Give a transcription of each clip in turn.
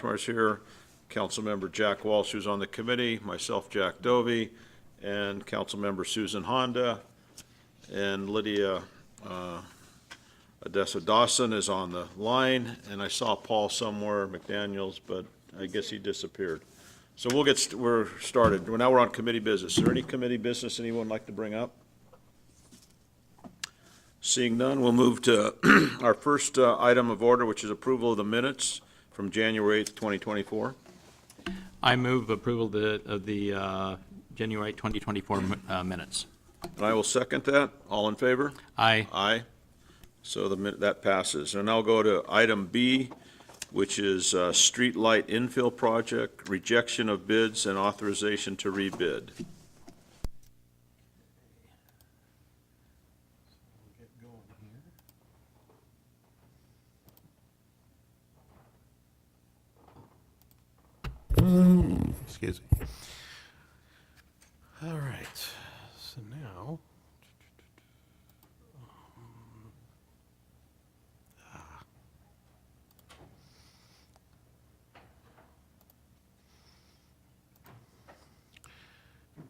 Poshmark is here, Councilmember Jack Walsh, who's on the committee, myself, Jack Dovey, and Councilmember Susan Honda, and Lydia Odessa Dawson is on the line, and I saw Paul somewhere, McDaniels, but I guess he disappeared. So we're started. Now we're on committee business. Is there any committee business anyone would like to bring up? Seeing none, we'll move to our first item of order, which is approval of the minutes from January 8th, 2024. I move approval of the January 8, 2024 minutes. And I will second that. All in favor? Aye. Aye. So that passes. And I'll go to item B, which is street light infill project, rejection of bids and authorization to rebid. Excuse me. All right, so now,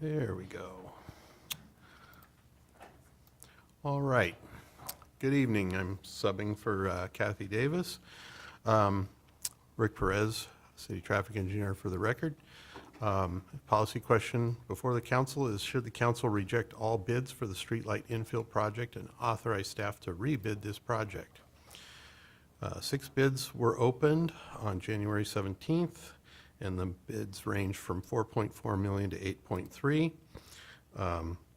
there we go. All right, good evening. I'm subbing for Kathy Davis. Rick Perez, City Traffic Engineer for the record. Policy question before the council is, should the council reject all bids for the streetlight infill project and authorize staff to rebid this project? 6 bids were opened on January 17th, and the bids range from $4.4 million to $8.3 million.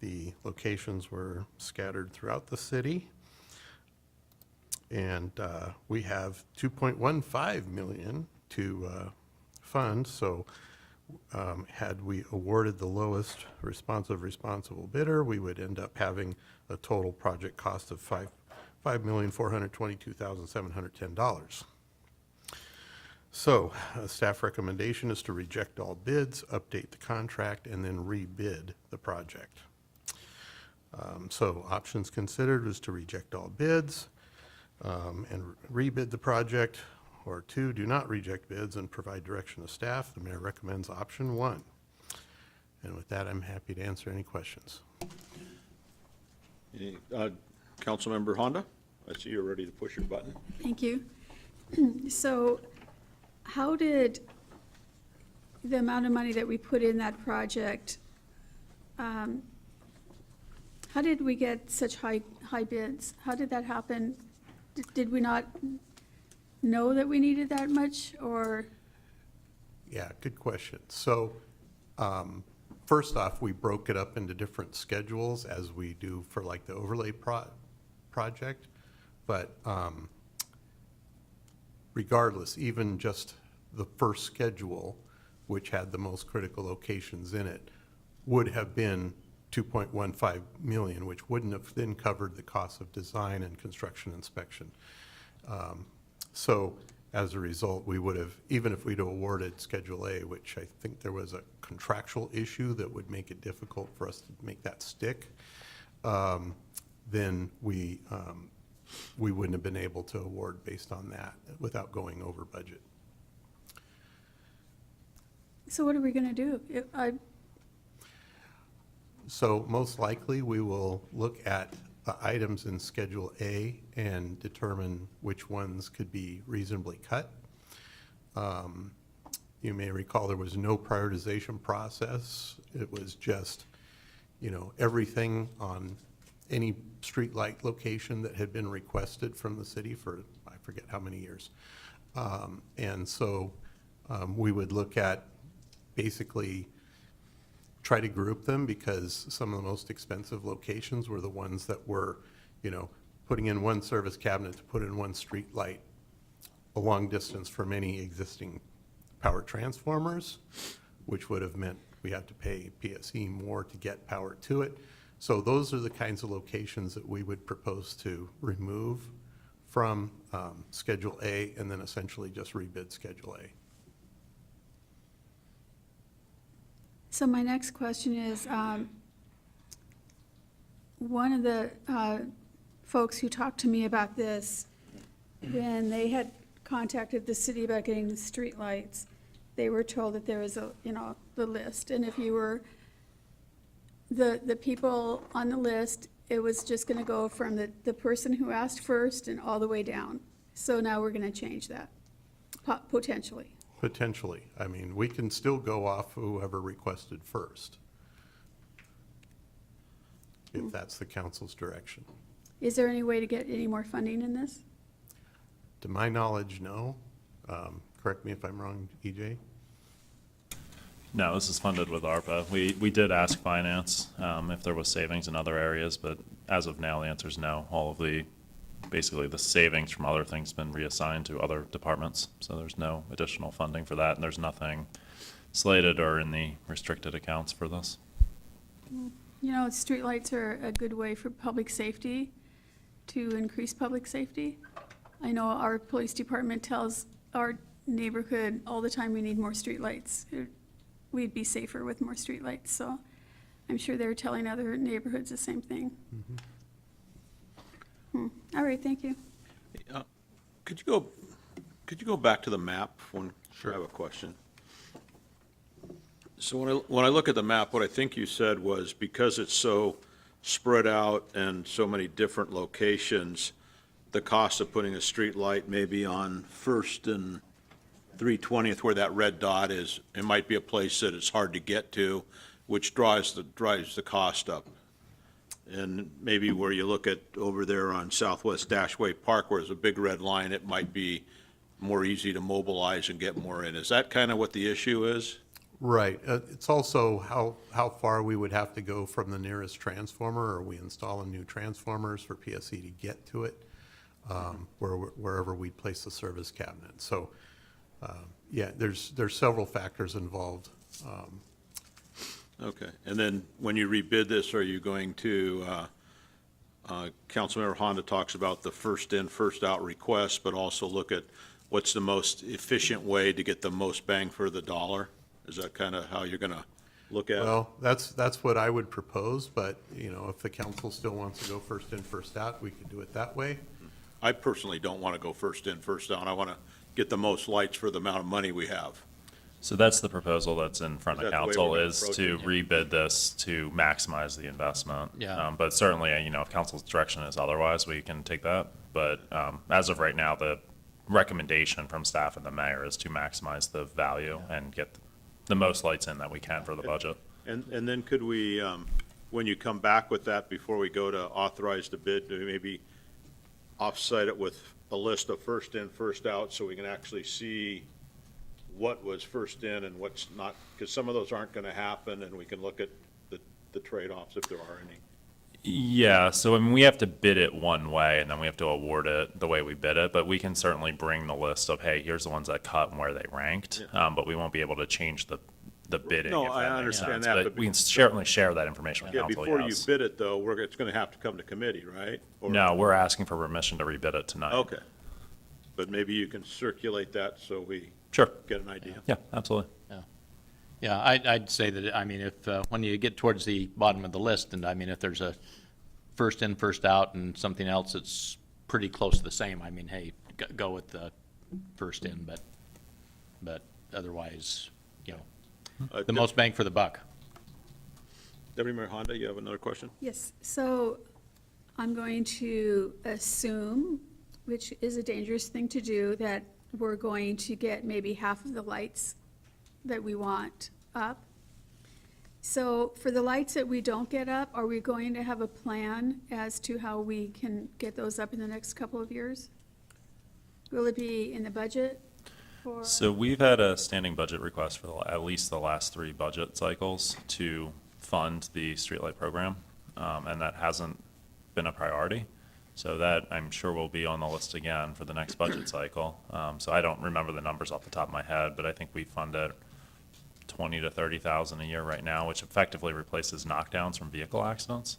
The locations were scattered throughout the city, and we have $2.15 million to fund. So had we awarded the lowest responsible bidder, we would end up having a total project cost of $5,422,710. So staff recommendation is to reject all bids, update the contract, and then rebid the project. So options considered is to reject all bids and rebid the project, or 2, do not reject bids and provide direction to staff. The mayor recommends option 1. And with that, I'm happy to answer any questions. Councilmember Honda, I see you're ready to push your button. Thank you. So how did the amount of money that we put in that project, how did we get such high bids? How did that happen? Did we not know that we needed that much, or? Yeah, good question. So first off, we broke it up into different schedules as we do for like the overlay project. But regardless, even just the first schedule, which had the most critical locations in it, would have been $2.15 million, which wouldn't have then covered the cost of design and construction inspection. So as a result, we would have, even if we'd awarded Schedule A, which I think there was a contractual issue that would make it difficult for us to make that stick, then we wouldn't have been able to award based on that without going over budget. So what are we going to do? So most likely, we will look at the items in Schedule A and determine which ones could be reasonably cut. You may recall there was no prioritization process. It was just, everything on any streetlight location that had been requested from the city for, I forget how many years. And so we would look at basically try to group them, because some of the most expensive locations were the ones that were, putting in one service cabinet to put in one street light a long distance from any existing power transformers, which would have meant we had to pay PSE more to get power to it. So those are the kinds of locations that we would propose to remove from Schedule A and then essentially just rebid Schedule A. So my next question is, one of the folks who talked to me about this, when they had contacted the city about getting the streetlights, they were told that there was the list, and if you were the people on the list, it was just gonna go from the person who asked first and all the way down. So now we're gonna change that, potentially. Potentially. I mean, we can still go off whoever requested first, if that's the council's direction. Is there any way to get any more funding in this? To my knowledge, no. Correct me if I'm wrong, EJ? No, this is funded with ARPA. We did ask finance if there was savings in other areas, but as of now, the answer is no. All of basically the savings from other things been reassigned to other departments. So there's no additional funding for that, and there's nothing slated or in the restricted accounts for this. Streetlights are a good way for public safety, to increase public safety. I know our police department tells our neighborhood all the time we need more streetlights. We'd be safer with more streetlights, so I'm sure they're telling other neighborhoods the same thing. All right, thank you. Could you go back to the map? I have a question. So when I look at the map, what I think you said was because it's so spread out and so many different locations, the cost of putting a street light maybe on First and 320th where that red dot is, it might be a place that it's hard to get to, which drives the cost up. And maybe where you look at over there on Southwest Dashway Park, where there's a big red line, it might be more easy to mobilize and get more in. Is that kind of what the issue is? Right. It's also how far we would have to go from the nearest transformer. Are we installing new transformers for PSC to get to it? Wherever we place the service cabinet. So, yeah, there's several factors involved. Okay. And then when you rebid this, are you going to, Councilmember Honda talks about the first in, first out request, but also look at what's the most efficient way to get the most bang for the dollar? Is that kind of how you're going to look at it? Well, that's what I would propose, but, if the council still wants to go first in, first out, we could do it that way. I personally don't want to go first in, first out. I want to get the most lights for the amount of money we have. So that's the proposal that's in front Is of that the way council, we're gonna is approach to it? rebid this to maximize the investment. Yeah. But certainly, if council's direction is otherwise, we can take that. But as of right now, the recommendation from staff and the mayor is to maximize the value and get the most lights in that we can for the budget. And then could we, when you come back with that, before we go to authorize the bid, do we maybe offsite it with a list of first in, first out, so we can actually see what was first in and what's not? Because some of those aren't going to happen, and we can look at the trade-offs if there are any. Yeah, so we have to bid it one way, and then we have to award it the way we bid it, but we can certainly bring the list of, hey, here's the ones that cut and where they ranked, but we won't be able to change the bidding. No, if I that makes understand sense. that, But but we can certainly share that information with Yeah, council, before you yes. bid it, though, it's going to have to come to committee, right? Or- No, we're asking for permission to rebid it tonight. Okay. But maybe you can circulate that so we Sure, get an idea. yeah, absolutely. Yeah, I'd say that, if, when you get towards the bottom of the list, and if there's a first in, first out, and something else that's pretty close to the same, hey, go with the first in, but otherwise, the most bang for the buck. Deputy Mayor Honda, you have another question? Yes, so I'm going to assume, which is a dangerous thing to do, that we're going to get maybe half of the lights that we want up. So for the lights that we don't get up, are we going to have a plan as to how we can get those up in the next couple of years? Will it be in the budget? Or So we've had a standing budget request for at least the last 3 budget cycles to fund the streetlight program, and that hasn't been a priority. So that, I'm sure, will be on the list again for the next budget cycle. So I don't remember the numbers off the top of my head, but I think we fund it 20 to 30,000 a year right now, which effectively replaces knockdowns from vehicle accidents.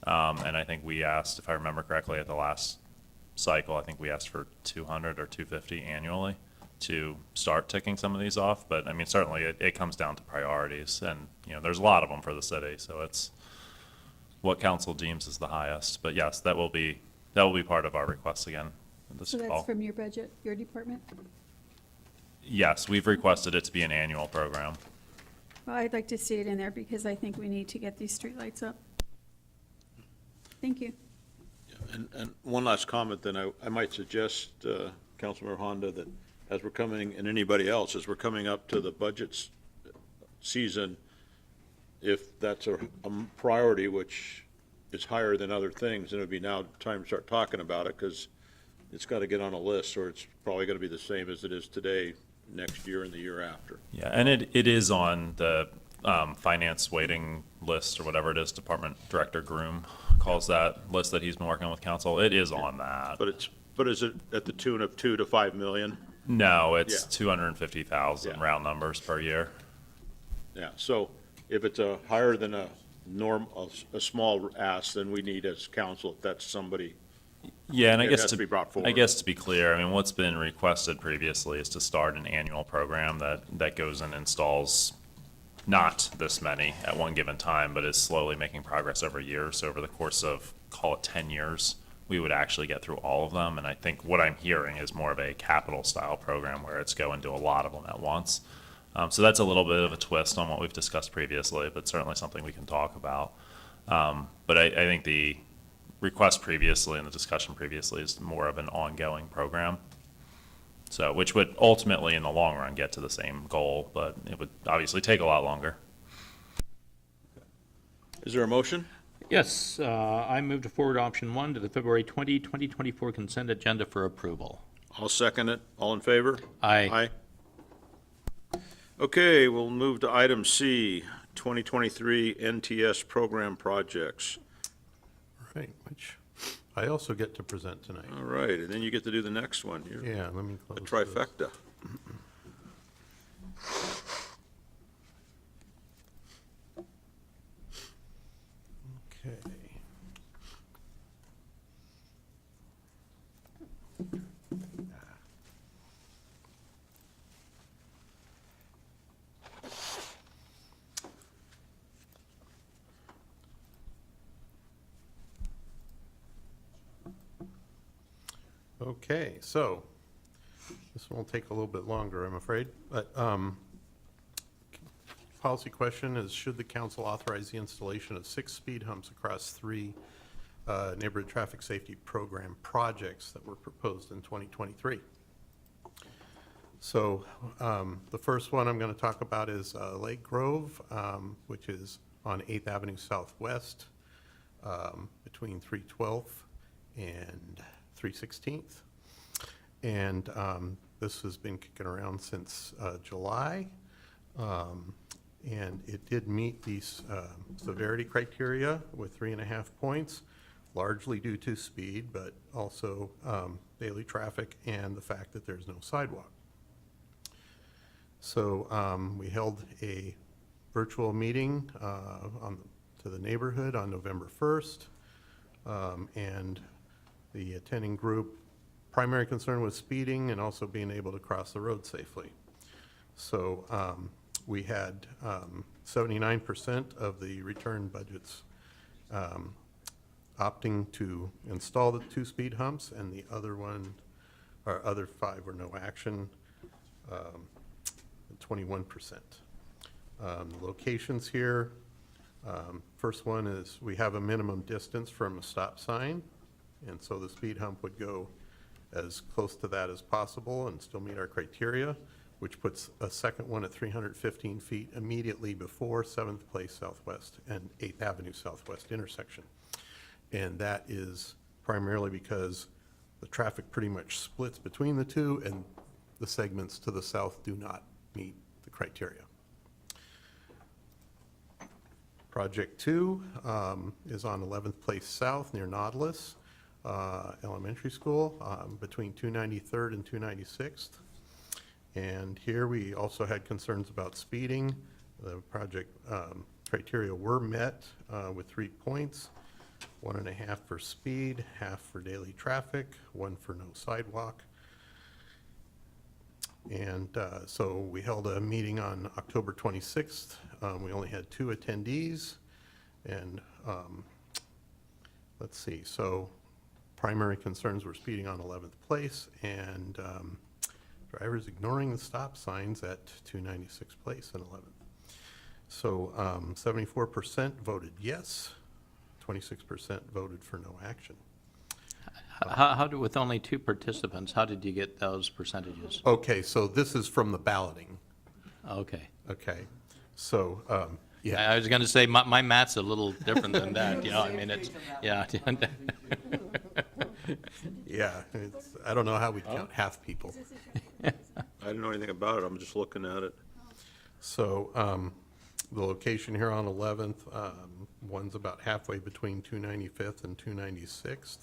And I think we asked, if I remember correctly, at the last cycle, I think we asked for 200 or 250 annually to start ticking some of these off. But certainly it comes down to priorities, and there's a lot of them for the city, so it's what council deems is the highest. But yes, that will be part of our request again this So fall. that's from your budget, your department? Yes, we've requested it to be an annual program. Well, I'd like to see it in there because I think we need to get these streetlights up. Thank you. And one last comment, then I might suggest, Councilmember Honda, that as we're coming, and anybody else, as we're coming up to the budget season, if that's a priority, which is higher than other things, then it'd be now time to start talking about it, because it's got to get on a list, or it's probably going to be the same as it is today, next year and the year after. Yeah, and it is on the finance waiting list or whatever it is, Department Director Groom calls that list that he's been working on with council. It is on that. But is it at the tune of 2 to 5 million? No, it's Yeah. 250,000 Yeah. round numbers per year. Yeah, so if it's a higher than a a small ask, then we need as council, if that's somebody, Yeah, and I It guess has to be brought I forward. guess to be clear, I mean, what's been requested previously is to start an annual program that goes and installs not this many at one given time, but is slowly making progress over years. So over the course of, call it 10 years, we would actually get through all of them. And I think what I'm hearing is more of a capital style program where it's going to a lot of them at once. So that's a little bit of a twist on what we've discussed previously, but certainly something we can talk about. But I think the request previously and the discussion previously is more of an ongoing program. So, which would ultimately, in the long run, get to the same goal, but it would obviously take a lot longer. is there a motion? Yes, I move to forward option 1 to the February 2024 consent agenda for approval. I'll second it. All in favor? Aye. Aye. Okay, we'll move to item C, 2023 NTS program projects. Right, which I also get to present tonight. All right, and then you get to do the next one. You're Yeah, let me a close this. trifecta. Okay. Okay, so this one will take a little bit longer, I'm afraid, but policy question is, should the council authorize the installation of 6 speed humps across 3 neighborhood traffic safety program projects that were proposed in 2023? So the first one I'm going to talk about is Lake Grove, which is on 8th Avenue Southwest, between 312th and 316th. And this has been kicking around since July. And it did meet these severity criteria with 3.5 points, largely due to speed, but also daily traffic and the fact that there's no sidewalk. So we held a virtual meeting to the neighborhood on November 1st. And the attending group, primary concern was speeding and also being able to cross the road safely. So we had 79% of the return budgets opting to install the 2 speed humps, and the other 5 were no action, 21%. The locations here, first one is we have a minimum distance from a stop sign, and so the speed hump would go as close to that as possible and still meet our criteria, which puts a second one at 315 feet immediately before 7th Place Southwest and 8th Avenue Southwest intersection. And that is primarily because the traffic pretty much splits between the two, and the segments to the south do not meet the criteria. Project 2 is on 11th Place South near Nautilus Elementary School, between 293rd and 296th. And here we also had concerns about speeding. The project criteria were met with 3 points, 1.5 for speed, half for daily traffic, 1 for no sidewalk. And so we held a meeting on October 26th. We only had 2 attendees. And let's see, so primary concerns were speeding on 11th Place and drivers ignoring the stop signs at 296 Place and 11th. So 74% voted yes, 26% voted for no action. With only 2 participants, how did you get those percentages? Okay, so this is from the balloting, Okay. okay? So, yeah. I was going to say, my math's a little different than that, you know, I mean, it's, yeah. Yeah, I don't know how we count half people. I didn't know anything about it, I'm just looking at it. So the location here on 11th, one's about halfway between 295th and 296th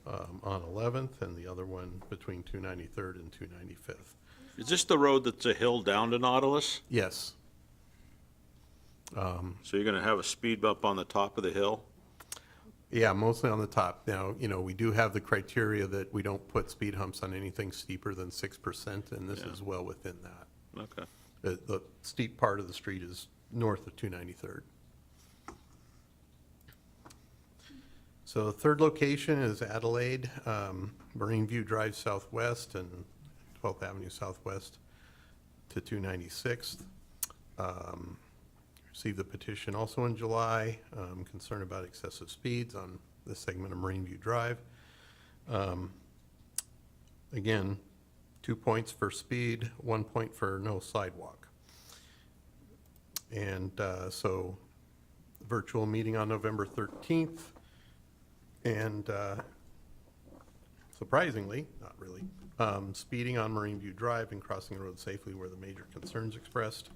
on 11th, and the other one between 293rd and 295th. Is this the road that's a hill down to Nautilus? Yes, So you're gonna have a speed bump on the top of the hill? yeah, mostly on the top. Now, you know, we do have the criteria that we don't put speed humps on anything steeper than 6%, and this Yeah. is well within that. Okay. The steep part of the street is north of 293rd. So the third location is Adelaide, Marine View Drive Southwest and 12th Avenue Southwest to 296th. Received the petition also in July, concern about excessive speeds on this segment of Marine View Drive. Again, 2 points for speed, 1 point for no sidewalk. And so virtual meeting on November 13th. And surprisingly, not really, speeding on Marine View Drive and crossing the road safely were the major concerns expressed.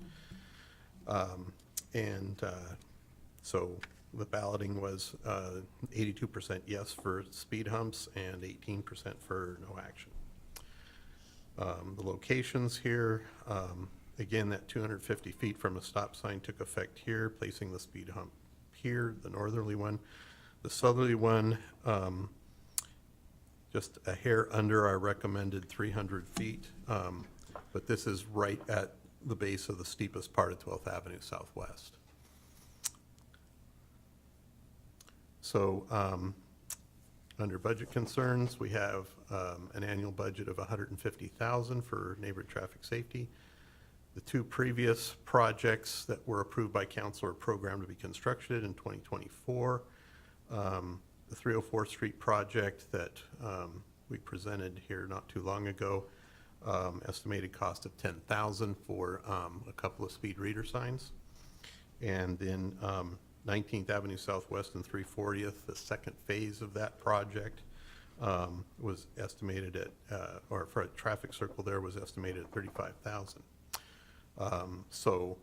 So the balloting was 82% yes for speed humps and 18% for no action. The locations here, again, that 250 feet from a stop sign took effect here, placing the speed hump here, the northerly one. The southerly one, just a hair under our recommended 300 feet, but this is right at the base of the steepest part of 12th Avenue Southwest. So, under budget concerns, we have an annual budget of $150,000 for neighborhood traffic safety. The 2 previous projects that were approved by council are programmed to be constructed in 2024. The 304th Street project that we presented here not too long ago, estimated cost of $10,000 for a couple of speed reader signs. And then 19th Avenue Southwest and 340th, the second phase of that project was estimated at, or for a traffic circle there was estimated at $35,000. So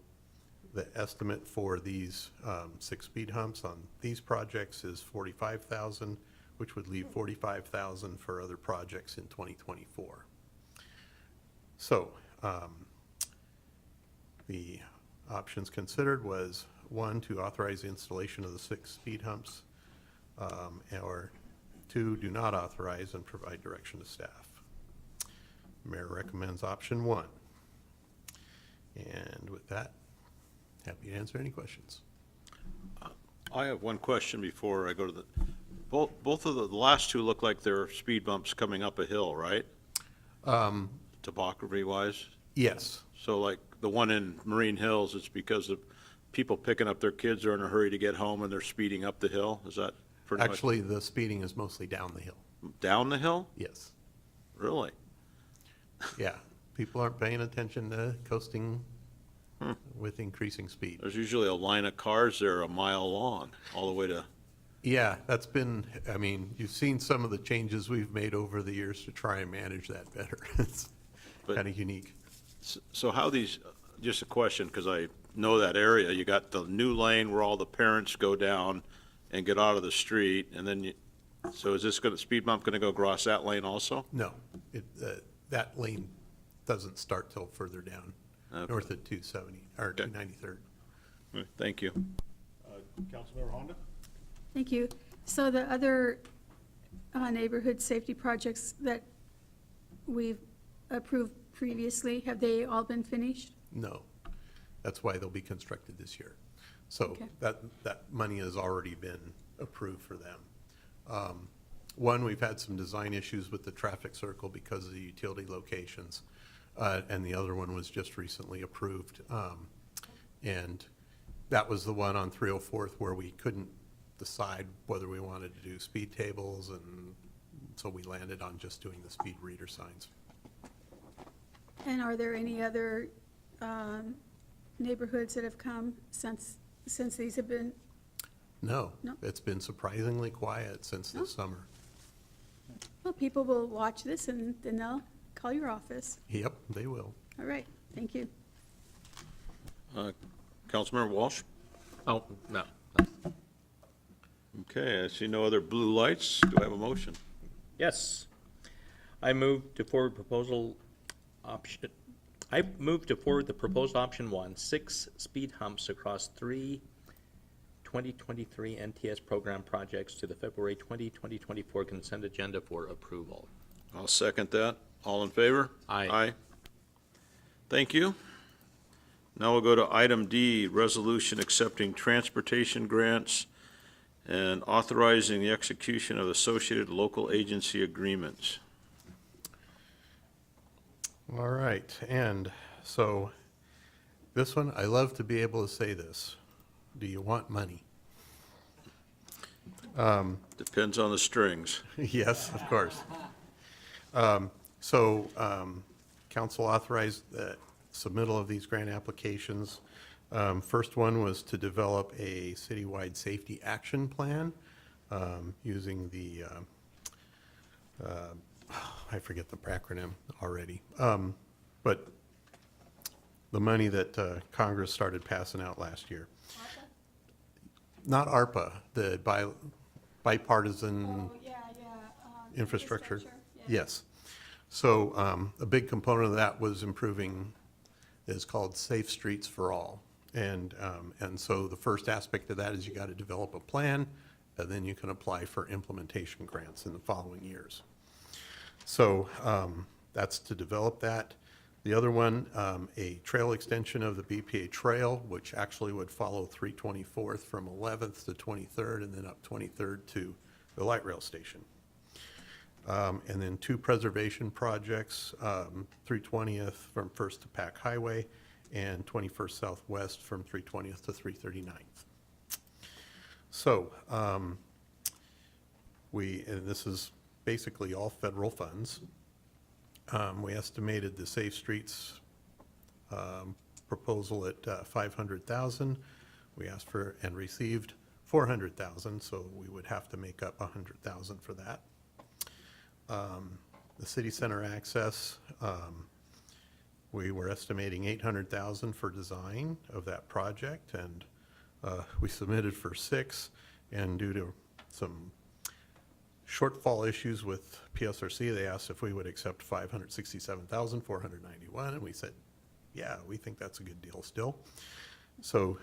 the estimate for these 6 speed humps on these projects is $45,000, which would leave $45,000 for other projects in 2024. So the options considered was 1, to authorize the installation of the 6 speed humps, or 2, do not authorize and provide direction to staff. Mayor recommends option 1. And with that, happy to answer any questions. I have one question before I go to the, both of the last 2 look like they're speed bumps coming up a hill, right? Topography wise? Yes, So like the one in Marine Hills, it's because of people picking up their kids are in a hurry to get home and they're speeding up the hill? Is that pretty much actually, the speeding is mostly down the hill. down the hill? Yes, Really? yeah. People aren't paying attention to coasting with increasing speed. There's usually a line of cars there a mile long, all the way to, Yeah, that's been, I mean, you've seen some of the changes we've made over the years to try and manage that better. It's But- kind of unique. so how these, just a question, because I know that area, you got the new lane where all the parents go down and get out of the street, and then you, so is this gonna, speed bump gonna go across that lane also? No, that lane doesn't start till further down, Okay. north of 270, or Okay. 293rd. Thank you. Councilmember Honda? Thank you. So the other neighborhood safety projects that we've approved previously, have they all been finished? No, that's why they'll be constructed this year. So Okay. that money has already been approved for them. One, we've had some design issues with the traffic circle because of the utility locations. And the other one was just recently approved. And that was the one on 304th where we couldn't decide whether we wanted to do speed tables, and so we landed on just doing the speed reader signs. And are there any other neighborhoods that have come since these have been? No, No? it's been surprisingly quiet since No? the summer. Well, people will watch this and then they'll call your office. Yep, they will. All right, thank you. Councilmember Walsh? Oh, no. Okay, I see no other blue lights. Do I have a motion? Yes. I move to forward proposal option, I move to forward the proposed option 1, 6 speed humps across 3 2023 NTS program projects to the February 2024 consent agenda for approval. I'll second that. All in favor? Aye. Aye. Thank you. Now we'll go to item D, resolution accepting transportation grants and authorizing the execution of associated local agency agreements. All right, and so this one, I love to be able to say this. Do you want money? Depends on the strings. Yes, of course. Council authorized the submittal of these grant applications. First one was to develop a citywide safety action plan using the, I forget the acronym already, but the money that Congress started passing out last year. Not ARPA, the bipartisan infrastructure. Yes. So a big component of that was improving, is called Safe Streets for All. And so the first aspect of that is you got to develop a plan, and then you can apply for implementation grants in the following years. So that's to develop that. The other one, a trail extension of the BPA Trail, which actually would follow 324th from 11th to 23rd, and then up 23rd to the light rail station. And then 2 preservation projects, 320th from 1st to Pack Highway, and 21st Southwest from 320th to 339th. So, and this is basically all federal funds. We estimated the Safe Streets proposal at 500,000. We asked for and received 400,000, so we would have to make up 100,000 for that. The city center access, we were estimating 800,000 for design of that project, and we submitted for 6, and due to some shortfall issues with PSRC, they asked if we would accept 567,491, and we said, yeah, we think that's a good deal still. So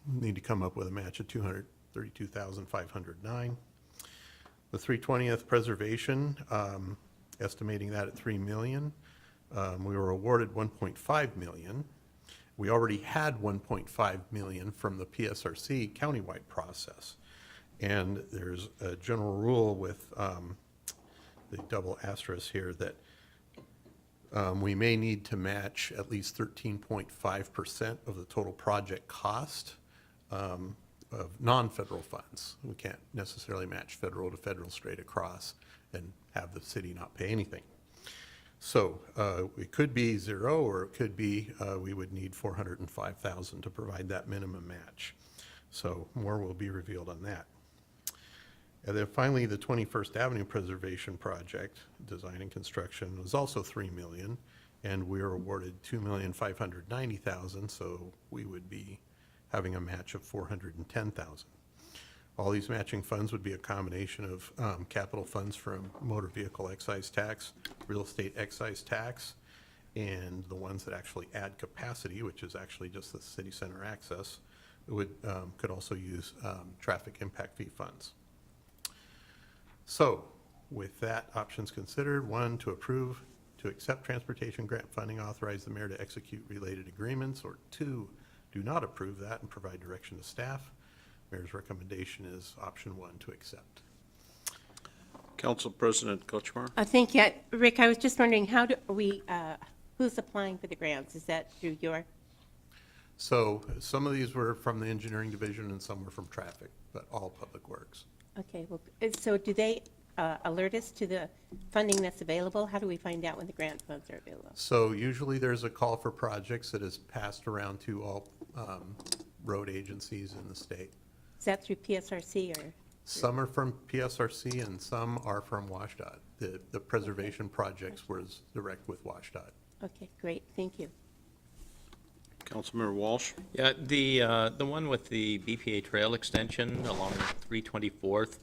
need to come up with a match of 232,509. The 320th preservation, estimating that at 3 million. We were awarded 1.5 million. We already had 1.5 million from the PSRC countywide process. And there's a general rule with the double asterisk here that we may need to match at least 13.5% of the total project cost of non-federal funds. We can't necessarily match federal to federal straight across and have the city not pay anything. So it could be 0, or it could be we would need 405,000 to provide that minimum match. So more will be revealed on that. And then finally, the 21st Avenue Preservation Project, design and construction, was also 3 million, and we were awarded 2,590,000, so we would be having a match of 410,000. All these matching funds would be a combination of capital funds from motor vehicle excise tax, real estate excise tax, and the ones that actually add capacity, which is actually just the city center access, could also use traffic impact fee funds. So with that, options considered: 1, to approve, to accept transportation grant funding, authorize the mayor to execute related agreements, or 2, do not approve that and provide direction to staff. Mayor's recommendation is option 1, to accept. Council President Kochmar? Thank you. Rick, I was just wondering, how do we, who's applying for the grants? Is that through your, So some of these were from the engineering division and some were from traffic, but all public works. okay, well, so do they alert us to the funding that's available? How do we find out when the grant funds are available? So usually there's a call for projects that is passed around to all road agencies in the state. Is that through PSRC or? Some are from PSRC and some are from WashDOT. The preservation projects was direct with WashDOT. Okay, great, thank you. Councilmember Walsh? Yeah, the one with the BPA trail extension along 324th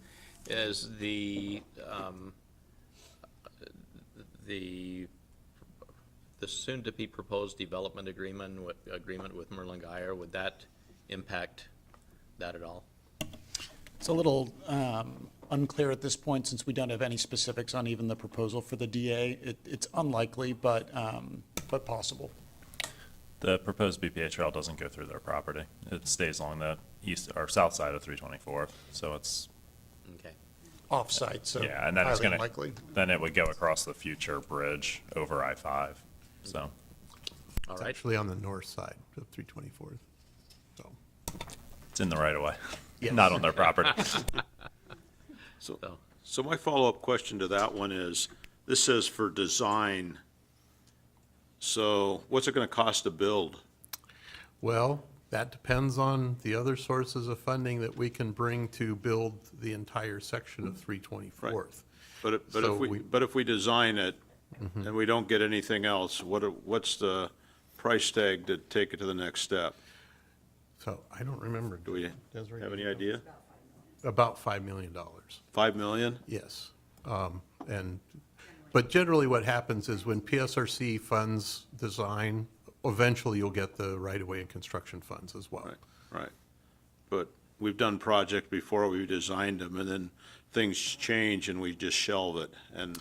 is the soon-to-be proposed development agreement with Merlin Geyer. Would that impact that at all? It's a little unclear at this point since we don't have any specifics on even the proposal for the DA. It's unlikely, but possible. The proposed BPA trail doesn't go through their property. It stays along the east or south side of 324th, so it's, Okay. Off-site, so yeah, and then it's highly gonna, unlikely. then it would go across the future bridge over I-5, so. All It's right. actually on the north side of 324th. So, It's in the right of way, Yes. not on their property. So my follow-up question to that one is, this says for design, so what's it gonna cost to build? well, that depends on the other sources of funding that we can bring to build the entire section of 324th. But So if we design it and we don't get anything else, what's the price tag to take it to the next step? So I don't remember. Do we Desiree, have any idea? About $5 million. 5 million? Yes. But generally what happens is when PSRC funds design, eventually you'll get the right-of-way and construction funds as well. Right. But we've done projects before, we've designed them, and then things change and we just shelve it. And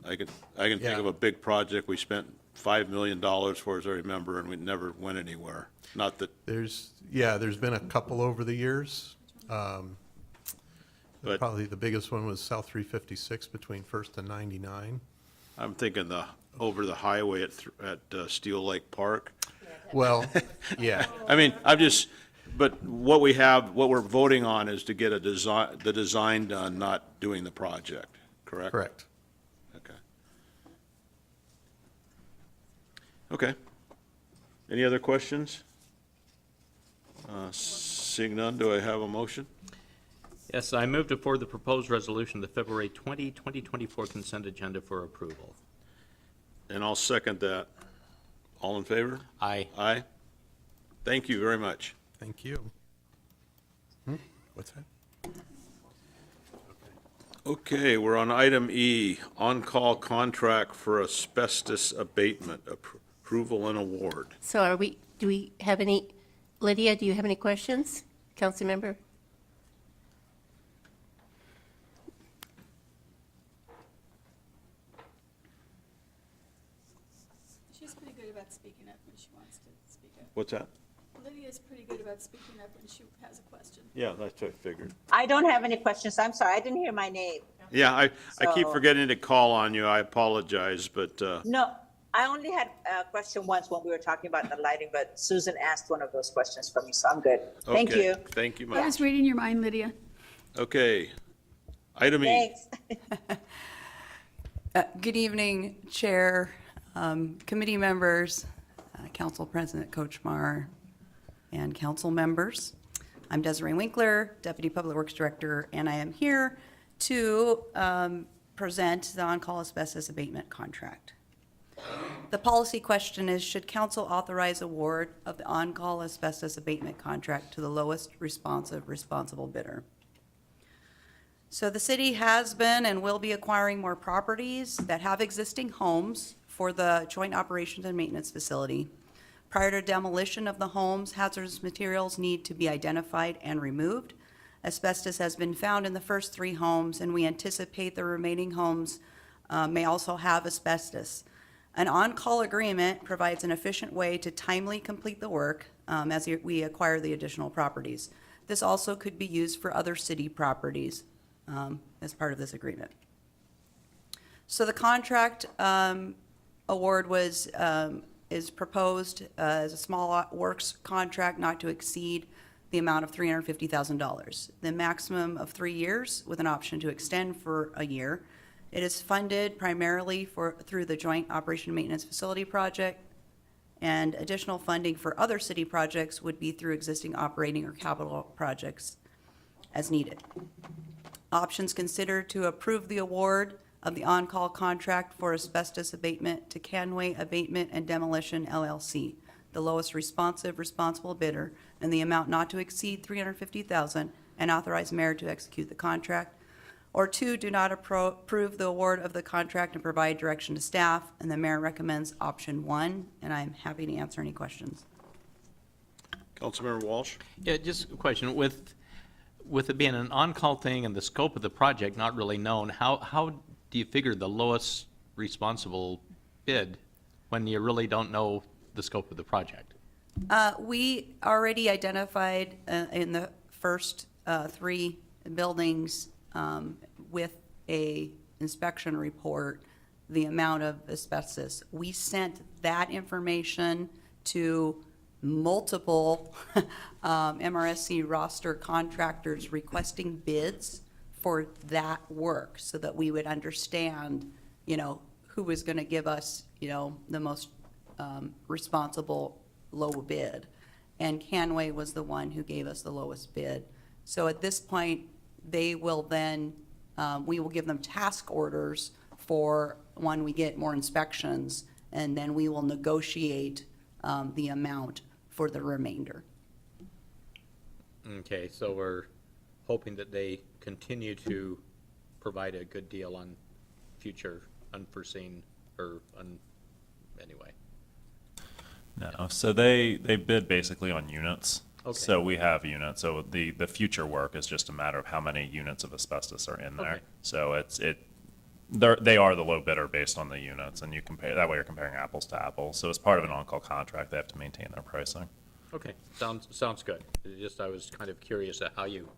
I can think Yeah. of a big project we spent $5 million for, as I remember, and we never went anywhere. Not that, There's been a couple over the years. But- Probably the biggest one was South 356 between First and 99. I'm thinking over the highway at Steel Lake Park. Well, yeah, I mean, but what we're voting on is to get the design done, not doing the project, correct? correct. Okay. Okay. Any other questions? Seeing none, do I have a motion? Yes, I move to forward the proposed resolution, the February 2024 consent agenda for approval. And I'll second that. All in favor? Aye. Aye. Thank you very much. Thank you. What's that? Okay, we're on item E, on-call contract for asbestos abatement, approval and award. So do we have any, Lydia, do you have any questions? Council member? She's pretty good about speaking up when she wants to speak up. What's that? Lydia's pretty good about speaking up when she has a question. Yeah, that's what I figured. I don't have any questions. I'm sorry, I didn't hear my name. Yeah, I keep So- forgetting to call on you. I apologize, but, No, I only had a question once when we were talking about the lighting, but Susan asked one of those questions for me, so I'm good. Thank okay. you. Thank you I much. was reading your mind, Lydia. Okay. Item E. Thanks. Good evening, Chair, committee members, Council President Kochmar, and council members. I'm Desiree Winkler, Deputy Public Works Director, and I am here to present the on-call asbestos abatement contract. The policy question is, should council authorize award of the on-call asbestos abatement contract to the lowest responsible bidder? So the city has been and will be acquiring more properties that have existing homes for the Joint Operations and Maintenance Facility. Prior to demolition of the homes, hazardous materials need to be identified and removed. Asbestos has been found in the first 3 homes, and we anticipate the remaining homes may also have asbestos. An on-call agreement provides an efficient way to timely complete the work as we acquire the additional properties. This also could be used for other city properties. as part of this agreement. So the contract award is proposed as a small works contract not to exceed the amount of $350,000. The maximum of 3 years with an option to extend for a year. It is funded primarily through the Joint Operation and Maintenance Facility Project, and additional funding for other city projects would be through existing operating or capital projects as needed. Options considered to approve the award of the on-call contract for asbestos abatement to Canway Abatement and Demolition LLC, the lowest responsible bidder, and the amount not to exceed $350,000, and authorize mayor to execute the contract. Or 2, do not approve the award of the contract and provide direction to staff, and the mayor recommends option 1, and I'm happy to answer any questions. Councilmember Walsh? Yeah, just a question. With it being an on-call thing and the scope of the project not really known, how do you figure the lowest responsible bid when you really don't know the scope of the project? We already identified in the first 3 buildings with a inspection report the amount of asbestos. We sent that information to multiple MRSC roster contractors requesting bids for that work so that we would understand, who was going to give us, the most responsible low bid. And Canway was the one who gave us the lowest bid. So at this point, they will then, we will give them task orders for when we get more inspections, and then we will negotiate the amount for the remainder. Okay, so we're hoping that they continue to provide a good deal on future unforeseen anyway. No, so they bid basically on units. Okay. So we have units, so the future work is just a matter of how many units of asbestos are in there. Okay. So they are the low bidder based on the units, and you compare, that way you're comparing apples to apples. So as part of an on-call contract, they have to maintain their pricing. Okay, sounds good. I was kind of curious at how you,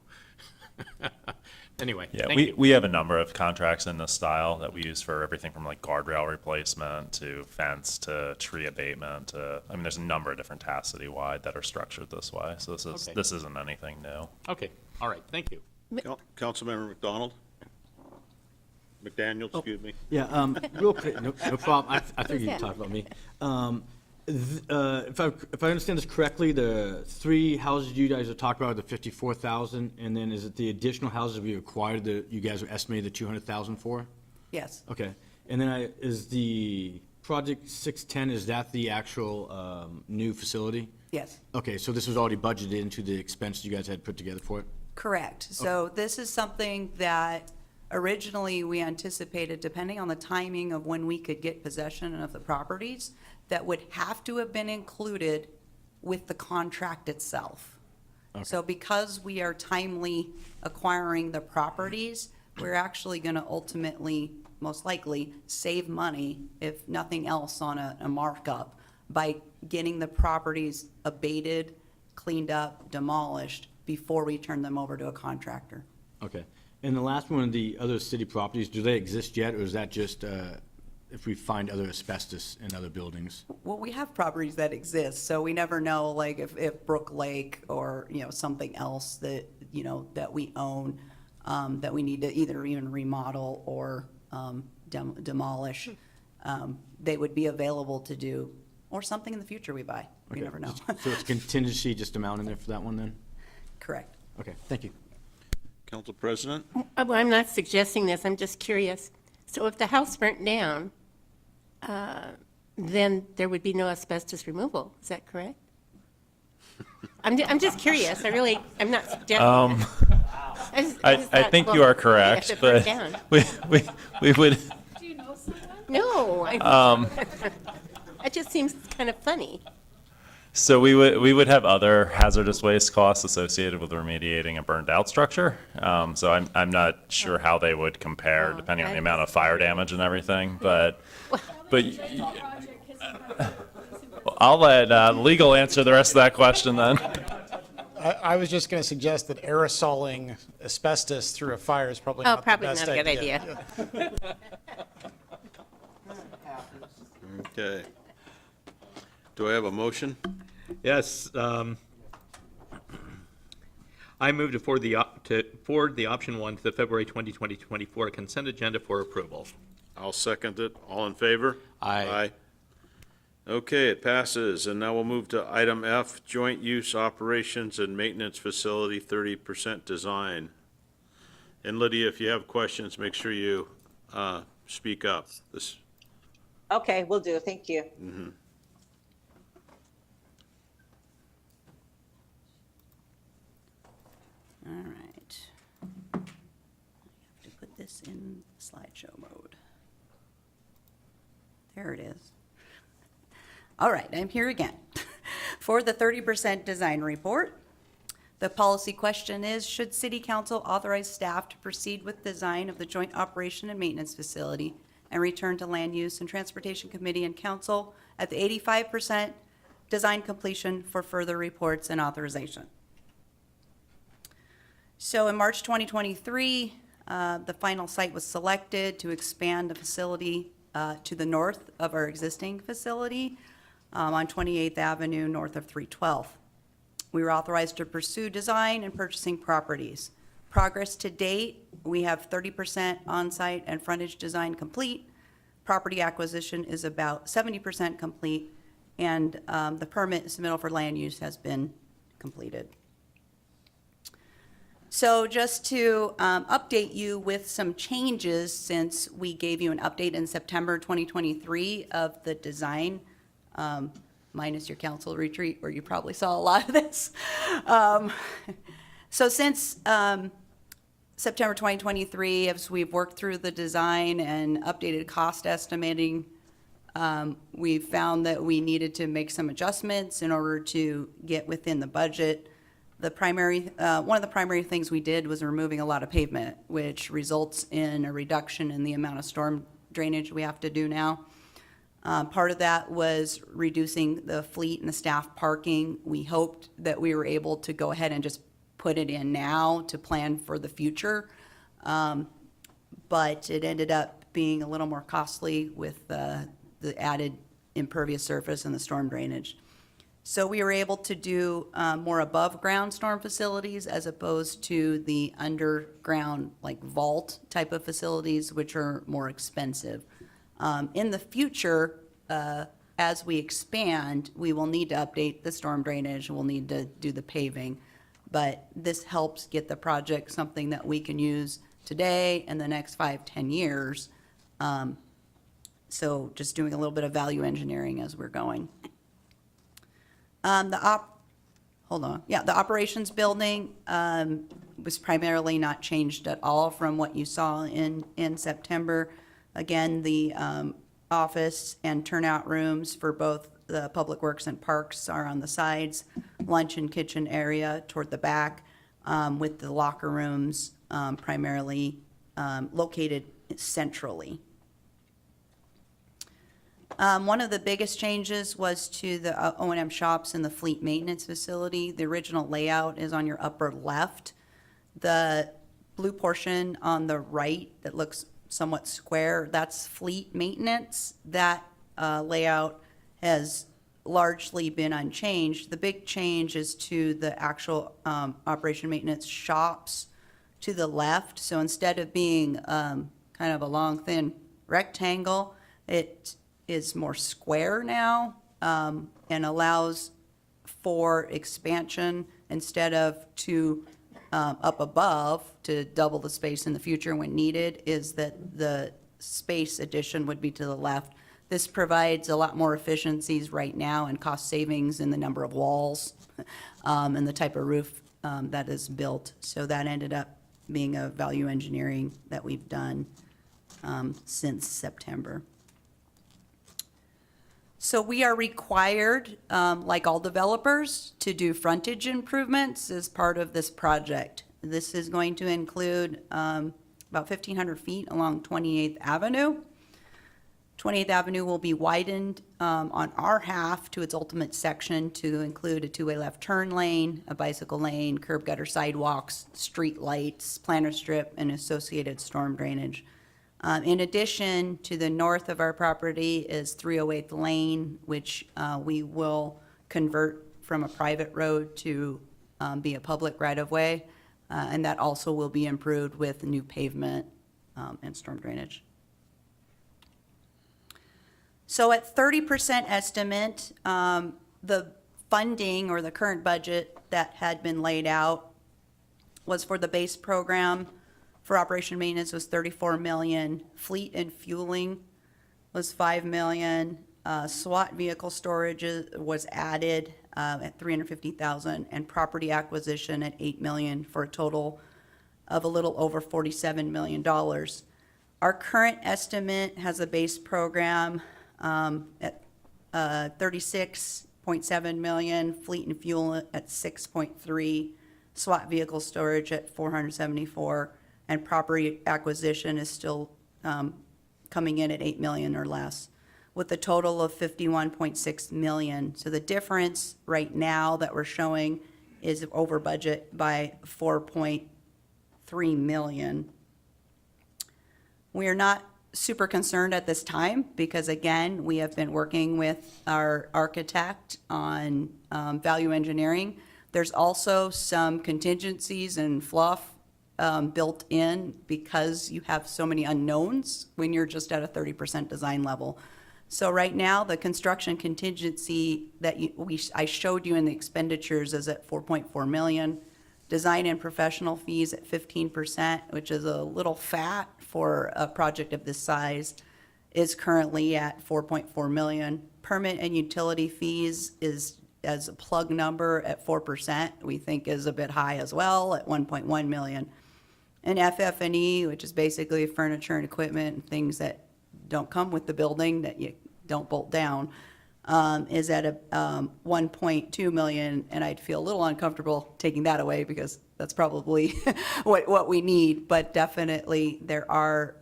anyway, Yeah, thank you. we have a number of contracts in this style that we use for everything from like guardrail replacement to fence to tree abatement to, there's a number of different tasks citywide that are structured this way. So Okay. this isn't anything new. Okay, all right, thank you. Councilmember McDonald? McDaniel, excuse me. Yeah, real quick, no problem. I figured that? you'd talk about me. If I understand this correctly, the 3 houses you guys are talking about, the 54,000, and then is it the additional houses we acquired that you guys are estimating the 200,000 for? Yes, Okay, and then is the project 610, is that the actual new facility? yes. Okay, so this was already budgeted into the expense you guys had put together for it? Correct. So this is something that originally we anticipated, depending on the timing of when we could get possession of the properties, that would have to have been included with the contract itself. So because we are timely acquiring the properties, we're actually going to ultimately, most likely, save money, if nothing else, on a markup by getting the properties abated, cleaned up, demolished before we turn them over to a contractor. Okay. And the last one, the other city properties, do they exist yet, or is that just if we find other asbestos in other buildings? Well, we have properties that exist, so we never know, like, if Brook Lake or, something else that, that we own, that we need to either even remodel or demolish, they would be available to do, or something in the future we buy. We Okay. never know. So it's contingency just amount in there for that one then? Correct. Okay, thank you. Council President? Well, I'm not suggesting this, I'm just curious. So if the house burnt down, then there would be no asbestos removal, is that correct? I'm just curious, I'm not suggesting this. I think you are correct, If it burnt but down. we would, Do you know someone? No, it just seems kind of funny. so we would have other hazardous waste costs associated with remediating a burned out structure. So I'm not sure how they would compare depending on the amount of fire damage and everything, but I'll let legal answer the rest of that question then. I was just going to suggest that aerosoling asbestos through a fire is probably Oh, not the probably best not a good idea. Okay. Do I have a motion? Yes, I move to forward the option one to the February 2024 consent agenda for approval. I'll second it. All in favor? Aye. Okay, it passes, and now we'll move to item F, joint use operations and maintenance facility, 30% design. And Lydia, if you have questions, make sure you speak up. This, Okay, will do. Thank you. All right. I have to put this in slideshow mode. There it is. All right, I'm here again. For the 30% design report, the policy question is, should City Council authorize staff to proceed with design of the joint operation and maintenance facility and return to Land Use and Transportation Committee and Council at the 85% design completion for further reports and authorization? So in March 2023, the final site was selected to expand the facility to the north of our existing facility on 28th Avenue, north of 312th. We were authorized to pursue design and purchasing properties. Progress to date, we have 30% on-site and frontage design complete. Property acquisition is about 70% complete, and the permit submittal for land use has been completed. So just to update you with some changes since we gave you an update in September 2023 of the design, minus your council retreat where you probably saw a lot of this. So since September 2023, as we've worked through the design and updated cost estimating, we found that we needed to make some adjustments in order to get within the budget. The primary, one of the primary things we did was removing a lot of pavement, which results in a reduction in the amount of storm drainage we have to do now. Part of that was reducing the fleet and the staff parking. We hoped that we were able to go ahead and just put it in now to plan for the future. But it ended up being a little more costly with the added impervious surface and the storm drainage. So we were able to do more above-ground storm facilities as opposed to the underground, like vault type of facilities, which are more expensive. In the future, as we expand, we will need to update the storm drainage, we'll need to do the paving. But this helps get the project something that we can use today and the next 5-10 years. So just doing a little bit of value engineering as we're going. The operations building was primarily not changed at all from what you saw in September. Again, the office and turnout rooms for both the Public Works and Parks are on the sides, lunch and kitchen area toward the back, with the locker rooms primarily located centrally. One of the biggest changes was to the O&M shops and the fleet maintenance facility. The original layout is on your upper left. The blue portion on the right that looks somewhat square, that's fleet maintenance. That layout has largely been unchanged. The big change is to the actual operation maintenance shops to the left. So instead of being kind of a long, thin rectangle, it is more square now and allows for expansion instead of up above to double the space in the future when needed, is that the space addition would be to the left. This provides a lot more efficiencies right now and cost savings in the number of walls and the type of roof that is built. So that ended up being a value engineering that we've done since September. So we are required, like all developers, to do frontage improvements as part of this project. This is going to include about 1,500 feet along 28th Avenue. 28th Avenue will be widened on our half to its ultimate section to include a two-way left turn lane, a bicycle lane, curb gutter sidewalks, street lights, planter strip, and associated storm drainage. In addition, to the north of our property is 308th Lane, which we will convert from a private road to be a public right-of-way, and that also will be improved with new pavement and storm drainage. So at 30% estimate, the funding or the current budget that had been laid out was for the base program for operation maintenance was 34 million. Fleet and fueling was 5 million. SWAT vehicle storage was added at 350,000 and property acquisition at 8 million for a total of a little over $47 million. Our current estimate has a base program at 36.7 million, fleet and fuel at 6.3, SWAT vehicle storage at 474, and property acquisition is still coming in at 8 million or less, with a total of 51.6 million. So the difference right now that we're showing is over budget by 4.3 million. We are not super concerned at this time because, again, we have been working with our architect on value engineering. There's also some contingencies and fluff built in because you have so many unknowns when you're just at a 30% design level. So right now, the construction contingency that I showed you in the expenditures is at 4.4 million. Design and professional fees at 15%, which is a little fat for a project of this size, is currently at 4.4 million. Permit and utility fees is, as a plug number, at 4%, we think is a bit high as well, at 1.1 million. And FF&E, which is basically furniture and equipment and things that don't come with the building that you don't bolt down, is at a 1.2 million, and I'd feel a little uncomfortable taking that away because that's probably what we need. But definitely there are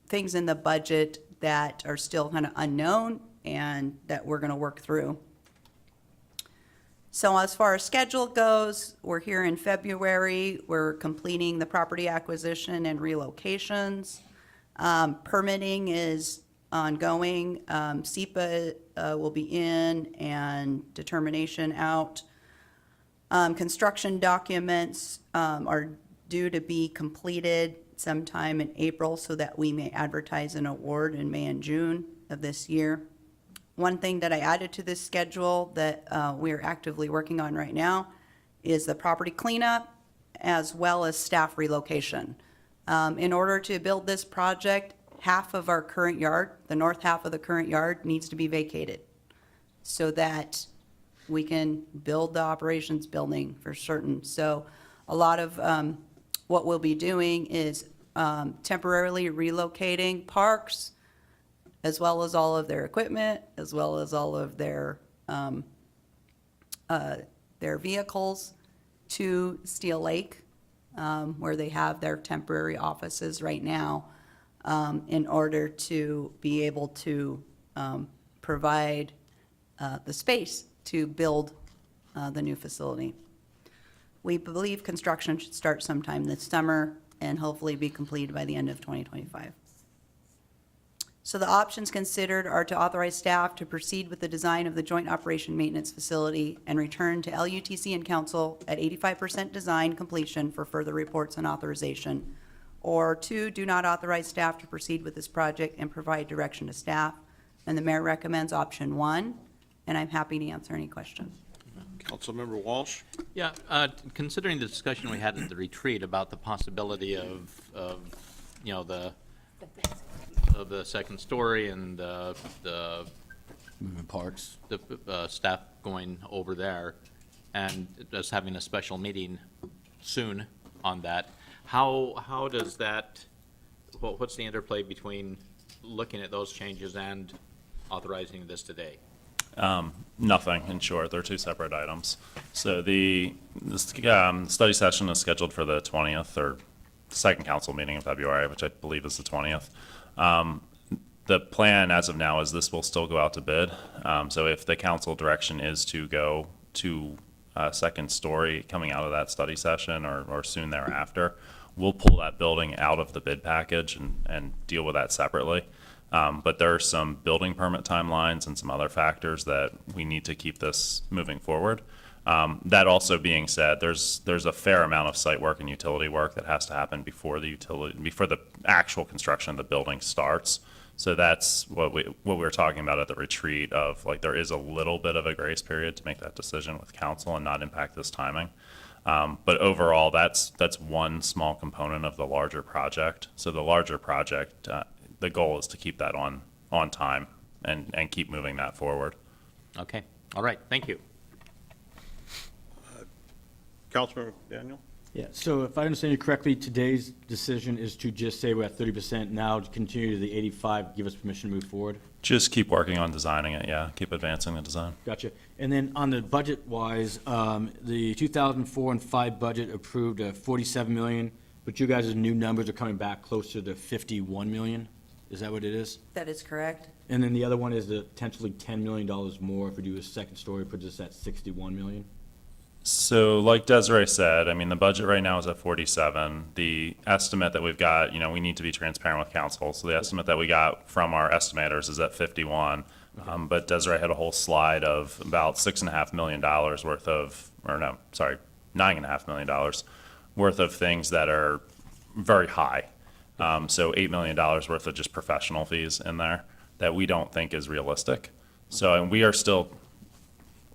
things in the budget that are still kind of unknown and that we're going to work through. So as far as schedule goes, we're here in February. We're completing the property acquisition and relocations. Permitting is ongoing. SEPA will be in and determination out. Construction documents are due to be completed sometime in April so that we may advertise an award in May and June of this year. One thing that I added to this schedule that we're actively working on right now is the property cleanup as well as staff relocation. In order to build this project, half of our current yard, the north half of the current yard, needs to be vacated so that we can build the operations building for certain. So a lot of what we'll be doing is temporarily relocating parks, as well as all of their equipment, as well as all of their vehicles to Steel Lake, where they have their temporary offices right now, in order to be able to provide the space to build the new facility. We believe construction should start sometime this summer and hopefully be completed by the end of 2025. So the options considered are to authorize staff to proceed with the design of the Joint Operation Maintenance Facility and return to LUTC and Council at 85% design completion for further reports and authorization. Or 2, do not authorize staff to proceed with this project and provide direction to staff. And the mayor recommends option 1, and I'm happy to answer any questions. Councilmember Walsh? Yeah, considering the discussion we had at the retreat about the possibility of you know, the second story and the Moving parts. staff going over there and just having a special meeting soon on that, how does that, what's the interplay between looking at those changes and authorizing this today? Nothing, in short. They're two separate items. So the study session is scheduled for the 20th, or second council meeting in February, which I believe is the 20th. the plan as of now is this will still go out to bid. So if the council direction is to go to a second story coming out of that study session or soon thereafter, we'll pull that building out of the bid package and deal with that separately. But there are some building permit timelines and some other factors that we need to keep this moving forward. That also being said, there's a fair amount of site work and utility work that has to happen before the actual construction of the building starts. So that's what we were talking about at the retreat of, like, there is a little bit of a grace period to make that decision with council and not impact this timing. But overall, that's one small component of the larger project. So the larger project, the goal is to keep that on time and keep moving that forward. Okay, all right, thank you. Councilmember Daniel? Yeah, so if I understand you correctly, today's decision is to just say we're at 30% now, to continue to the 85, give us permission to move forward? Just keep working on designing it, yeah. Keep advancing the design. Gotcha. And then on the budget-wise, the 2004 and 5 budget approved 47 million, but you guys' new numbers are coming back closer to 51 million? Is that what it is? That is correct. And then the other one is the potentially $10 million more if we do a second story, puts us at 61 million? So like Desiree said, I mean, the budget right now is at 47. The estimate that we've got, we need to be transparent with council. So the estimate that we got from our estimators is at 51. But Desiree had a whole slide of about $6.5 million worth of, $9.5 million worth of things that are very high. So $8 million worth of just professional fees in there that we don't think is realistic. So, and we are still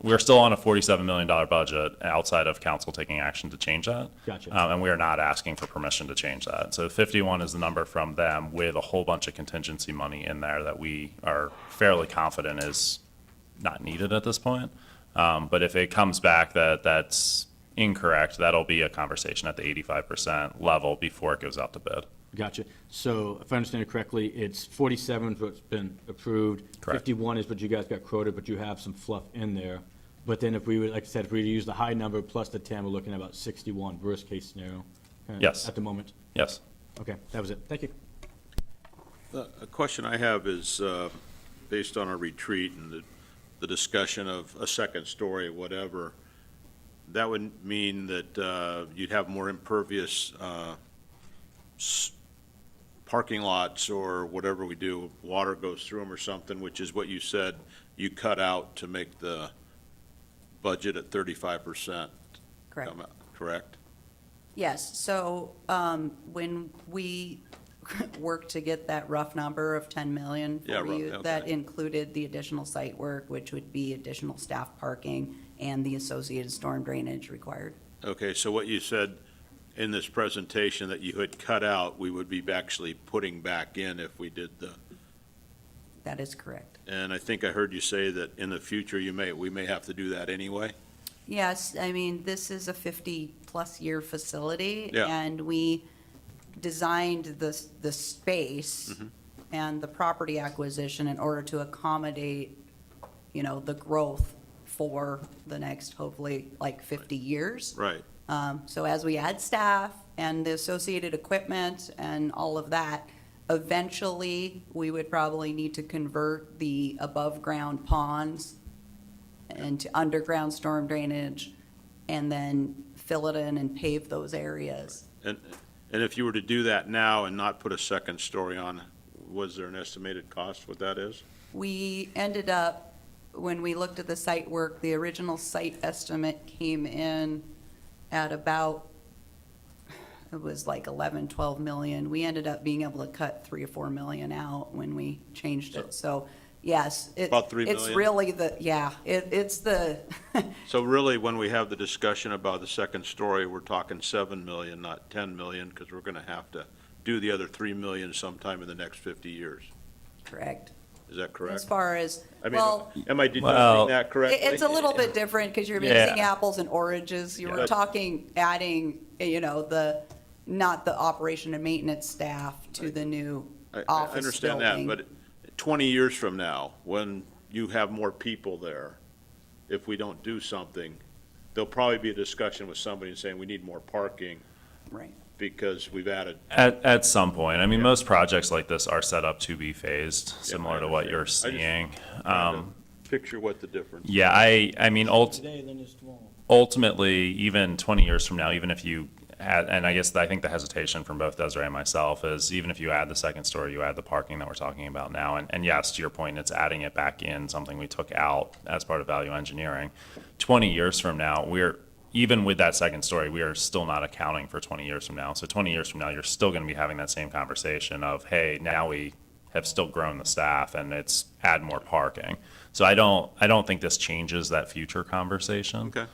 on a $47 million budget outside of council taking action to change that. Gotcha. And we are not asking for permission to change that. So 51 is the number from them with a whole bunch of contingency money in there that we are fairly confident is not needed at this point. But if it comes back that that's incorrect, that'll be a conversation at the 85% level before it goes out to bid. Gotcha. So if I understand it correctly, it's 47 is what's been approved. Correct. 51 is what you guys got quoted, but you have some fluff in there. But then if we would, like I said, if we use the high number plus the 10, we're looking at about 61, worst case scenario. Yes. At the moment. Yes. Okay, that was it. Thank you. A question I have is, based on our retreat and the discussion of a second story, whatever, that would mean that you'd have more impervious parking lots or whatever we do, water goes through them or something, which is what you said you cut out to make the budget at 35%. Correct. Correct? Yes, so when we worked to get that rough number of 10 million Yeah, for you, okay. that included the additional site work, which would be additional staff parking and the associated storm drainage required. Okay, so what you said in this presentation that you had cut out, we would be actually putting back in if we did the, That is correct. and I think I heard you say that in the future we may have to do that anyway? Yes, I mean, this is a 50-plus year facility. Yeah. And we designed the space Mm-hmm. and the property acquisition in order to accommodate, the growth for the next, hopefully, 50 years. Right. So as we add staff and the associated equipment and all of that, eventually, we would probably need to convert the above-ground ponds into underground storm drainage and then fill it in and pave those areas. And if you were to do that now and not put a second story on, was there an estimated cost what that is? We ended up, when we looked at the site work, the original site estimate came in at about, it was like 11, 12 million. We ended up being able to cut 3 or 4 million out when we changed it. So, yes. About 3 It's million? really it's the, So really, when we have the discussion about the second story, we're talking 7 million, not 10 million, because we're going to have to do the other 3 million sometime in the next 50 years. correct. Is that correct? As far as, I mean, well, am I deducting Well- that correctly? it's a little bit different because you're Yeah. mixing apples and oranges. You were Yeah. talking, adding, not the operation and maintenance staff to the new I office understand that, building. but 20 years from now, when you have more people there, if we don't do something, there'll probably be a discussion with somebody saying we need more parking. Right. because we've added. At some point, I mean, most projects like this are set up to be phased, similar I to what you're understand. seeing. Trying to Picture what the difference. Yeah, I mean, Today, then it's tomorrow. ultimately, even 20 years from now, even if you add, and I think the hesitation from both Desiree and myself is even if you add the second story, you add the parking that we're talking about now, and yes, to your point, it's adding it back in, something we took out as part of value engineering. 20 years from now, even with that second story, we are still not accounting for 20 years from now. So 20 years from now, you're still going to be having that same conversation of, hey, now we have still grown the staff and it's add more parking. So I don't think this changes that future conversation. Okay,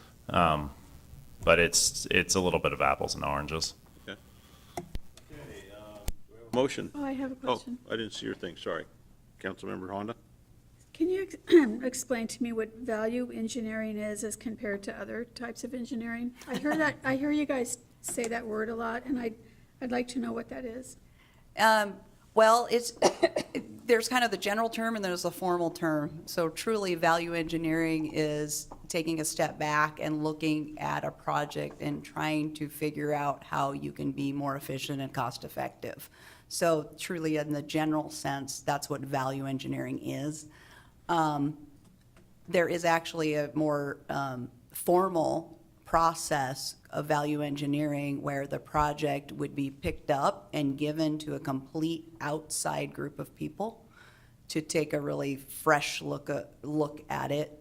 But it's a little bit of apples and oranges. okay. Motion. Oh, I have a Oh, question. I didn't see your thing, sorry. Councilmember Honda? Can you explain to me what value engineering is as compared to other types of engineering? I hear you guys say that word a lot, and I'd like to know what that is. Well, there's kind of the general term and there's a formal term. So truly, value engineering is taking a step back and looking at a project and trying to figure out how you can be more efficient and cost-effective. So truly, in the general sense, that's what value engineering is. There is actually a more formal process of value engineering where the project would be picked up and given to a complete outside group of people to take a really fresh look at it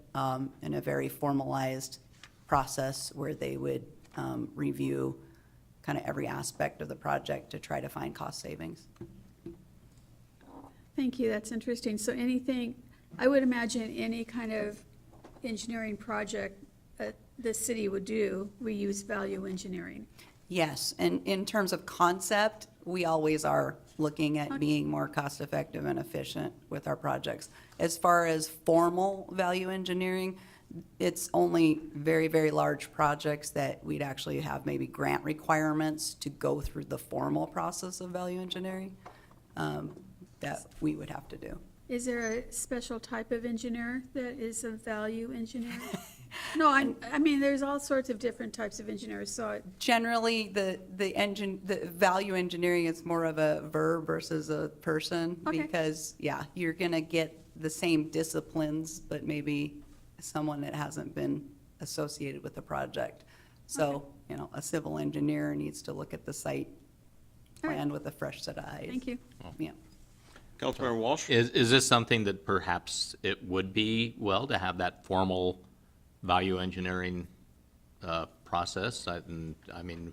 in a very formalized process where they would review kind of every aspect of the project to try to find cost savings. Thank you, that's interesting. So anything, I would imagine any kind of engineering project that the city would do, we use value engineering. Yes, and in terms of concept, we always are looking at Okay. being more cost-effective and efficient with our projects. As far as formal value engineering, it's only very, very large projects that we'd actually have maybe grant requirements to go through the formal process of value engineering that we would have to do. Is there a special type of engineer that is a value engineer? No, I mean, there's all sorts of different types of engineers, so Generally, the value engineering is more of a verb versus a person. Okay. Because, yeah, you're gonna get the same disciplines, but maybe someone that hasn't been associated with the project. So, you know, a civil engineer needs to look at the site All right. plan with a fresh set of eyes. thank you. Yeah. Councilmember Walsh? Is this something that perhaps it would be well to have that formal value engineering process? I mean,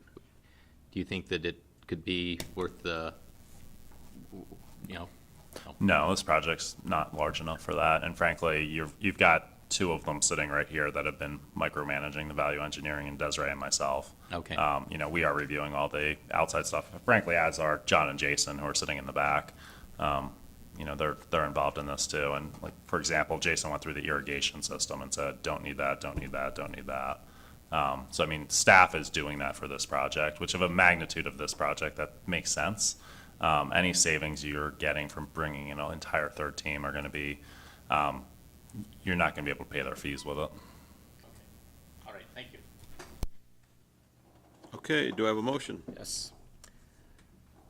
do you think that it could be worth the, you know? No, this project's not large enough for that. And frankly, you've got two of them sitting right here that have been micromanaging the value engineering, and Desiree and myself. Okay. You know, we are reviewing all the outside stuff, frankly, as are John and Jason, who are sitting in the back. You know, they're involved in this too. And like, for example, Jason went through the irrigation system and said, don't need that, don't need that, don't need that. So, I mean, staff is doing that for this project, which of a magnitude of this project, that makes sense. Any savings you're getting from bringing in an entire third team are going to be, you're not going to be able to pay their fees with it. All right, thank you. Okay, do I have a motion? Yes.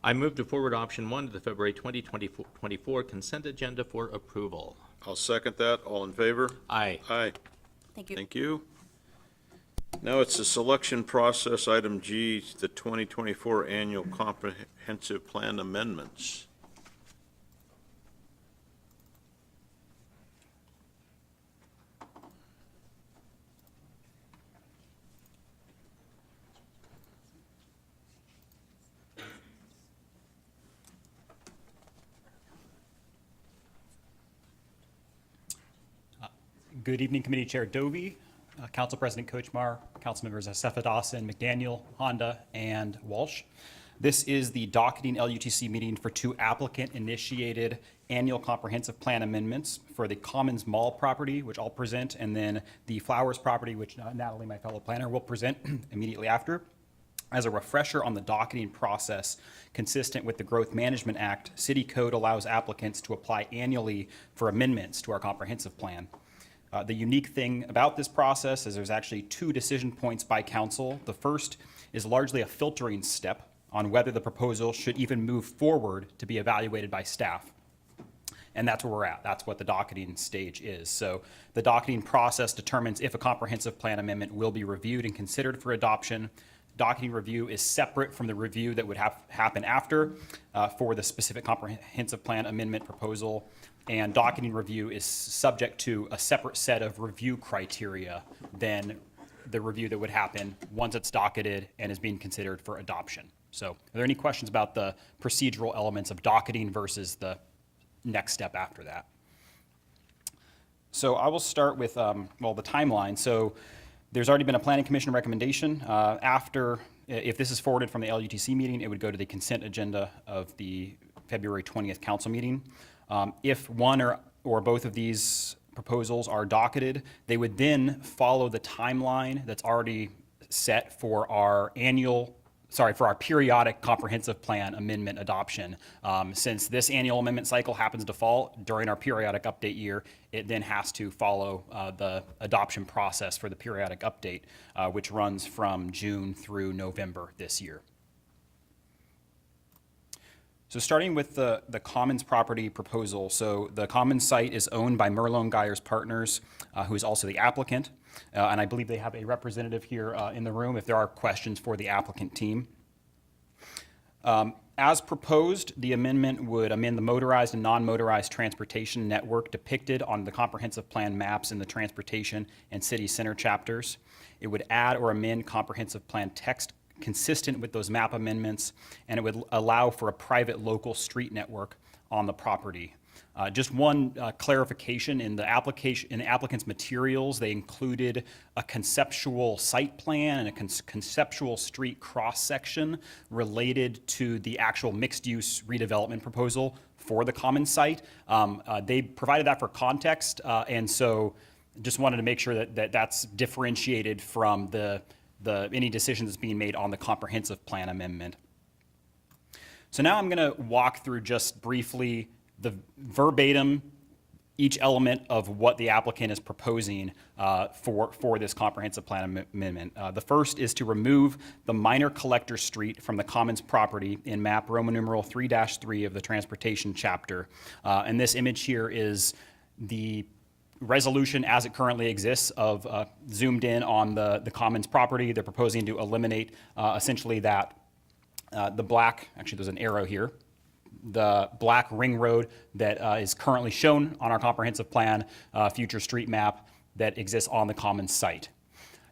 I move to forward option 1 to the February 2024 consent agenda for approval. I'll second that. All in favor? Aye. Aye. Thank you. Thank you. Now it's the selection process, item G, the 2024 annual comprehensive plan amendments. Good evening, Committee Chair Dovey, Council President Kochmar, Council Members Acefa Dawson, McDaniel, Honda, and Walsh. This is the docketing LUTC meeting for two applicant-initiated annual comprehensive plan amendments for the Commons Mall property, which I'll present, and then the Flowers property, which Natalie, my fellow planner, will present immediately after. As a refresher on the docketing process, consistent with the Growth Management Act, City Code allows applicants to apply annually for amendments to our comprehensive plan. The unique thing about this process is there's actually two decision points by council. The first is largely a filtering step on whether the proposal should even move forward to be evaluated by staff. And that's where we're at. That's what the docketing stage is. So the docketing process determines if a comprehensive plan amendment will be reviewed and considered for adoption. Docketing review is separate from the review that would happen after for the specific comprehensive plan amendment proposal. And docketing review is subject to a separate set of review criteria than the review that would happen once it's docketed and is being considered for adoption. So are there any questions about the procedural elements of docketing versus the next step after that? So I will start with, the timeline. So there's already been a planning commission recommendation. If this is forwarded from the LUTC meeting, it would go to the consent agenda of the February 20th council meeting. If one or both of these proposals are docketed, they would then follow the timeline that's already set for our periodic comprehensive plan amendment adoption. Since this annual amendment cycle happens to fall during our periodic update year, it then has to follow the adoption process for the periodic update, which runs from June through November this year. So starting with the Commons property proposal. So the Commons site is owned by Merlone Geyers Partners, who is also the applicant. And I believe they have a representative here in the room if there are questions for the applicant team. As proposed, the amendment would amend the motorized and non-motorized transportation network depicted on the comprehensive plan maps in the transportation and city center chapters. It would add or amend comprehensive plan text consistent with those map amendments, and it would allow for a private local street network on the property. Just one clarification, in the applicant's materials, they included a conceptual site plan and a conceptual street cross-section related to the actual mixed-use redevelopment proposal for the common site. They provided that for context, and so just wanted to make sure that that's differentiated from any decision that's being made on the comprehensive plan amendment. So now I'm going to walk through just briefly the verbatim, each element of what the applicant is proposing for this comprehensive plan amendment. The first is to remove the minor collector street from the Commons property in map Roman numeral 3-3 of the transportation chapter. And this image here is the resolution as it currently exists of zoomed in on the Commons property. They're proposing to eliminate essentially that the black, actually there's an arrow here, the black ring road that is currently shown on our comprehensive plan future street map that exists on the Commons site.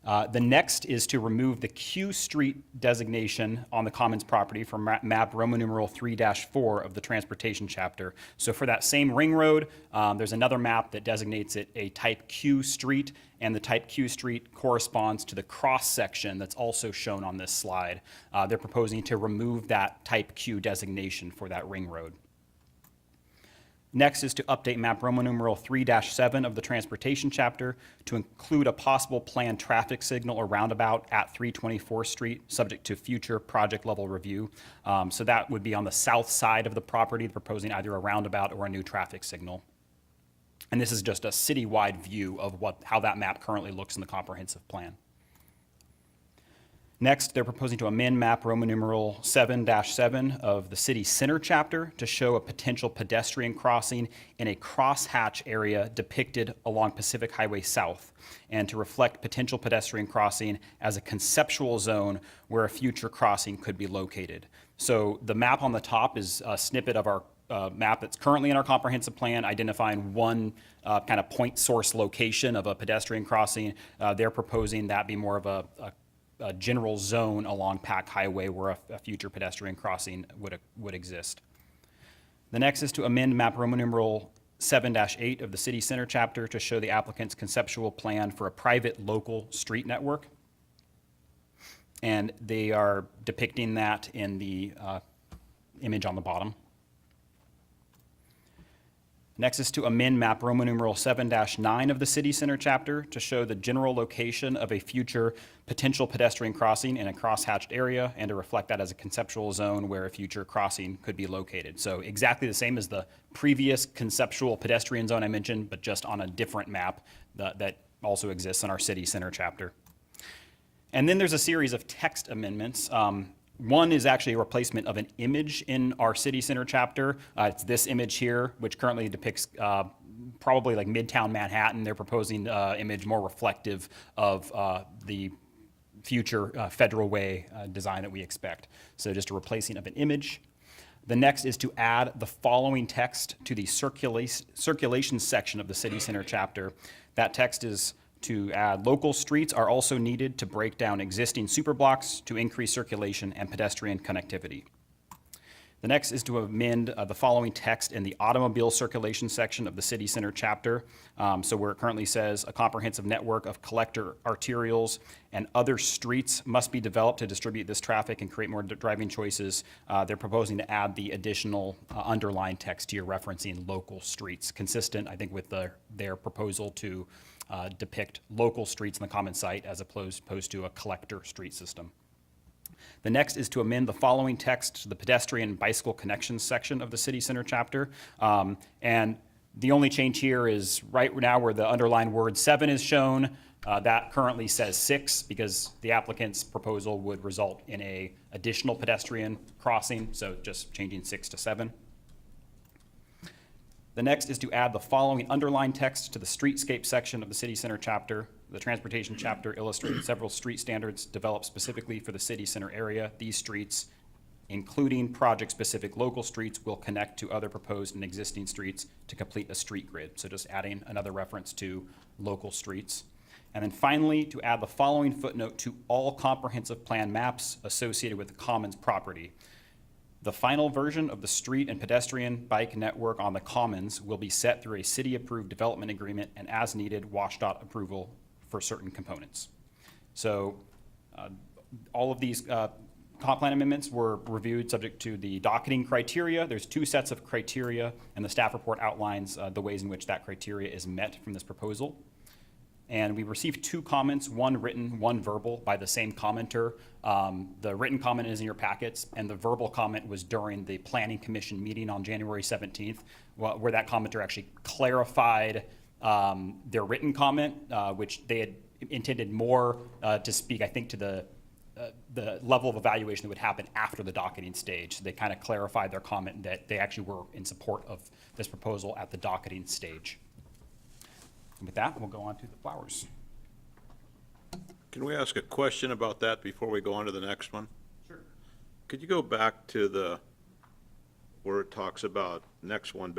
The next is to remove the Q Street designation on the Commons property from map Roman numeral 3-4 of the transportation chapter. So for that same ring road, there's another map that designates it a type Q street, and the type Q street corresponds to the cross section that's also shown on this slide. They're proposing to remove that type Q designation for that ring road. Next is to update map Roman numeral 3-7 of the transportation chapter to include a possible planned traffic signal or roundabout at 324th Street, subject to future project level review. So that would be on the south side of the property, proposing either a roundabout or a new traffic signal. And this is just a citywide view of how that map currently looks in the comprehensive plan. Next, they're proposing to amend map Roman numeral 7-7 of the city center chapter to show a potential pedestrian crossing in a crosshatch area depicted along Pacific Highway South, and to reflect potential pedestrian crossing as a conceptual zone where a future crossing could be located. So the map on the top is a snippet of our map that's currently in our comprehensive plan, identifying one kind of point source location of a pedestrian crossing. They're proposing that be more of a general zone along Pack Highway where a future pedestrian crossing would exist. The next is to amend map Roman numeral 7-8 of the city center chapter to show the applicant's conceptual plan for a private local street network. And they are depicting that in the image on the bottom. Next is to amend map Roman numeral 7-9 of the city center chapter to show the general location of a future potential pedestrian crossing in a crosshatched area, and to reflect that as a conceptual zone where a future crossing could be located. So exactly the same as the previous conceptual pedestrian zone I mentioned, but just on a different map that also exists in our city center chapter. And then there's a series of text amendments. One is actually a replacement of an image in our city center chapter. It's this image here, which currently depicts probably like Midtown Manhattan. They're proposing image more reflective of the future Federal Way design that we expect. So just a replacing of an image. The next is to add the following text to the circulation section of the city center chapter. That text is to add, local streets are also needed to break down existing superblocks to increase circulation and pedestrian connectivity. The next is to amend the following text in the automobile circulation section of the city center chapter. So where it currently says, a comprehensive network of collector arterials and other streets must be developed to distribute this traffic and create more driving choices. They're proposing to add the additional underlined text here referencing local streets, consistent, I think, with their proposal to depict local streets in the common site as opposed to a collector street system. The next is to amend the following text to the pedestrian and bicycle connections section of the city center chapter. And the only change here is right now where the underlined word 7 is shown, that currently says 6 because the applicant's proposal would result in a additional pedestrian crossing, so just changing 6 to 7. The next is to add the following underlined text to the streetscape section of the city center chapter. The transportation chapter illustrates several street standards developed specifically for the city center area. These streets, including project-specific local streets, will connect to other proposed and existing streets to complete a street grid. So just adding another reference to local streets. And then finally, to add the following footnote to all comprehensive plan maps associated with the commons property. The final version of the street and pedestrian bike network on the commons will be set through a city-approved development agreement and as needed WashDOT approval for certain components. So all of these comp plan amendments were reviewed subject to the docketing criteria. There's 2 sets of criteria, and the staff report outlines the ways in which that criteria is met from this proposal. And we received 2 comments, one written, one verbal, by the same commenter. The written comment is in your packets, and the verbal comment was during the Planning Commission meeting on January 17th, where that commenter actually clarified their written comment, which they had intended more to speak, I think, to the level of evaluation that would happen after the docketing stage. So they kind of clarified their comment that they actually were in support of this proposal at the docketing stage. And with that, we'll go on to the flowers. Can we ask a question about that before we go on to the next one? Sure. Could you go back to where it talks about, next one,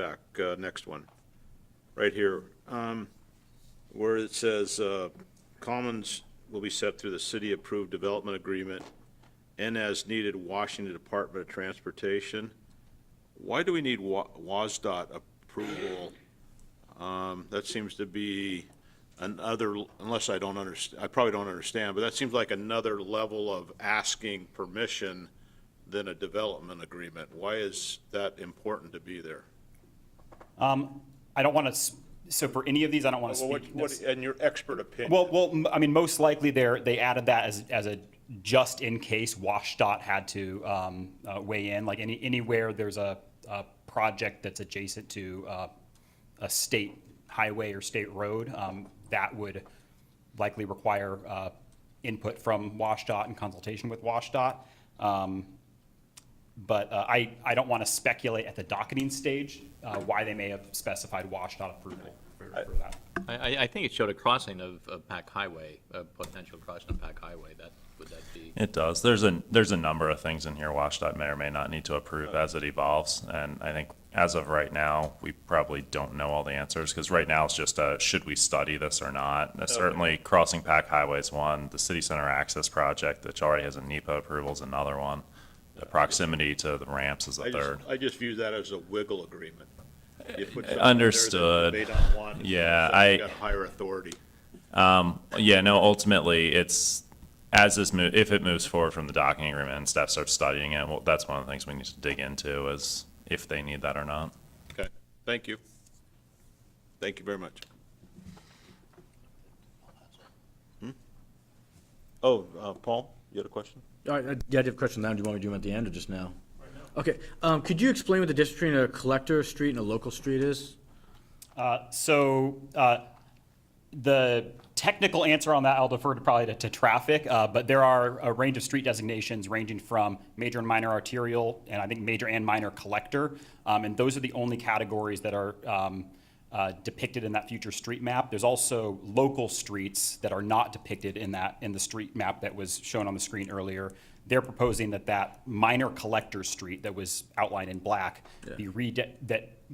right here, where it says, commons will be set through the city-approved development agreement and as needed Washington Department of Transportation. Why do we need WSDOT approval? That seems to be another, unless I don't understand, I probably don't understand, but that seems like another level of asking permission than a development agreement. Why is that important to be there? I don't want to, so for any of these, I don't want to Well, speak. in your expert opinion? Well, I mean, most likely they added that as a just in case WashDOT had to weigh in, like anywhere there's a project that's adjacent to a state highway or state road, that would likely require input from WashDOT in consultation with WashDOT. But I don't want to speculate at the docketing stage why they may have specified WashDOT approval for that. I think it showed a crossing of Pack Highway, a potential crossing of Pack Highway. Would that be? It does. There's a number of things in here WashDOT may or may not need to approve as it evolves. And I think as of right now, we probably don't know all the answers because right now it's just should we study this or not? Certainly crossing Pack Highway is one. The City Center Access Project, which already has a NEPA approval, is another one. The proximity to the ramps is a third. I just view that as a wiggle agreement. You put something in there that Understood. They don't want. Yeah, so you got higher authority. Yeah, no, ultimately, it's, if it moves forward from the docking agreement and staff starts studying it, well, that's one of the things we need to dig into is if they need that or not. Okay, thank you. Thank you very much. Paul, you had a question? Yeah, I have a question now. Do you want me to do them at the end or just now? Right now. Okay. Could you explain what the difference between a collector street and a local street is? The technical answer on that, I'll defer to probably to traffic, but there are a range of street designations ranging from major and minor arterial, and I think major and minor collector. And those are the only categories that are depicted in that future street map. There's also local streets that are not depicted in the street map that was shown on the screen earlier. They're proposing that minor collector street that was outlined in black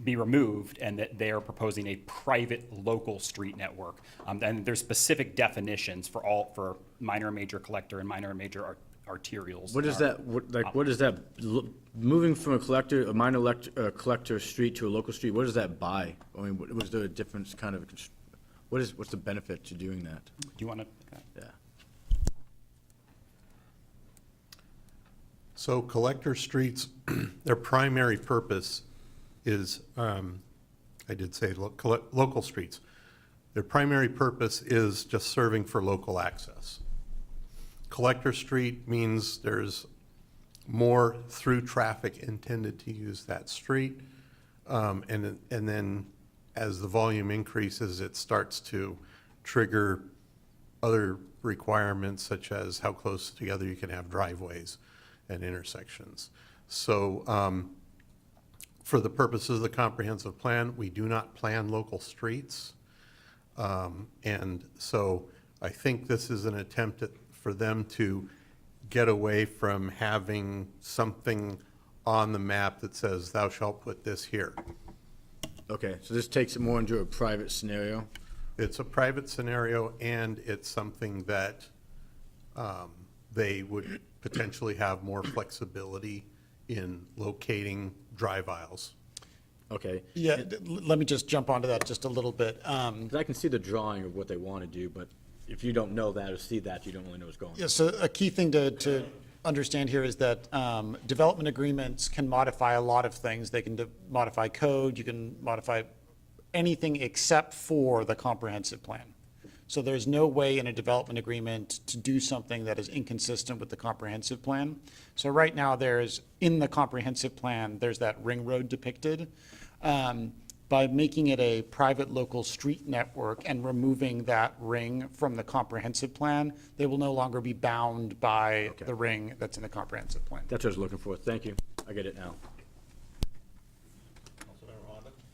be removed, and that they are proposing a private local street network. And there's specific definitions for minor and major collector and minor and major arterials. What is that, what is that, moving from a minor collector street to a local street, what does that buy? I mean, was there a difference kind of, what's the benefit to doing that? Do you want to? Yeah. So collector streets, their primary purpose is, I did say local streets. Their primary purpose is just serving for local access. Collector street means there's more through traffic intended to use that street. And then as the volume increases, it starts to trigger other requirements such as how close together you can have driveways and intersections. So for the purposes of the comprehensive plan, we do not plan local streets. And so I think this is an attempt for them to get away from having something on the map that says thou shalt put this here. Okay, so this takes it more into a private scenario? It's a private scenario, and it's something that they would potentially have more flexibility in locating drive aisles. Okay. Yeah, let me just jump onto that just a little bit. 'Cause I can see the drawing of what they want to do, but if you don't know that or see that, you don't really know what's going on. Yeah, so a key thing to understand here is that development agreements can modify a lot of things. They can modify code, you can modify anything except for the comprehensive plan. So there's no way in a development agreement to do something that is inconsistent with the comprehensive plan. So right now in the comprehensive plan, there's that ring road depicted. By making it a private local street network and removing that ring from the comprehensive plan, they will no longer be bound by the ring that's in the comprehensive plan. That's what I was looking for. Thank you. I get it now.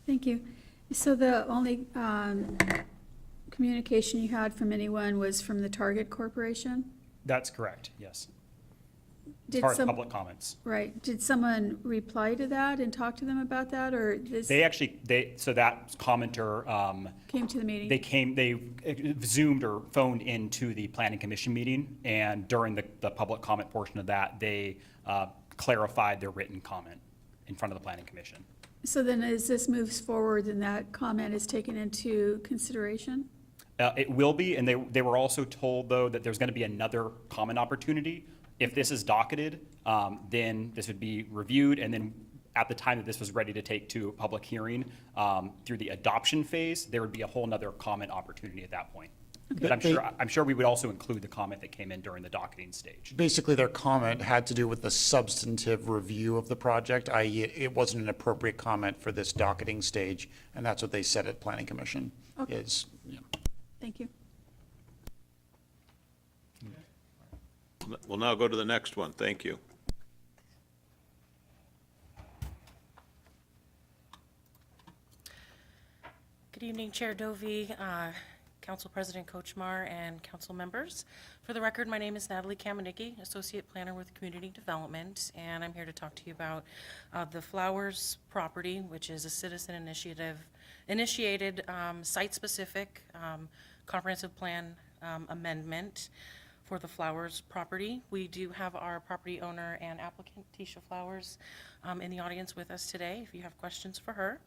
Thank you. So the only communication you had from anyone was from the Target Corporation? That's correct, yes. Did Part of some- public comments. Right. Did someone reply to that and talk to them about that, or this So that commenter, came to the meeting? they Zoomed or phoned into the planning commission meeting, and during the public comment portion of that, they clarified their written comment in front of the planning commission. So then as this moves forward, then that comment is taken into consideration? It will be, and they were also told, though, that there's going to be another comment opportunity. If this is docketed, then this would be reviewed, and then at the time that this was ready to take to a public hearing, through the adoption phase, there would be a whole nother comment opportunity at that point. But I'm sure we would also include the comment that came in during the docketing stage. Basically, their comment had to do with the substantive review of the project, i.e. it wasn't an appropriate comment for this docketing stage, and that's what they said at planning commission. Okay. Thank you. We'll now go to the next one. Thank you. Good evening, Chair Dovey, Council President Kochmar, and council members. For the record, my name is Natalie Kamenicki, Associate Planner with Community Development, and I'm here to talk to you about the Flowers property, which is a citizen initiated site-specific comprehensive plan amendment for the Flowers property. We do have our property owner and applicant, Tisha Flowers, in the audience with us today, if you have questions for her.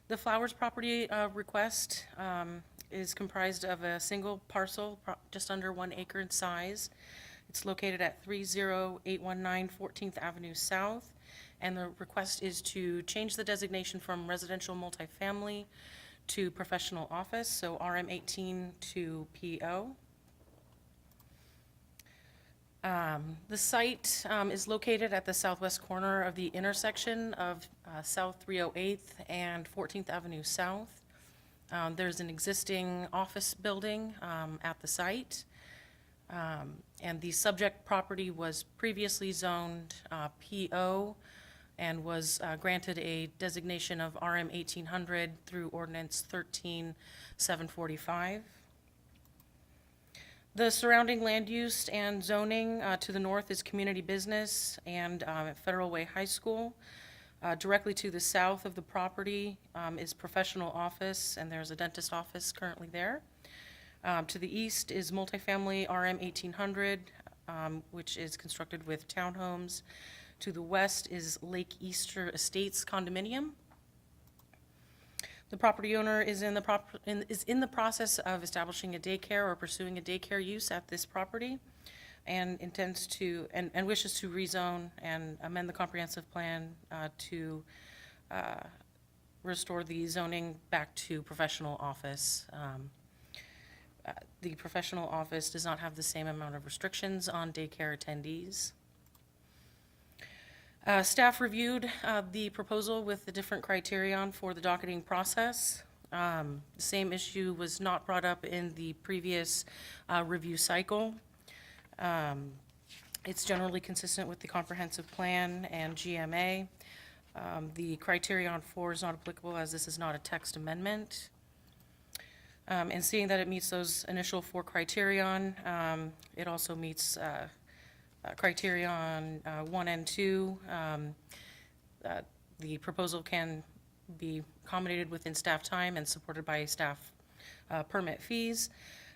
The Flowers property request is comprised of a single parcel, just under 1 acre in size. It's located at 30819 14th Avenue South, and the request is to change the designation from residential multifamily to professional office, so RM18 to PO. The site is located at the southwest corner of the intersection of South 308th and 14th Avenue South. There's an existing office building at the site. And the subject property was previously zoned PO and was granted a designation of RM 1800 through Ordinance 13745. The surrounding land use and zoning to the north is community business and Federal Way High School. Directly to the south of the property is professional office, and there's a dentist office currently there. To the east is multifamily RM 1800, which is constructed with townhomes. To the west is Lake Easter Estates condominium. The property owner is in the process of establishing a daycare or pursuing a daycare use at this property, and intends to and wishes to rezone and amend the comprehensive plan to restore the zoning back to professional office. The professional office does not have the same amount of restrictions on daycare attendees. Staff reviewed the proposal with the different criterion for the docketing process. The same issue was not brought up in the previous review cycle. It's generally consistent with the comprehensive plan and GMA. The criterion 4 is not applicable as this is not a text amendment. And seeing that it meets those initial 4 criterion, it also meets criterion 1 and 2. The proposal can be accommodated within staff time and supported by staff permit fees.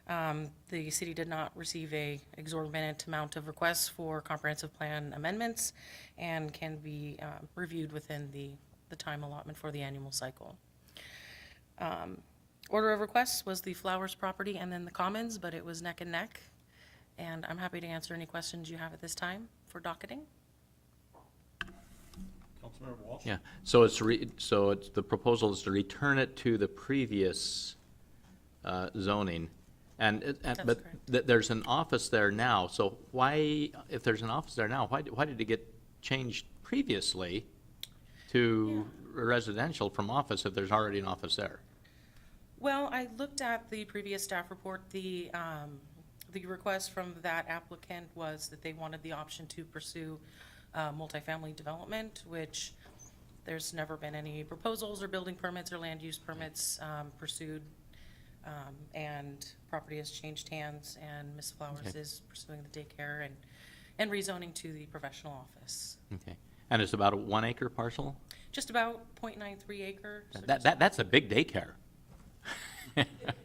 The city did not receive a exorbitant amount of requests for comprehensive plan amendments and can be reviewed within the time allotment for the annual cycle. Order of requests was the Flowers property and then the Commons, but it was neck and neck. And I'm happy to answer any questions you have at this time for docketing. Councilmember Walsh? Yeah, so it's the proposal is to return it to the previous zoning. But correct. there's an office there now, so why, if there's an office there now, why did it get changed previously to residential from office if there's already an office there? Well, I looked at the previous staff report. The request from that applicant was that they wanted the option to pursue multifamily development, which there's never been any proposals or building permits or land use permits pursued. And property has changed hands, and Ms. Flowers is pursuing the daycare and rezoning to the professional office. Okay, and it's about a 1 acre parcel? Just about 0.93 acre. So That's a big daycare.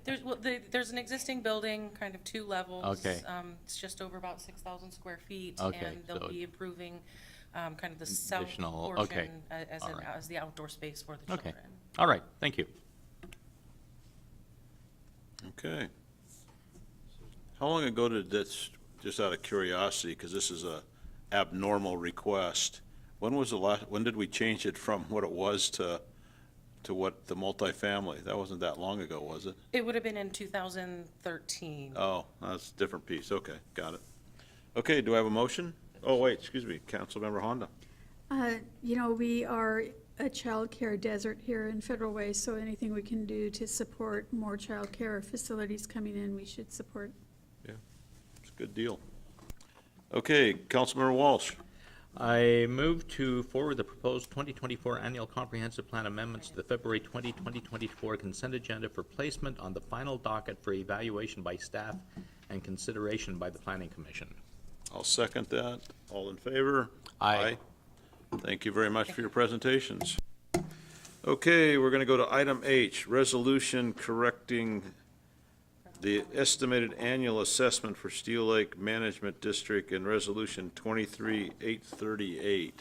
There's an existing building, kind of 2 levels. Okay. It's just over about 6,000 square feet. Okay, And they'll so be improving kind of the south additional- portion okay. All right. as the outdoor space for the Okay, children. all right, thank you. Okay. How long ago did this, just out of curiosity, because this is a abnormal request, when did we change it from what it was to what the multifamily? That wasn't that long ago, was it? It would have been in 2013. Oh, that's a different piece. Okay, got it. Okay, do I have a motion? Oh, wait, excuse me, Councilmember Honda. We are a childcare desert here in Federal Way, so anything we can do to support more childcare facilities coming in, we should support. Yeah, it's a good deal. Okay, Councilmember Walsh. I move to forward the proposed 2024 annual comprehensive plan amendments to the February 2024 consent agenda for placement on the final docket for evaluation by staff and consideration by the Planning Commission. I'll second that. All in favor? Aye. Thank you very much for your presentations. Okay, we're going to go to item H, resolution correcting the estimated annual assessment for Steel Lake Management District in Resolution 23-838.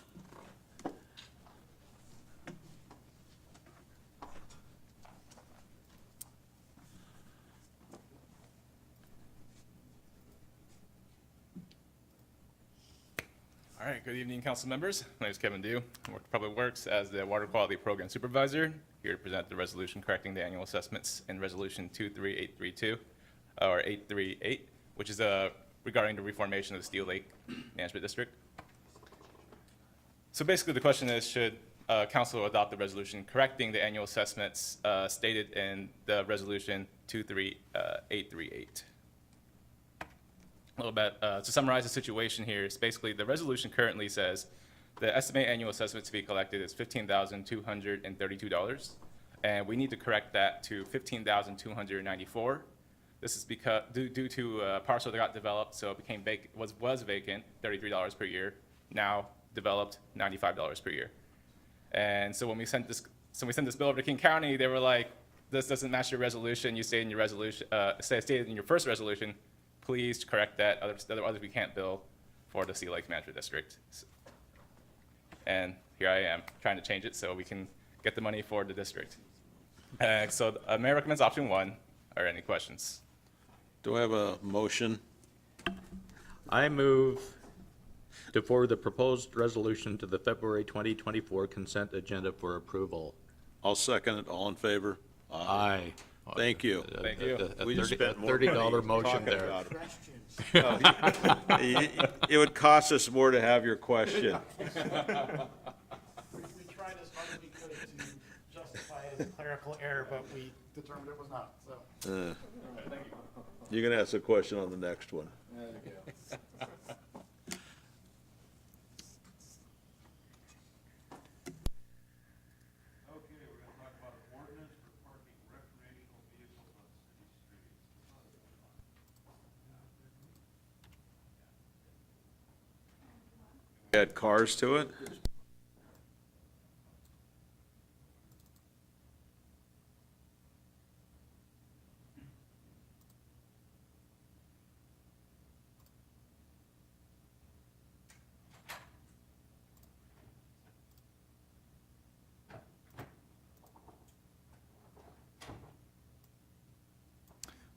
All right, good evening, council members. My name is Kevin Dew. I work at Public Works as the Water Quality Program Supervisor, here to present the resolution correcting the annual assessments in Resolution 23832, or 838, which is regarding the reformation of the Steel Lake Management District. So basically, the question is, should council will adopt the resolution correcting the annual assessments stated in the resolution 23838. A little bit, to summarize the situation here, is basically the resolution currently says the estimated annual assessment to be collected is $15,232, and we need to correct that to $15,294. This is because due to a parcel that got developed, so it became was vacant, $33 per year, now developed $95 per year. And so when we sent this bill over to King County, they were like, "This doesn't match your resolution. You stated in your resolution, stated in your first resolution. Please correct that. Otherwise, we can't bill for the Sea Lake Management District." And here I am trying to change it so we can get the money for the district. So Mayor recommends option 1. Are any questions? Do I have a motion? I move to forward the proposed resolution to the February 2024 consent agenda for approval. I'll second it. All in favor? Aye. Thank you. Thank you. We just spent more $30 money motion talking there. about it. It would cost us more to have your question. We tried as hard as we could to justify it as a clerical error, but we determined it was not, so. You're going to ask a question on the next one. Add cars to it?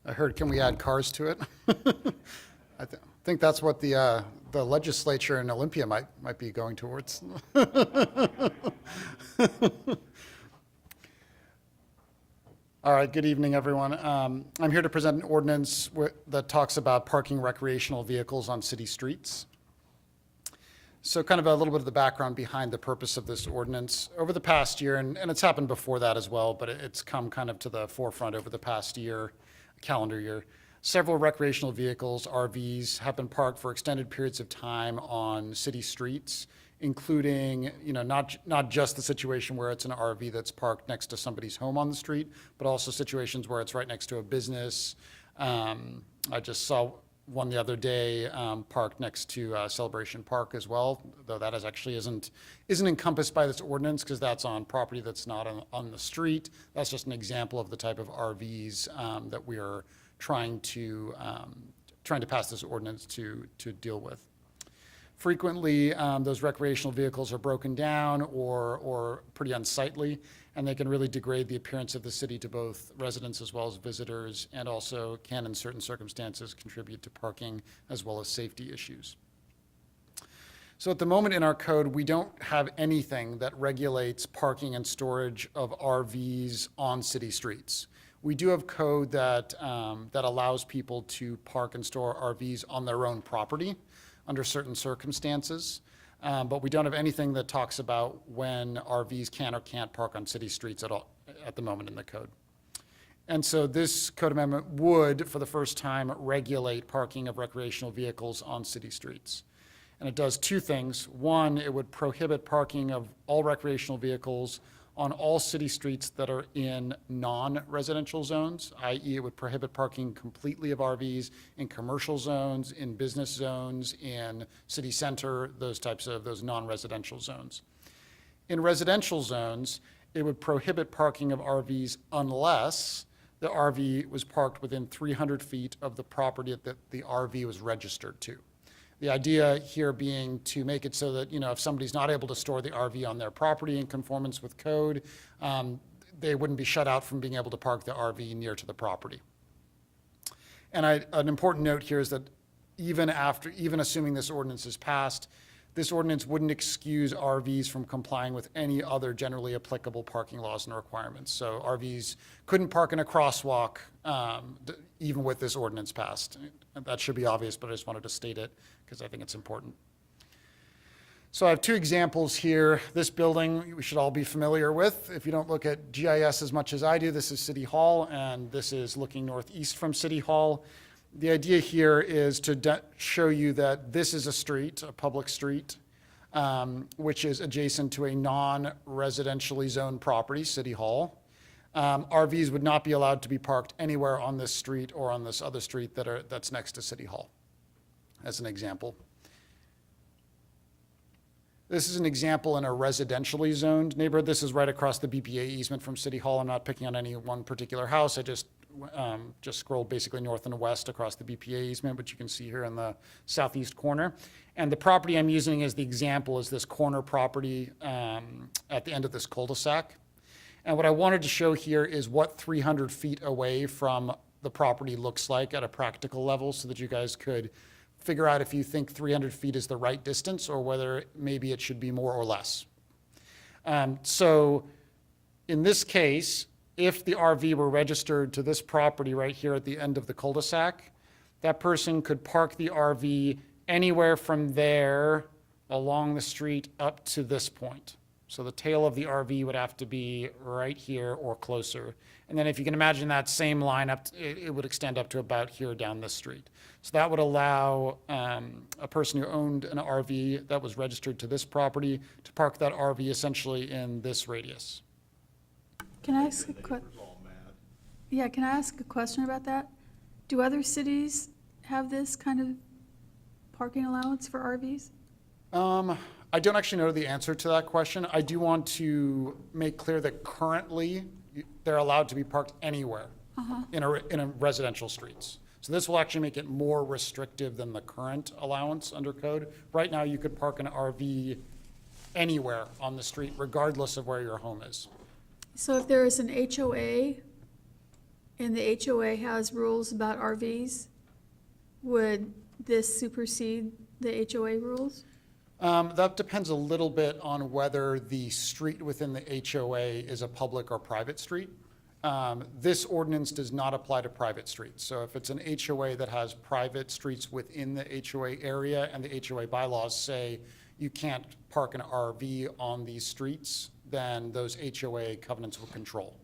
I heard, can we add cars to it? I think that's what the legislature in Olympia might be going towards. All right, good evening, everyone. I'm here to present an ordinance that talks about parking recreational vehicles on city streets. So kind of a little bit of the background behind the purpose of this ordinance. Over the past year, and it's happened before that as well, but it's come kind of to the forefront over the past year, calendar year. Several recreational vehicles, RVs, have been parked for extended periods of time on city streets, including, not just the situation where it's an RV that's parked next to somebody's home on the street, but also situations where it's right next to a business. I just saw one the other day parked next to Celebration Park as well, though that isn't encompassed by this ordinance because that's on property that's not on the street. That's just an example of the type of RVs that we are trying to pass this ordinance to deal with. Frequently, those recreational vehicles are broken down or pretty unsightly, and they can really degrade the appearance of the city to both residents as well as visitors, and also can, in certain circumstances, contribute to parking as well as safety issues. So at the moment in our code, we don't have anything that regulates parking and storage of RVs on city streets. We do have code that allows people to park and store RVs on their own property under certain circumstances, but we don't have anything that talks about when RVs can or can't park on city streets at all at the moment in the code. And so this code amendment would, for the first time, regulate parking of recreational vehicles on city streets. And it does two things. One, it would prohibit parking of all recreational vehicles on all city streets that are in non-residential zones, i.e. it would prohibit parking completely of RVs in commercial zones, in business zones, in city center, those non-residential zones. In residential zones, it would prohibit parking of RVs unless the RV was parked within 300 feet of the property that the RV was registered to. The idea here being to make it so that, if somebody's not able to store the RV on their property in conformance with code, they wouldn't be shut out from being able to park the RV near to the property. And an important note here is that even assuming this ordinance is passed, this ordinance wouldn't excuse RVs from complying with any other generally applicable parking laws and requirements. So RVs couldn't park in a crosswalk even with this ordinance passed. That should be obvious, but I just wanted to state it because I think it's important. So I have two examples here. This building we should all be familiar with. If you don't look at GIS as much as I do, this is City Hall, and this is looking northeast from City Hall. The idea here is to show you that this is a street, a public street, which is adjacent to a non-residentially zoned property, City Hall. RVs would not be allowed to be parked anywhere on this street or on this other street that's next to City Hall, as an example. This is an example in a residentially zoned neighborhood. This is right across the BPA easement from City Hall. I'm not picking on any one particular house. I just scrolled basically north and west across the BPA easement, which you can see here in the southeast corner. And the property I'm using as the example is this corner property at the end of this cul-de-sac. And what I wanted to show here is what 300 feet away from the property looks like at a practical level, so that you guys could figure out if you think 300 feet is the right distance or whether maybe it should be more or less. So in this case, if the RV were registered to this property right here at the end of the cul-de-sac, that person could park the RV anywhere from there along the street up to this point. So the tail of the RV would have to be right here or closer. And then if you can imagine that same line up, it would extend up to about here down this street. So that would allow a person who owned an RV that was registered to this property to park that RV essentially in this radius. Can I ask can I ask a question about that? Do other cities have this kind of parking allowance for RVs? I don't actually know the answer to that question. I do want to make clear that currently they're allowed to be parked anywhere in a residential streets. So this will actually make it more restrictive than the current allowance under code. Right now, you could park an RV anywhere on the street, regardless of where your home is. So if there is an HOA and the HOA has rules about RVs, would this supersede the HOA rules? That depends a little bit on whether the street within the HOA is a public or private street. This ordinance does not apply to private streets. So if it's an HOA that has private streets within the HOA area and the HOA bylaws say you can't park an RV on these streets, then those HOA covenants will control.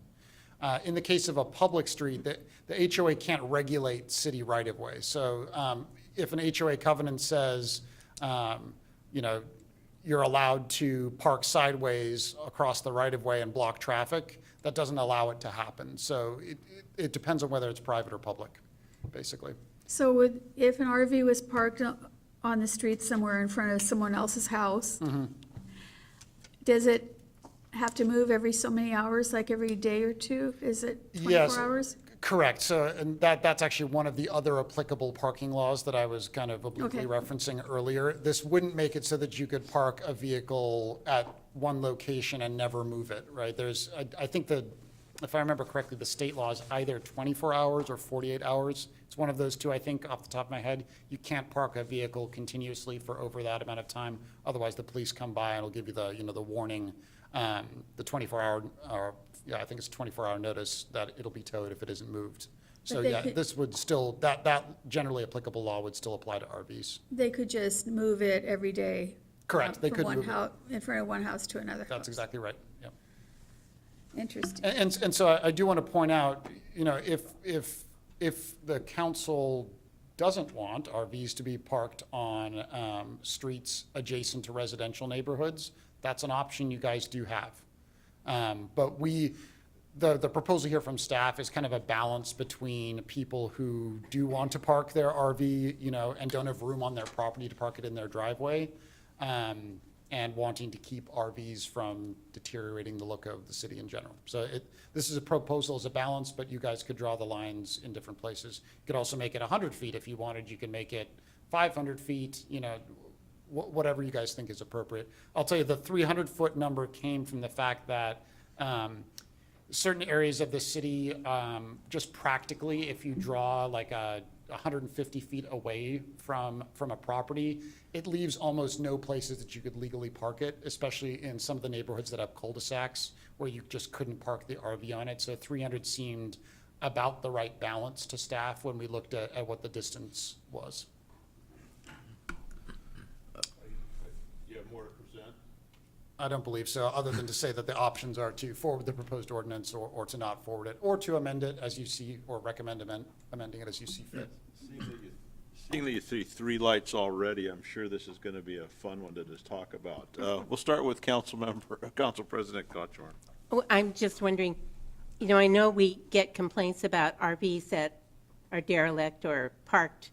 In the case of a public street, the HOA can't regulate city right-of-way. So if an HOA covenant says, you're allowed to park sideways across the right-of-way and block traffic, that doesn't allow it to happen. So it depends on whether it's private or public, basically. So if an RV was parked on the street somewhere in front of someone else's house, does it have to move every so many hours, like every day or two? Is it 24 hours? Correct. So, and that's actually one of the other applicable parking laws that I was kind of obliquely referencing earlier. This wouldn't make it so that you could park a vehicle at one location and never move it, right? I think if I remember correctly, the state law is either 24 hours or 48 hours. It's one of those two, I think, off the top of my head. You can't park a vehicle continuously for over that amount of time. Otherwise, the police come by and will give you the warning, the 24-hour, I think it's a 24-hour notice that it'll be towed if it isn't moved. So this would still, that generally applicable law would still apply to RVs. They could just move it every day. Correct, they from could one move it. house, in front of one house to another house. That's exactly right, yeah. Interesting. And so I do want to point out, if the council doesn't want RVs to be parked on streets adjacent to residential neighborhoods, that's an option you guys do have. But the proposal here from staff is kind of a balance between people who do want to park their RV, and don't have room on their property to park it in their driveway, and wanting to keep RVs from deteriorating the look of the city in general. So this is a proposal as a balance, but you guys could draw the lines in different places. You could also make it 100 feet if you wanted. You can make it 500 feet, whatever you guys think is appropriate. I'll tell you, the 300-foot number came from the fact that certain areas of the city, just practically, if you draw like 150 feet away from a property, it leaves almost no places that you could legally park it, especially in some of the neighborhoods that have cul-de-sacs where you just couldn't park the RV on it. So 300 seemed about the right balance to staff when we looked at what the distance was. You have more I don't believe so, other than to say that the options are to forward the proposed ordinance or to not forward it, or to amend it as you see, or recommend amending it as you see fit. Seeing that you see three lights already, I'm sure this is going to be a fun one to just talk about. We'll start with Council President Kochmar. Oh, I'm just wondering, I know we get complaints about RVs that are derelict or parked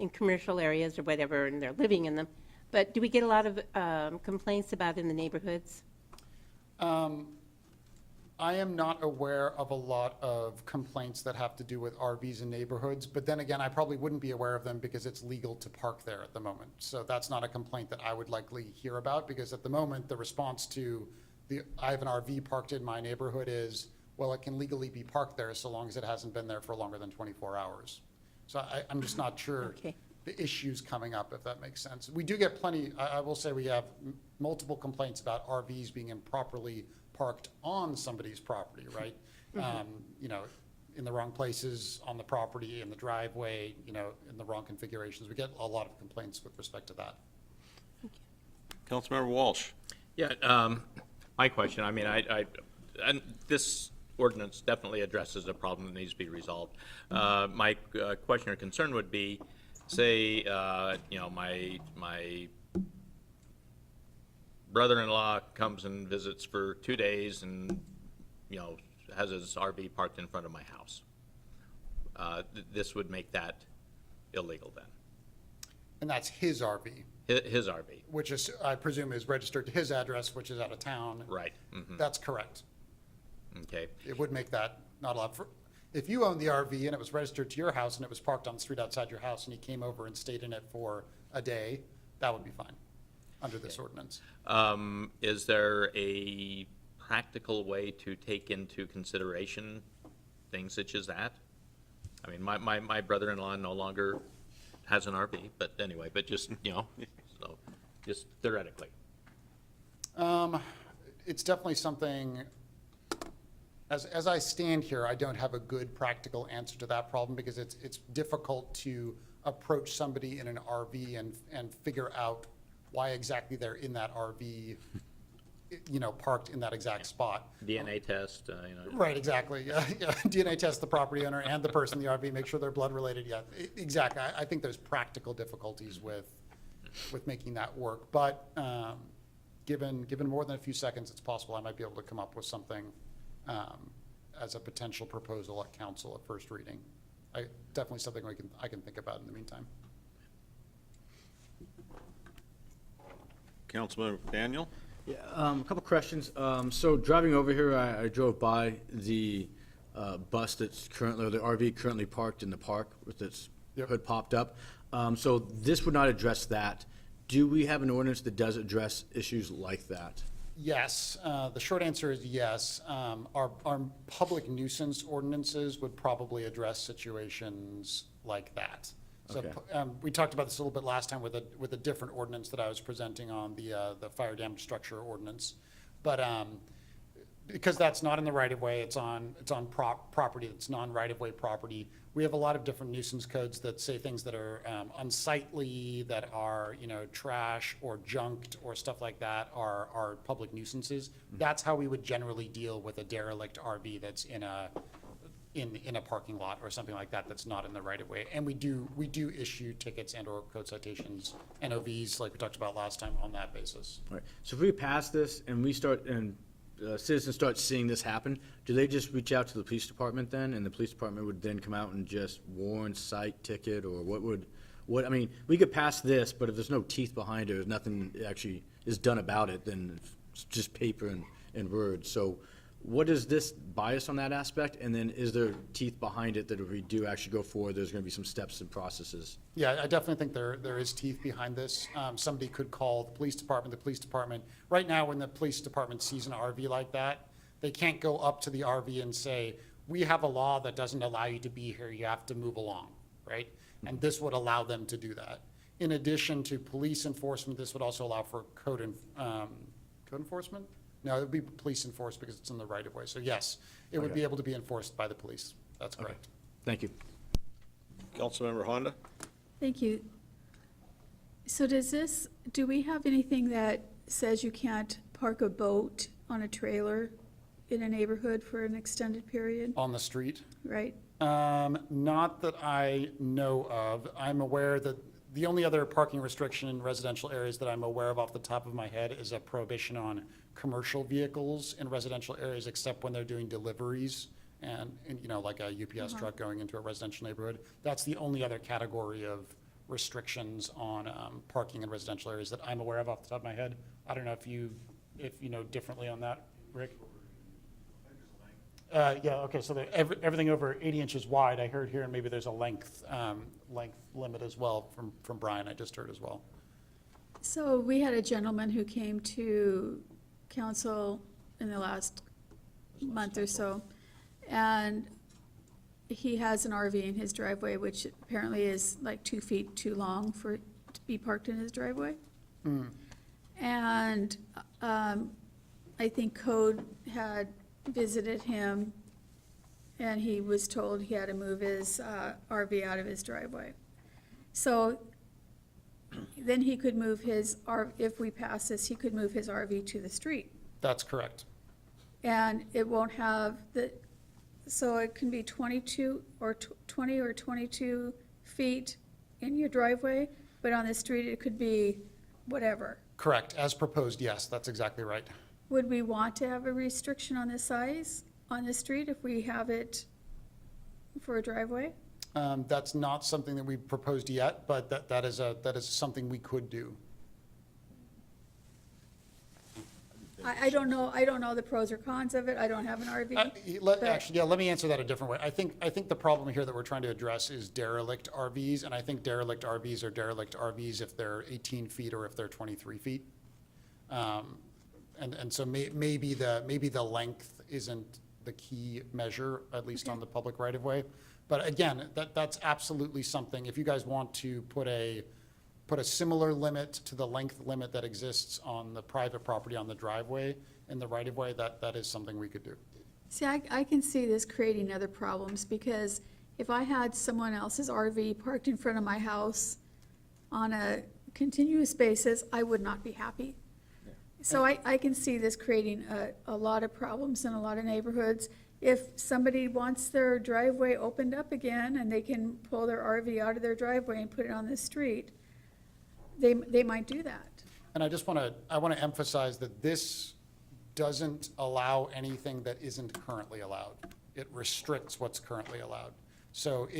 in commercial areas or whatever, and they're living in them. But do we get a lot of complaints about in the neighborhoods? I am not aware of a lot of complaints that have to do with RVs in neighborhoods, but then again, I probably wouldn't be aware of them because it's legal to park there at the moment. So that's not a complaint that I would likely hear about, because at the moment, the response to I have an RV parked in my neighborhood is, well, it can legally be parked there so long as it hasn't been there for longer than 24 hours. So I'm just not sure the issues coming up, if that makes sense. We do get plenty, I will say we have multiple complaints about RVs being improperly parked on somebody's property, right? In the wrong places on the property, in the driveway, in the wrong configurations. We get a lot of complaints with respect to that. Councilmember Walsh. Yeah, my question, I mean, and this ordinance definitely addresses a problem that needs to be resolved. My question or concern would be, say, my brother-in-law comes and visits for 2 days and, has his RV parked in front of my house. This would make that illegal then. And that's his RV, His RV, which is, I presume, is registered to his address, which is out of town. right. Mhm. That's correct. Okay. It would make that not allowed. If you owned the RV and it was registered to your house and it was parked on the street outside your house and he came over and stayed in it for a day, that would be fine under this ordinance. Is there a practical way to take into consideration things such as that? I mean, my brother-in-law no longer has an RV, but anyway, but just, so, just theoretically. It's definitely something, as I stand here, I don't have a good practical answer to that problem because it's difficult to approach somebody in an RV and figure out why exactly they're in that RV, parked in that exact spot. DNA test, Right, exactly. Yeah. DNA test the property owner and the person in the RV, make sure they're blood related. Yeah, exactly. I think there's practical difficulties with making that work. But given more than a few seconds, it's possible I might be able to come up with something as a potential proposal at council at first reading. Definitely something I can think about in the meantime. Councilman Daniel? Yeah, a couple questions. So driving over here, I drove by the bus that's currently, or the RV currently parked in the park with its hood popped up. So this would not address that. Do we have an ordinance that does address issues like that? Yes, the short answer is yes. Our public nuisance ordinances would probably address situations like that. So Okay. we talked about this a little bit last time with a different ordinance that I was presenting on the fire damage structure ordinance. But because that's not in the right of way, it's on property that's non-right of way property. We have a lot of different nuisance codes that say things that are unsightly, that are trash or junked or stuff like that are public nuisances. That's how we would generally deal with a derelict RV that's in a parking lot or something like that that's not in the right of way. And we do issue tickets and or code citations, NOVs, like we talked about last time, on that basis. All right. So if we pass this and we start, and citizens start seeing this happen, do they just reach out to the police department then? And the police department would then come out and just warn, cite, ticket, or I mean, we could pass this, but if there's no teeth behind it, if nothing actually is done about it, then it's just paper and words. So what is this bias on that aspect? And then is there teeth behind it that if we do actually go forward, there's going to be some steps and processes? Yeah, I definitely think there is teeth behind this. Somebody could call the police department. Right now, when the police department sees an RV like that, they can't go up to the RV and say, we have a law that doesn't allow you to be here, you have to move along, right? And this would allow them to do that. In addition to police enforcement, this would also allow for code enforcement? No, it would be police enforced because it's in the right of way. So yes, it would Okay. be able to be enforced by the police. That's correct. Thank you. Councilmember Honda? Thank you. So do we have anything that says you can't park a boat on a trailer in a neighborhood for an extended period, On the street? right? Not that I know of. I'm aware that the only other parking restriction in residential areas that I'm aware of off the top of my head is a prohibition on commercial vehicles in residential areas, except when they're doing deliveries and you know, like a UPS truck going into a residential neighborhood. That's the only other category of restrictions on parking in residential areas that I'm aware of off the top of my head. I don't know if you know differently on that, Rick? Yeah, okay, so everything over 80 inches wide, I heard here, and maybe there's a length limit as well from Brian, I just heard as well. So we had a gentleman who came to council in the last month or so, and he has an RV in his driveway, which apparently is like 2 feet too long for it to be parked in his driveway. And I think code had visited him, and he was told he had to move his RV out of his driveway. So then he could move his, if we pass this, he could move his RV to the street. That's correct. And it won't have the, so it can be 22 or 20 or 22 feet in your driveway, but on the street it could be whatever. Correct, as proposed, yes, that's exactly right. Would we want to have a restriction on the size on the street if we have it for a driveway? That's not something that we've proposed yet, but that is something we could do. I don't know the pros or cons of it, I don't have an RV. but- Actually, yeah, let me answer that a different way. I think the problem here that we're trying to address is derelict RVs, and I think derelict RVs are derelict RVs if they're 18 feet or if they're 23 feet. And so maybe the length isn't the key measure, at least on the public right-of-way. But again, that's absolutely something, if you guys want to put a similar limit to the length limit that exists on the private property on the driveway in the right-of-way, that is something we could do. See, I can see this creating other problems, because if I had someone else's RV parked in front of my house on a continuous basis, I would not be happy. So I can see this creating a lot of problems in a lot of neighborhoods. If somebody wants their driveway opened up again and they can pull their RV out of their driveway and put it on the street, they might do that. And I want to emphasize that this doesn't allow anything that isn't currently allowed. It restricts what's currently allowed. So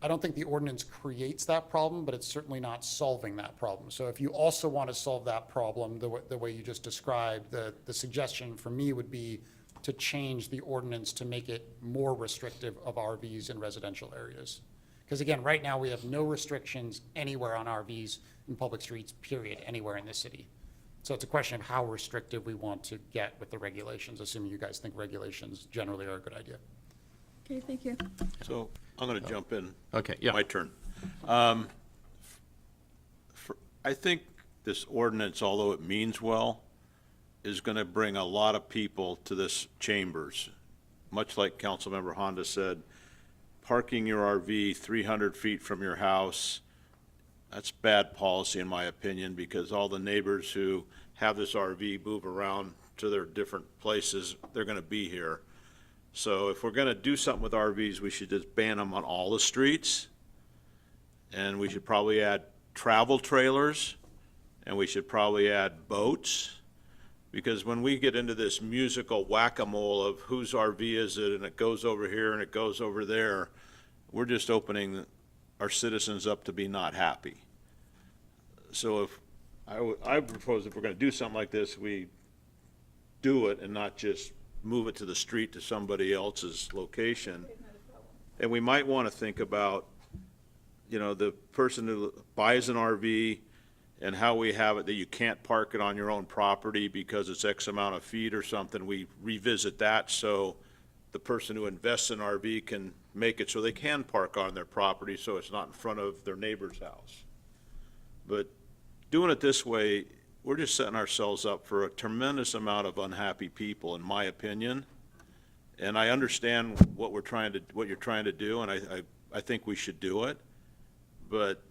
I don't think the ordinance creates that problem, but it's certainly not solving that problem. So if you also want to solve that problem the way you just described, the suggestion for me would be to change the ordinance to make it more restrictive of RVs in residential areas. Because again, right now, we have no restrictions anywhere on RVs in public streets, period, anywhere in the city. So it's a question of how restrictive we want to get with the regulations, assuming you guys think regulations generally are a good idea. Okay, thank you. So I'm going to jump in. Okay, yeah. My turn. I think this ordinance, although it means well, is going to bring a lot of people to this chambers. Much like Councilmember Honda said, parking your RV 300 feet from your house, that's bad policy in my opinion, because all the neighbors who have this RV move around to their different places, they're going to be here. So if we're going to do something with RVs, we should just ban them on all the streets. And we should probably add travel trailers, and we should probably add boats. Because when we get into this musical whack-a-mole of whose RV is it, and it goes over here and it goes over there, we're just opening our citizens up to be not happy. So if, I propose if we're going to do something like this, we do it and not just move it to the street to somebody else's location. And we might want to think about, the person who buys an RV and how we have it that you can't park it on your own property because it's X amount of feet or something. We revisit that so the person who invests in RV can make it so they can park on their property so it's not in front of their neighbor's house. But doing it this way, we're just setting ourselves up for a tremendous amount of unhappy people, in my opinion. And I understand what you're trying to do, and I think we should do it. But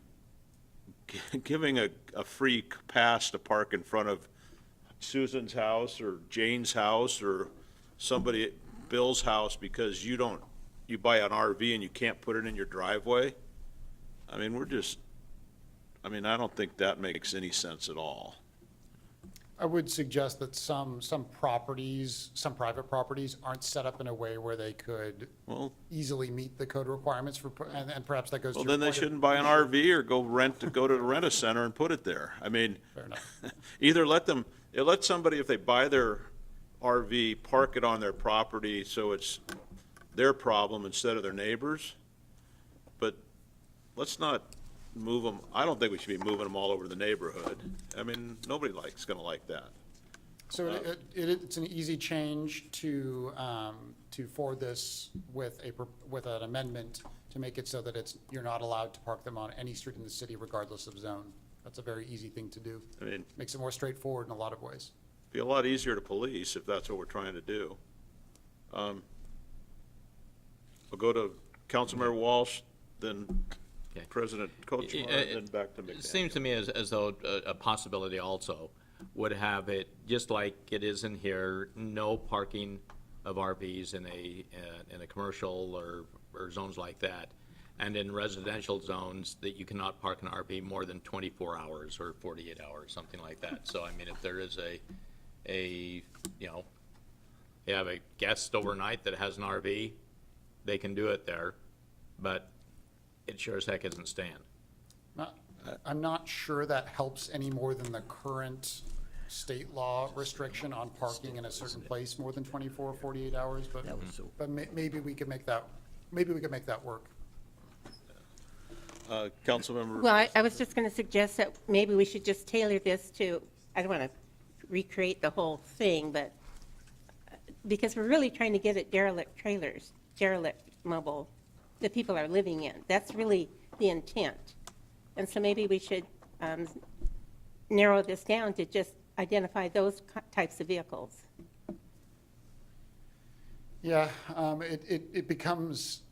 giving a free pass to park in front of Susan's house or Jane's house or somebody, Bill's house, because you buy an RV and you can't put it in your driveway. I mean, I don't think that makes any sense at all. I would suggest that some properties, some private properties aren't set up in a way where they could Well, easily meet the code requirements for, and perhaps that goes to well, your then they point of- shouldn't buy an RV or go to the rent-a-center and put it there. I mean, Fair enough. either let somebody, if they buy their RV, park it on their property so it's their problem instead of their neighbors. But let's not move them, I don't think we should be moving them all over the neighborhood. I mean, nobody gonna like that. So it's an easy change to forward this with an amendment to make it so that you're not allowed to park them on any street in the city regardless of zone. That's a very easy thing to do. I mean, Makes it more straightforward in a lot of ways. be a lot easier to police if that's what we're trying to do. We'll go to Councilmember Walsh, then Okay. President Kochmar, and then back to It McDaniel. seems to me as though a possibility also would have it, just like it is in here, no parking of RVs in a commercial or zones like that. And in residential zones, that you cannot park an RV more than 24 hours or 48 hours, something like that. So, I mean, if there is you have a guest overnight that has an RV, they can do it there, but it sure as heck isn't staying. I'm not sure that helps any more than the current state law restriction on parking in a certain place more than 24 or 48 hours, but maybe we could make that work. Councilmember. Well, I was just going to suggest that maybe we should just tailor this to, I don't want to recreate the whole thing, but because we're really trying to get at derelict trailers, derelict mobile, that people are living in. That's really the intent. And so maybe we should narrow this down to just identify those types of vehicles. Yeah, it becomes,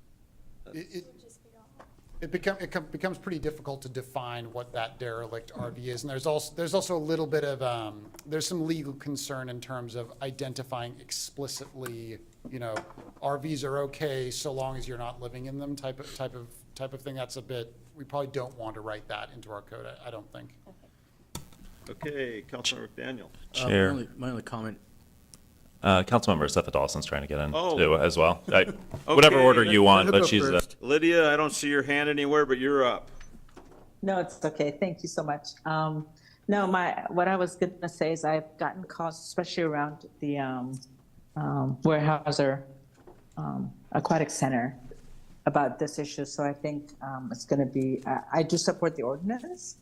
it becomes pretty difficult to define what that derelict RV is. And there's also a little bit of, there's some legal concern in terms of identifying explicitly, RVs are okay so long as you're not living in them type of thing. That's a bit, we probably don't want to write that into our code, I don't think. Okay, Councilmember McDaniel. Chair. My only comment, Councilmember Seth Dawson's trying to get in Oh. too as well. Whatever order you want, but she's, Lydia, I don't see your hand anywhere, but you're up. No, it's okay. Thank you so much. No, what I was gonna say is I've gotten calls, especially around the Weyerhaeuser Aquatic Center about this issue. So I think it's gonna be, I do support the ordinance,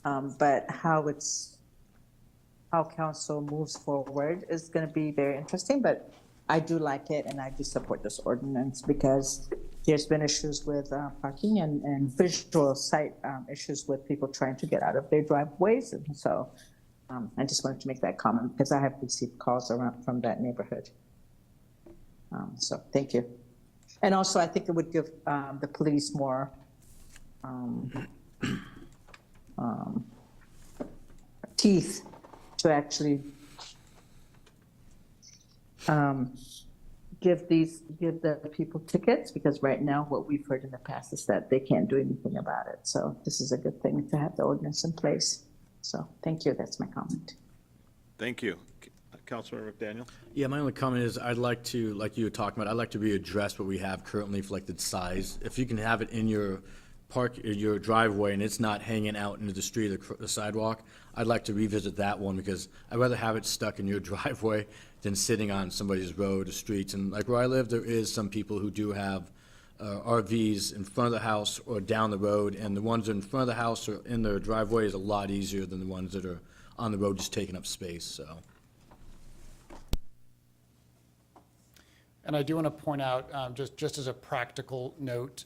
but how council moves forward is gonna be very interesting, but I do like it and I do support this ordinance because there's been issues with parking and visual sight issues with people trying to get out of their driveways. And so I just wanted to make that comment because I have received calls from that neighborhood. So thank you. And also I think it would give the police more teeth to actually give the people tickets, because right now what we've heard in the past is that they can't do anything about it. So this is a good thing to have the ordinance in place. So thank you. That's my comment. Thank you. Councilmember McDaniel. yeah, my only comment is I'd like to, like you were talking about, I'd like to readdress what we have currently for like the size. If you can have it in your your driveway and it's not hanging out into the street or the sidewalk, I'd like to revisit that one because I'd rather have it stuck in your driveway than sitting on somebody's road or streets. And like where I live, there is some people who do have RVs in front of the house or down the road, and the ones in front of the house or in their driveway is a lot easier than the ones that are on the road just taking up space, so. And I do want to point out, just as a practical note,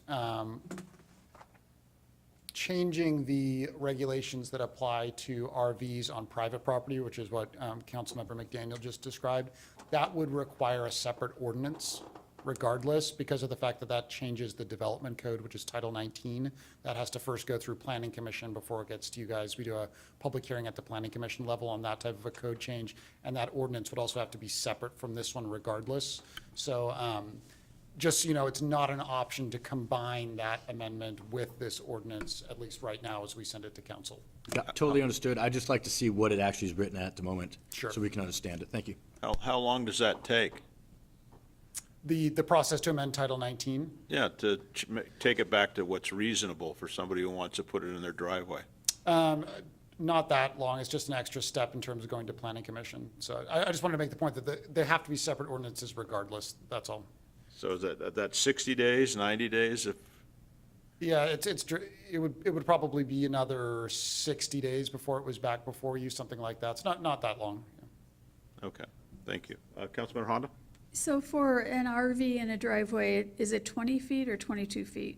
changing the regulations that apply to RVs on private property, which is what Councilmember McDaniel just described, that would require a separate ordinance regardless because of the fact that that changes the development code, which is Title 19. That has to first go through Planning Commission before it gets to you guys. We do a public hearing at the Planning Commission level on that type of a code change, and that ordinance would also have to be separate from this one regardless. So just so you know, it's not an option to combine that amendment with this ordinance, at least right now as we send it to council. Yeah, totally understood. I'd just like to see what it actually is written at the moment. Sure. So we can understand it. Thank you. How long does that take? The process to amend Title 19? Yeah, to take it back to what's reasonable for somebody who wants to put it in their driveway. Not that long. It's just an extra step in terms of going to Planning Commission. So I just wanted to make the point that they have to be separate ordinances regardless. That's all. So is that 60 days, 90 days? Yeah, it would probably be another 60 days before it was back before you, something like that. It's not that long. Okay, thank you. Councilman Honda? So for an RV in a driveway, is it 20 feet or 22 feet?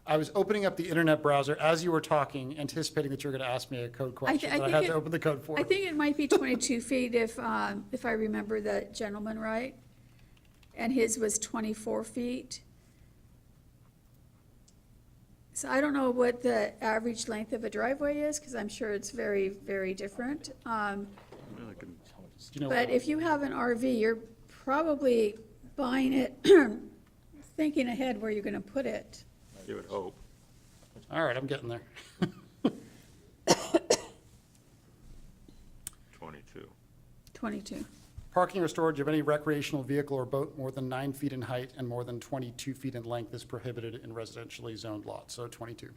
I was opening up the internet browser as you were talking, anticipating that you were going to ask me a code question, but I had to open the code for I it. think it might be 22 feet if I remember that gentleman right. And his was 24 feet. So I don't know what the average length of a driveway is, because I'm sure it's very, very different. Do you know But what- if you have an RV, you're probably buying it, thinking ahead where you're gonna put it. You would hope. All right, I'm getting there. 22. 22. Parking or storage of any recreational vehicle or boat more than 9 feet in height and more than 22 feet in length is prohibited in residentially zoned lots, so 22.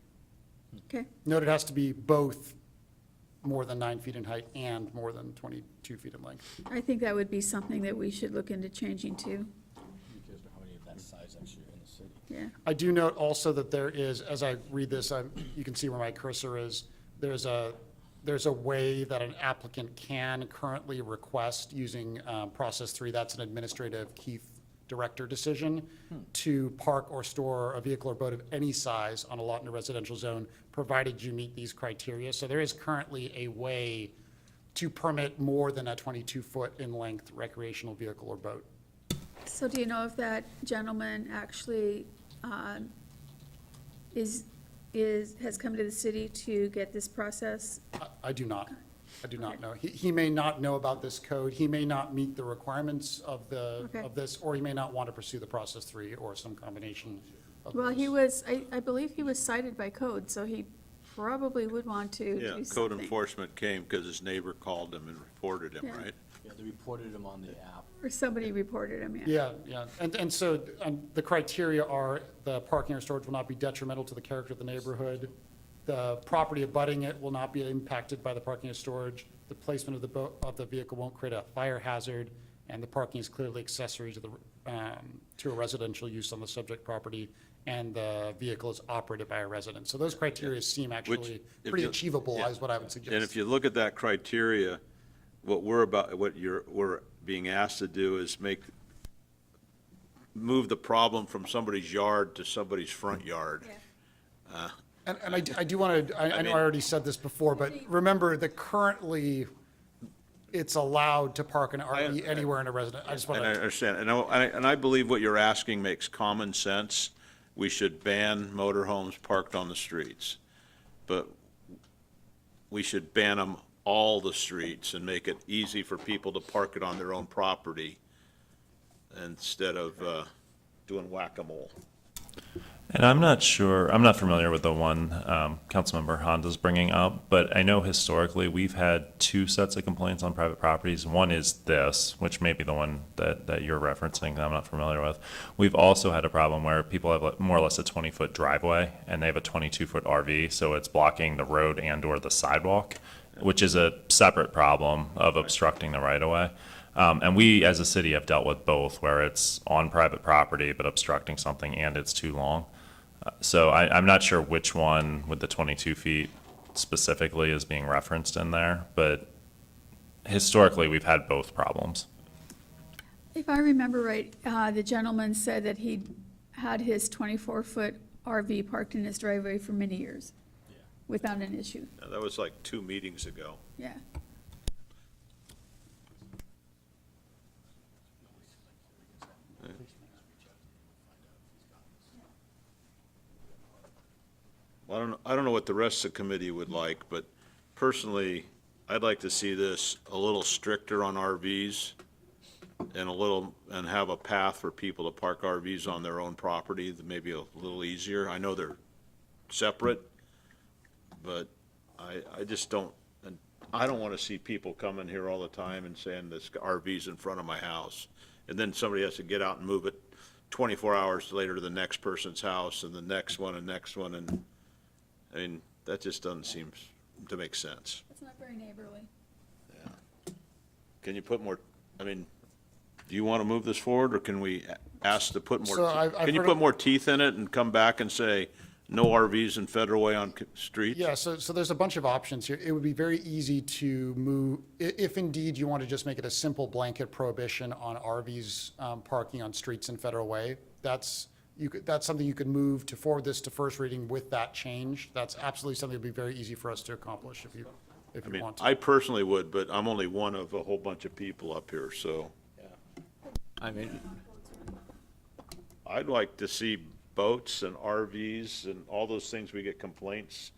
Okay. Note it has to be both more than 9 feet in height and more than 22 feet in length. I think that would be something that we should look into changing too. Because how many of that size actually are in the city? Yeah. I do note also that there is, as I read this, you can see where my cursor is, there's a way that an applicant can currently request using process 3, that's an administrative Keith director decision, to park or store a vehicle or boat of any size on a lot in a residential zone, provided you meet these criteria. So there is currently a way to permit more than a 22-foot in length recreational vehicle or boat. So do you know if that gentleman actually has come to the city to get this process? I do not. I do not know. He may not know about this code. He may not meet the requirements of Okay. this, or he may not want to pursue the process 3 or some combination of Well, those. he was, I believe he was cited by code, so he probably would want to do Yeah, something. code enforcement came because his neighbor called him and reported him, Yeah. right? Yeah, they reported them on the app. Or somebody reported him, yeah. Yeah, yeah. And so the criteria are the parking or storage will not be detrimental to the character of the neighborhood. The property abutting it will not be impacted by the parking or storage. The placement of the vehicle won't create a fire hazard, and the parking is clearly accessory to a residential use on the subject property, and the vehicle is operated by a resident. So those criteria seem actually if pretty you- achievable, yeah. is what I would suggest. And if you look at that criteria, what we're being asked to do is move the problem from somebody's yard to somebody's front yard. And I do want to, I know I already said this before, but remember that currently it's allowed to park an RV anywhere in a resident. I just want And I to, understand, and I believe what you're asking makes common sense. We should ban motorhomes parked on the streets. But we should ban them all the streets and make it easy for people to park it on their own property instead of doing whack-a-mole. And I'm not familiar with the one Councilmember Honda's bringing up, but I know historically we've had 2 sets of complaints on private properties. One is this, which may be the one that you're referencing that I'm not familiar with. We've also had a problem where people have more or less a 20-foot driveway and they have a 22-foot RV, so it's blocking the road and/or the sidewalk, which is a separate problem of obstructing the right-of-way. And we, as a city, have dealt with both, where it's on private property but obstructing something and it's too long. So I'm not sure which one with the 22 feet specifically is being referenced in there, but historically, we've had both problems. If I remember right, the gentleman said that he had his 24-foot RV parked in his driveway for many years without an issue. Now, that was like 2 meetings ago. Yeah. Well, I don't know what the rest of the committee would like, but personally, I'd like to see this a little stricter on RVs and have a path for people to park RVs on their own property, that may be a little easier. I know they're separate, but I just don't, and I don't want to see people coming here all the time and saying this RV's in front of my house. And then somebody has to get out and move it 24 hours later to the next person's house and the next one, and, I mean, that just doesn't seem to make sense. It's not very neighborly. Can you put more, I mean, do you want to move this forward, or can we ask to put more? So I've Can you heard put of- more teeth in it and come back and say, no RVs in Federal Way on streets? Yeah, so there's a bunch of options here. It would be very easy to move, if indeed you want to just make it a simple blanket prohibition on RVs parking on streets in Federal Way. That's something you could move to forward this to first reading with that change. That's absolutely something that'd be very easy for us to accomplish if you I mean, want to. I personally would, but I'm only one of a whole bunch of people up here, so I mean, I'd like to see boats and RVs and all those things we get complaints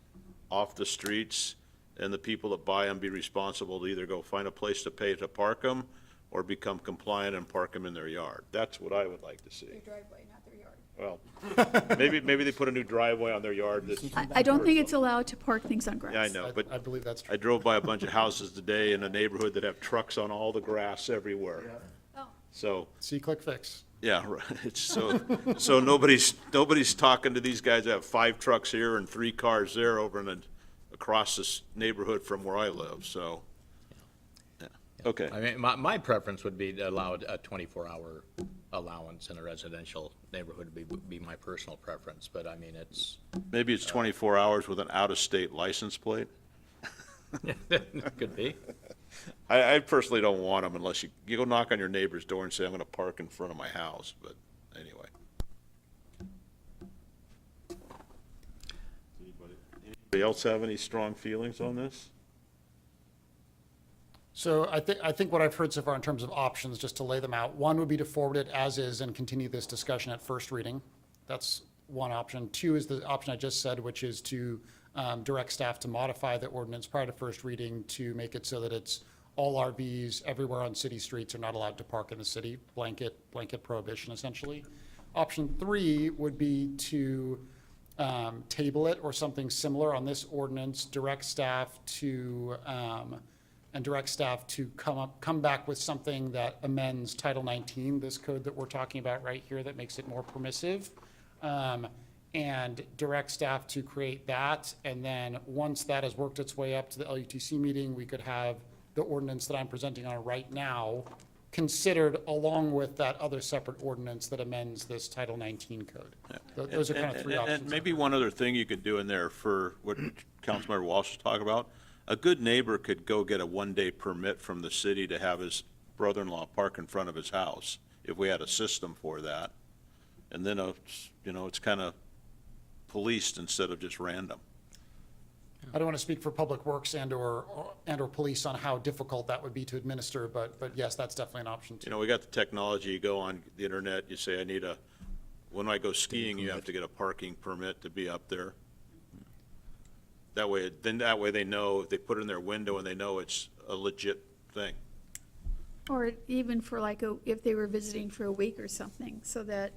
off the streets, and the people that buy them be responsible to either go find a place to pay to park them or become compliant and park them in their yard. That's what I would like to see. Their driveway, not their yard. Well, maybe they put a new driveway on their yard that's, I don't think it's allowed to park things on grass. yeah, I know, but I believe that's true. I drove by a bunch of houses today in a neighborhood that have trucks on all the grass everywhere. Oh. So, See, click fix. yeah, right, it's so nobody's talking to these guys that have 5 trucks here and 3 cars there across this neighborhood from where I live, so. Yeah. Okay, I mean, my preference would be to allow a 24-hour allowance in a residential neighborhood would be my personal preference, but I mean, it's, maybe it's 24 hours with an out-of-state license plate. could be. I personally don't want them unless you go knock on your neighbor's door and say, I'm gonna park in front of my house, but anyway. Anybody else have any strong feelings on this? So I think what I've heard so far in terms of options, just to lay them out, one would be to forward it as is and continue this discussion at first reading. That's one option. 2 is the option I just said, which is to direct staff to modify the ordinance prior to first reading to make it so that it's all RVs everywhere on city streets are not allowed to park in the city, blanket prohibition essentially. Option 3 would be to table it or something similar on this ordinance, direct staff to come back with something that amends Title 19, this code that we're talking about right here that makes it more permissive. And direct staff to create that. And then once that has worked its way up to the LUTC meeting, we could have the ordinance that I'm presenting on right now considered along with that other separate ordinance that amends this Title 19 code. Those are kind of 3 options. And maybe one other thing you could do in there for what Councilmember Walsh was talking about, a good neighbor could go get a 1-day permit from the city to have his brother-in-law park in front of his house, if we had a system for that. And then, it's kind of policed instead of just random. I don't want to speak for Public Works and/or police on how difficult that would be to administer, but yes, that's definitely an option too. We got the technology, you go on the internet, you say, when I go skiing, you have to get a parking permit to be up there. That way they know, they put it in their window and they know it's a legit thing. Or even for if they were visiting for a week or something, so that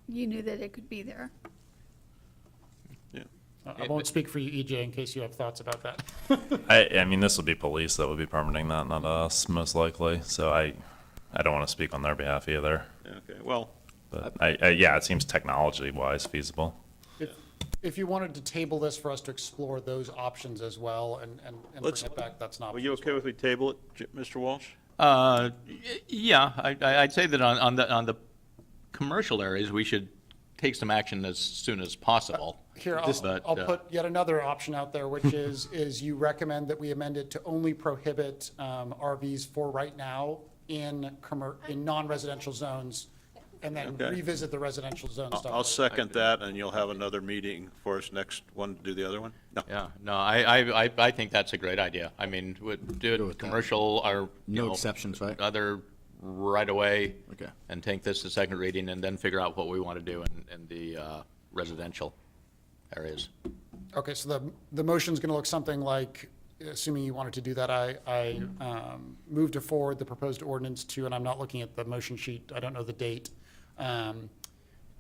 you knew that it could be there. Yeah. I won't speak for you, EJ, in case you have thoughts about that. I mean, this would be police that would be permitting that, not us, most likely. So I don't want to speak on their behalf either. Okay, well, But yeah, it seems technology-wise feasible. If you wanted to table this for us to explore those options as well and bring it back, that's not. are you okay with we table it, Mr. Walsh? Yeah, I'd say that on the commercial areas, we should take some action as soon as possible. Here, But, I'll put yet another option out there, which is you recommend that we amend it to only prohibit RVs for right now in non-residential zones, and then Okay. revisit the residential zone stuff. I'll second that, and you'll have another meeting for us next one to do the other one? No. Yeah, no, I think that's a great idea. I mean, do it commercial or, No exceptions, right? other right away. Okay. And take this to second reading and then figure out what we want to do in the residential. areas. Okay, so the motion's going to look something like, assuming you wanted to do that, I move to forward the proposed ordinance to, and I'm not looking at the motion sheet, I don't know the date,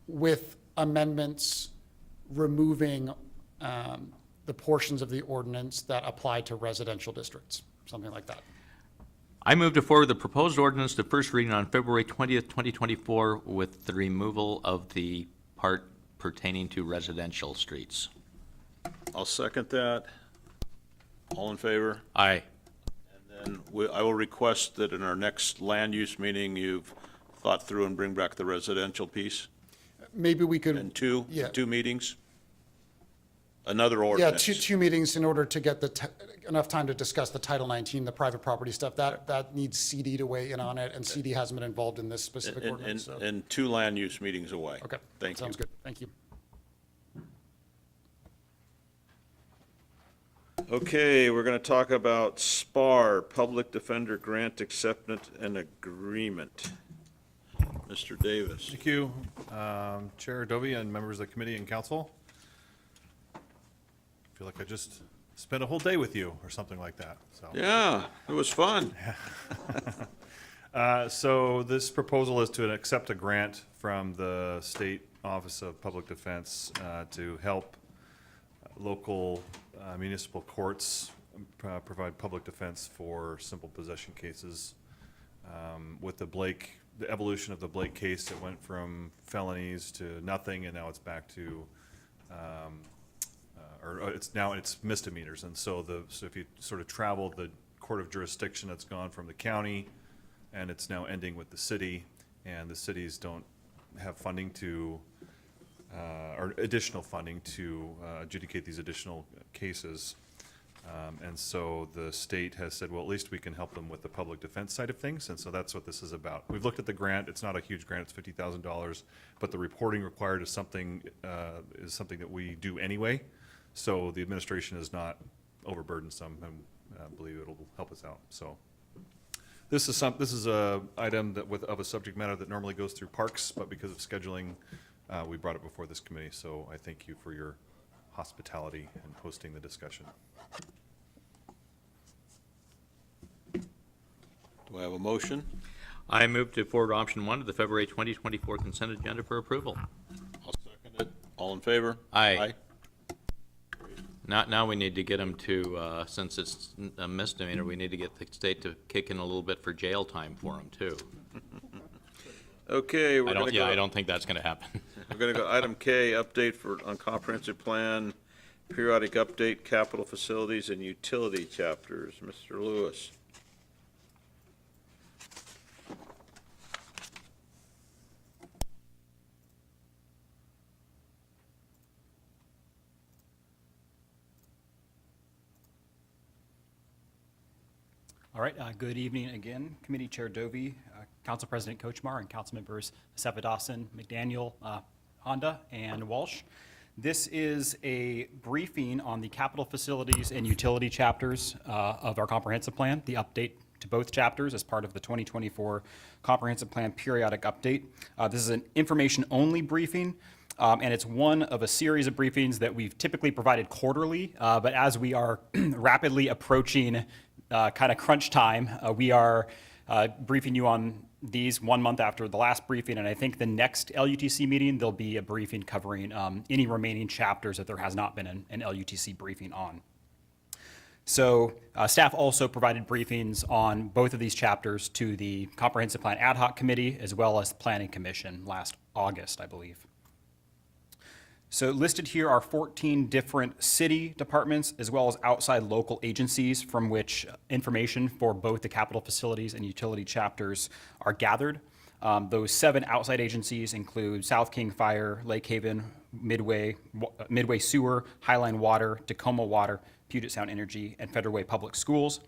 with amendments removing the portions of the ordinance that apply to residential districts, something like that. I move to forward the proposed ordinance to first reading on February 20th, 2024, with the removal of the part pertaining to residential streets. I'll second that. All in favor? Aye. And I will request that in our next land use meeting, you've thought through and bring back the residential piece Maybe we could. in two Yeah. meetings? Another Yeah, ordinance? two meetings in order to get enough time to discuss the Title 19, the private property stuff. That needs CD to weigh in on it, and CD hasn't been involved in this specific ordinance, so. And two land use meetings away. Okay. Thank you. Sounds good. Thank you. Okay, we're going to talk about SPAR, Public Defender Grant Acceptance and Agreement. Mr. Davis. Thank you, Chair Dovey and members of the committee and council. I feel like I just spent a whole day with you or something like that, so. Yeah, it was fun. So this proposal is to accept a grant from the State Office of Public Defense to help local municipal courts provide public defense for simple possession cases. With the evolution of the Blake case, it went from felonies to nothing, and now it's back to, it's misdemeanors. And so if you sort of travel the court of jurisdiction, it's gone from the county, and it's now ending with the city, and the cities don't have funding to, or additional funding to adjudicate these additional cases. And so the state has said, well, at least we can help them with the public defense side of things, and so that's what this is about. We've looked at the grant. It's not a huge grant. It's $50,000, but the reporting required is something that we do anyway, so the administration is not overburdensome, and I believe it'll help us out. So this is a item of a subject matter that normally goes through parks, but because of scheduling, we brought it before this committee, so I thank you for your hospitality and hosting the discussion. Do I have a motion? I move to forward option 1 to the February 2024 consent agenda for approval. I'll second it. All in favor? Aye. Now we need to get them to, since it's a misdemeanor, we need to get the state to kick in a little bit for jail time for them, too. Okay, we're going to go. I don't think that's going to happen. We're going to go item K, update on comprehensive plan, periodic update, capital facilities and utility chapters. Mr. Lewis. All right, good evening again, Committee Chair Dovey, Council President Kochmar, and Council Members Sefa Dawson, McDaniel, Honda, and Walsh. This is a briefing on the capital facilities and utility chapters of our comprehensive plan, the update to both chapters as part of the 2024 comprehensive plan periodic update. This is an information-only briefing, and it's one of a series of briefings that we've typically provided quarterly, but as we are rapidly approaching kind of crunch time, we are briefing you on these 1 month after the last briefing, and I think the next LUTC meeting, there'll be a briefing covering any remaining chapters that there has not been an LUTC briefing on. So staff also provided briefings on both of these chapters to the Comprehensive Plan Ad Hoc Committee as well as the Planning Commission last August, I believe. So listed here are 14 different city departments as well as outside local agencies from which information for both the capital facilities and utility chapters are gathered. Those 7 outside agencies include South King Fire, Lake Haven, Midway Sewer, Highline Water, Tacoma Water, Puget Sound Energy, and Federal Way Public Schools,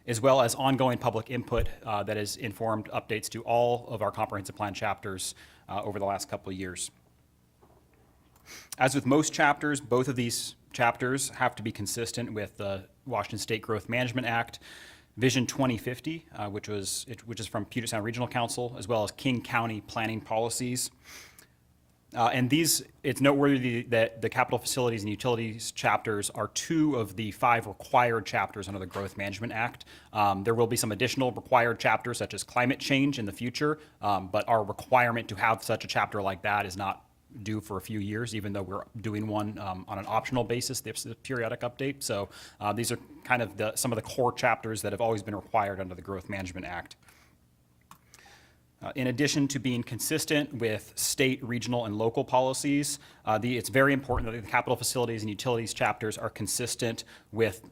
as well as ongoing public input that has informed updates to all of our comprehensive plan chapters over the last couple of years. As with most chapters, both of these chapters have to be consistent with the Washington State Growth Management Act, Vision 2050, which is from Puget Sound Regional Council, as well as King County planning policies. And these, it's noteworthy that the capital facilities and utilities chapters are 2 of the 5 required chapters under the Growth Management Act. There will be some additional required chapters such as climate change in the future, but our requirement to have such a chapter like that is not due for a few years, even though we're doing one on an optional basis, the periodic update. So these are kind of some of the core chapters that have always been required under the Growth Management Act. In addition to being consistent with state, regional, and local policies, it's very important that the capital facilities and utilities chapters are consistent with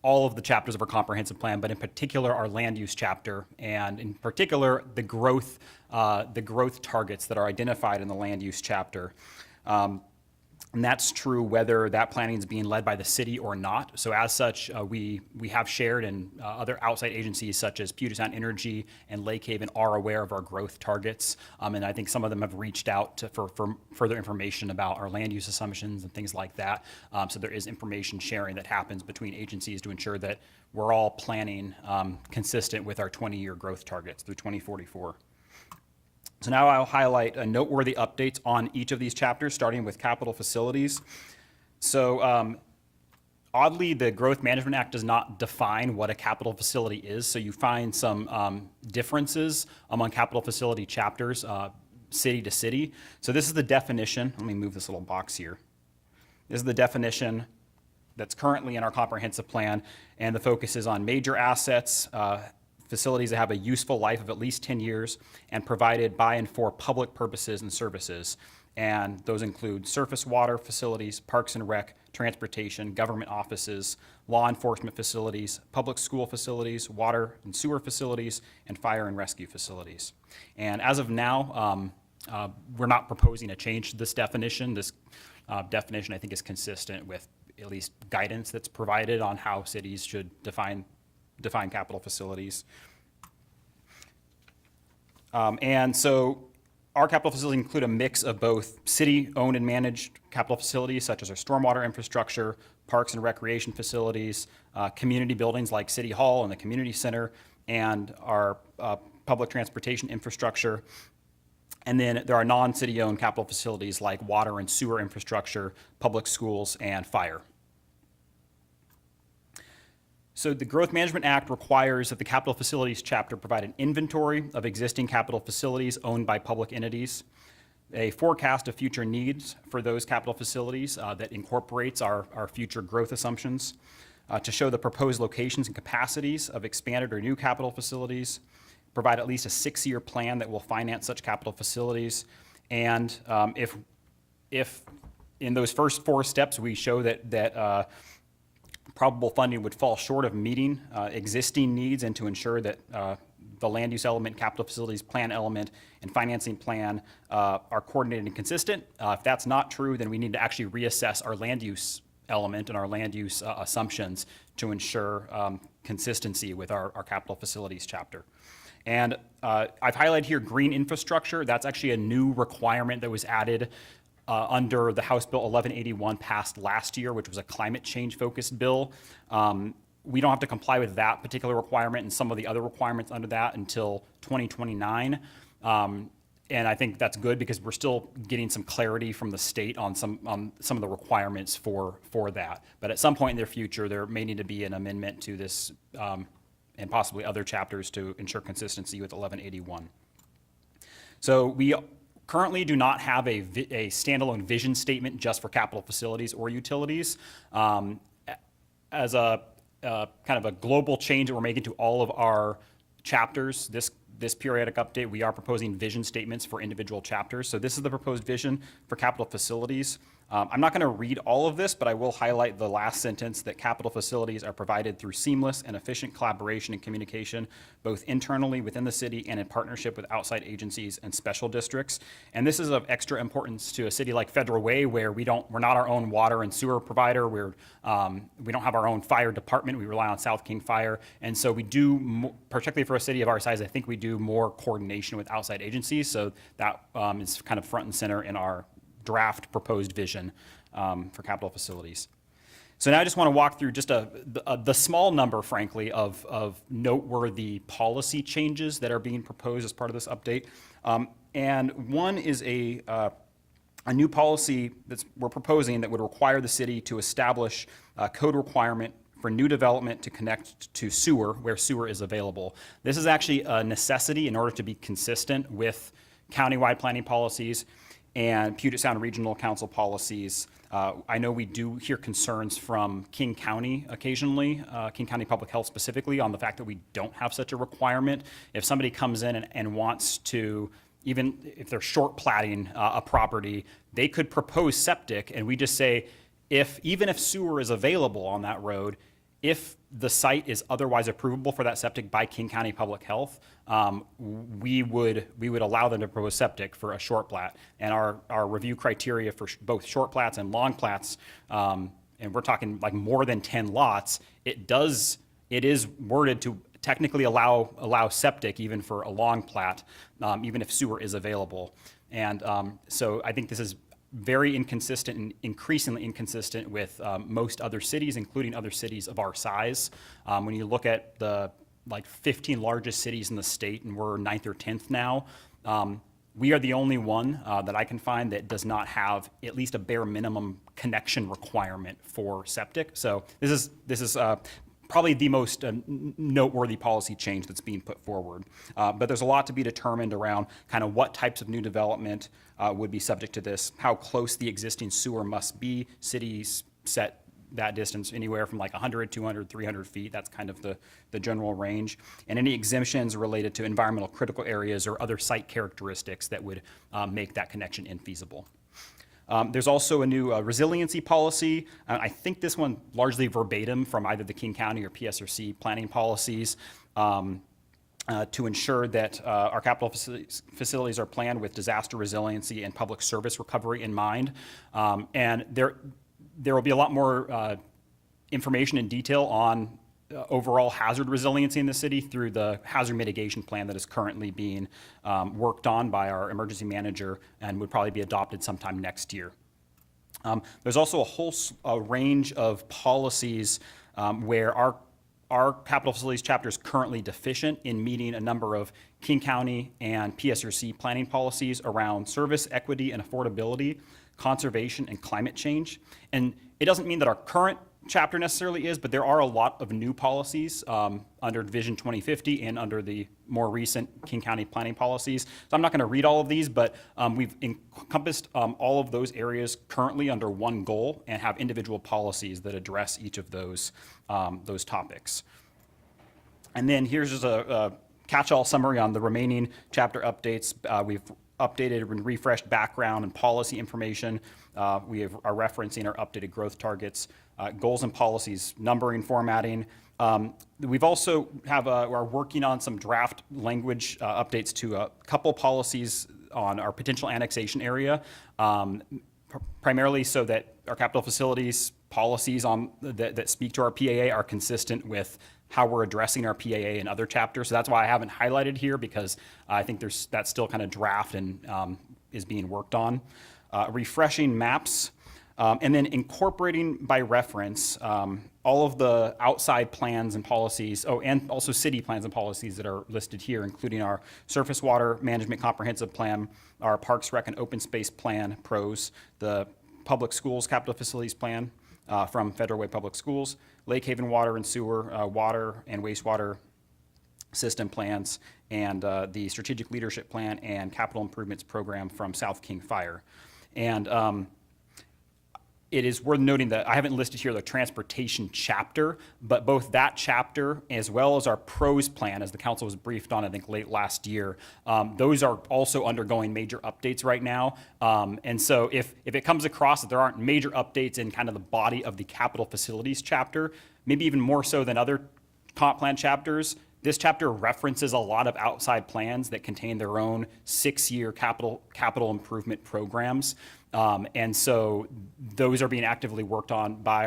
all of the chapters of our comprehensive plan, but in particular our land use chapter, and in particular the growth targets that are identified in the land use chapter. And that's true whether that planning is being led by the city or not. So as such, we have shared, and other outside agencies such as Puget Sound Energy and Lake Haven are aware of our growth targets. And I think some of them have reached out for further information about our land use assumptions and things like that. So there is information sharing that happens between agencies to ensure that we're all planning consistent with our 20-year growth targets through 2044. So now I'll highlight noteworthy updates on each of these chapters, starting with capital facilities. So oddly, the Growth Management Act does not define what a capital facility is. So you find some differences among capital facility chapters, city to city. So this is the definition. Let me move this little box here. This is the definition that's currently in our comprehensive plan, and the focus is on major assets, facilities that have a useful life of at least 10 years and provided by and for public purposes and services. And those include surface water facilities, parks and rec, transportation, government offices, law enforcement facilities, public school facilities, water and sewer facilities, and fire and rescue facilities. And as of now, we're not proposing a change to this definition. This definition, I think, is consistent with at least guidance that's provided on how cities should define capital facilities. And so our capital facilities include a mix of both city-owned and managed capital facilities, such as our stormwater infrastructure, parks and recreation facilities, community buildings like City Hall and the Community Center, and our public transportation infrastructure. And then there are non-city-owned capital facilities like water and sewer infrastructure, public schools, and fire. So the Growth Management Act requires that the capital facilities chapter provide an inventory of existing capital facilities owned by public entities, a forecast of future needs for those capital facilities that incorporates our future growth assumptions, to show the proposed locations and capacities of expanded or new capital facilities, provide at least a 6-year plan that will finance such capital facilities, and if in those first 4 steps we show that probable funding would fall short of meeting existing needs, and to ensure that the land use element, capital facilities plan element, and financing plan are coordinated and consistent. If that's not true, then we need to actually reassess our land use element and our land use assumptions to ensure consistency with our capital facilities chapter. And I've highlighted here green infrastructure. That's actually a new requirement that was added under the House Bill 1181 passed last year, which was a climate change focused bill. We don't have to comply with that particular requirement and some of the other requirements under that until 2029. And I think that's good because we're still getting some clarity from the state on some of the requirements for that. But at some point in the future, there may need to be an amendment to this and possibly other chapters to ensure consistency with 1181. So we currently do not have a standalone vision statement just for capital facilities or utilities. As a kind of a global change that we're making to all of our chapters, this periodic update, we are proposing vision statements for individual chapters. So this is the proposed vision for capital facilities. I'm not going to read all of this, but I will highlight the last sentence, that capital facilities are provided through seamless and efficient collaboration and communication, both internally within the city and in partnership with outside agencies and special districts. And this is of extra importance to a city like Federal Way, where we're not our own water and sewer provider. We don't have our own fire department. We rely on South King Fire. And so we do, particularly for a city of our size, I think we do more coordination with outside agencies. So that is kind of front and center in our draft proposed vision for capital facilities. So now I just want to walk through just the small number, frankly, of noteworthy policy changes that are being proposed as part of this update. And one is a a new policy we're proposing that would require the city to establish a code requirement for new development to connect to sewer where sewer is available. This is actually a necessity in order to be consistent with countywide planning policies and Puget Sound Regional Council policies. I know we do hear concerns from King County occasionally, King County Public Health specifically, on the fact that we don't have such a requirement. If somebody comes in and wants to, even if they're short platting a property, they could propose septic, and we just say, even if sewer is available on that road, if the site is otherwise approvable for that septic by King County Public Health, we would allow them to propose septic for a short plat. And our review criteria for both short plats and long plats, and we're talking like more than 10 lots, it is worded to technically allow septic even for a long plat, even if sewer is available. And so I think this is very inconsistent and increasingly inconsistent with most other cities, including other cities of our size. When you look at the 15 largest cities in the state, and we're 9th or 10th now, we are the only one that I can find that does not have at least a bare minimum connection requirement for septic. So this is probably the most noteworthy policy change that's being put forward. But there's a lot to be determined around kind of what types of new development would be subject to this, how close the existing sewer must be. Cities set that distance anywhere from like 100, 200, 300 feet. That's kind of the general range. And any exemptions related to environmental critical areas or other site characteristics that would make that connection infeasible. There's also a new resiliency policy. I think this one largely verbatim from either the King County or PSRC planning policies to ensure that our capital facilities are planned with disaster resiliency and public service recovery in mind. And there will be a lot more information and detail on overall hazard resiliency in the city through the hazard mitigation plan that is currently being worked on by our emergency manager and would probably be adopted sometime next year. There's also a whole range of policies where our capital facilities chapter is currently deficient in meeting a number of King County and PSRC planning policies around service, equity, and affordability, conservation, and climate change. And it doesn't mean that our current chapter necessarily is, but there are a lot of new policies under Vision 2050 and under the more recent King County planning policies. So I'm not going to read all of these, but we've encompassed all of those areas currently under one goal and have individual policies that address each of those topics. And then here's just a catch-all summary on the remaining chapter updates. We've updated and refreshed background and policy information. We are referencing our updated growth targets, goals and policies, numbering, formatting. We've also are working on some draft language updates to a couple policies on our potential annexation area, primarily so that our capital facilities policies that speak to our PAA are consistent with how we're addressing our PAA in other chapters. So that's why I haven't highlighted here, because I think that's still kind of draft and is being worked on. Refreshing maps, and then incorporating by reference all of the outside plans and policies, and also city plans and policies that are listed here, including our Surface Water Management Comprehensive Plan, our Parks, Rec, and Open Space Plan, PROS, the Public Schools Capital Facilities Plan from Federal Way Public Schools, Lake Haven Water and Sewer, Water and Wastewater System Plans, and the Strategic Leadership Plan and Capital Improvements Program from South King Fire. And it is worth noting that I haven't listed here the transportation chapter, but both that chapter as well as our PROS plan, as the council was briefed on, I think, late last year, those are also undergoing major updates right now. And so if it comes across that there aren't major updates in kind of the body of the capital facilities chapter, maybe even more so than other comp plan chapters, this chapter references a lot of outside plans that contain their own 6-year capital improvement programs. And so those are being actively worked on by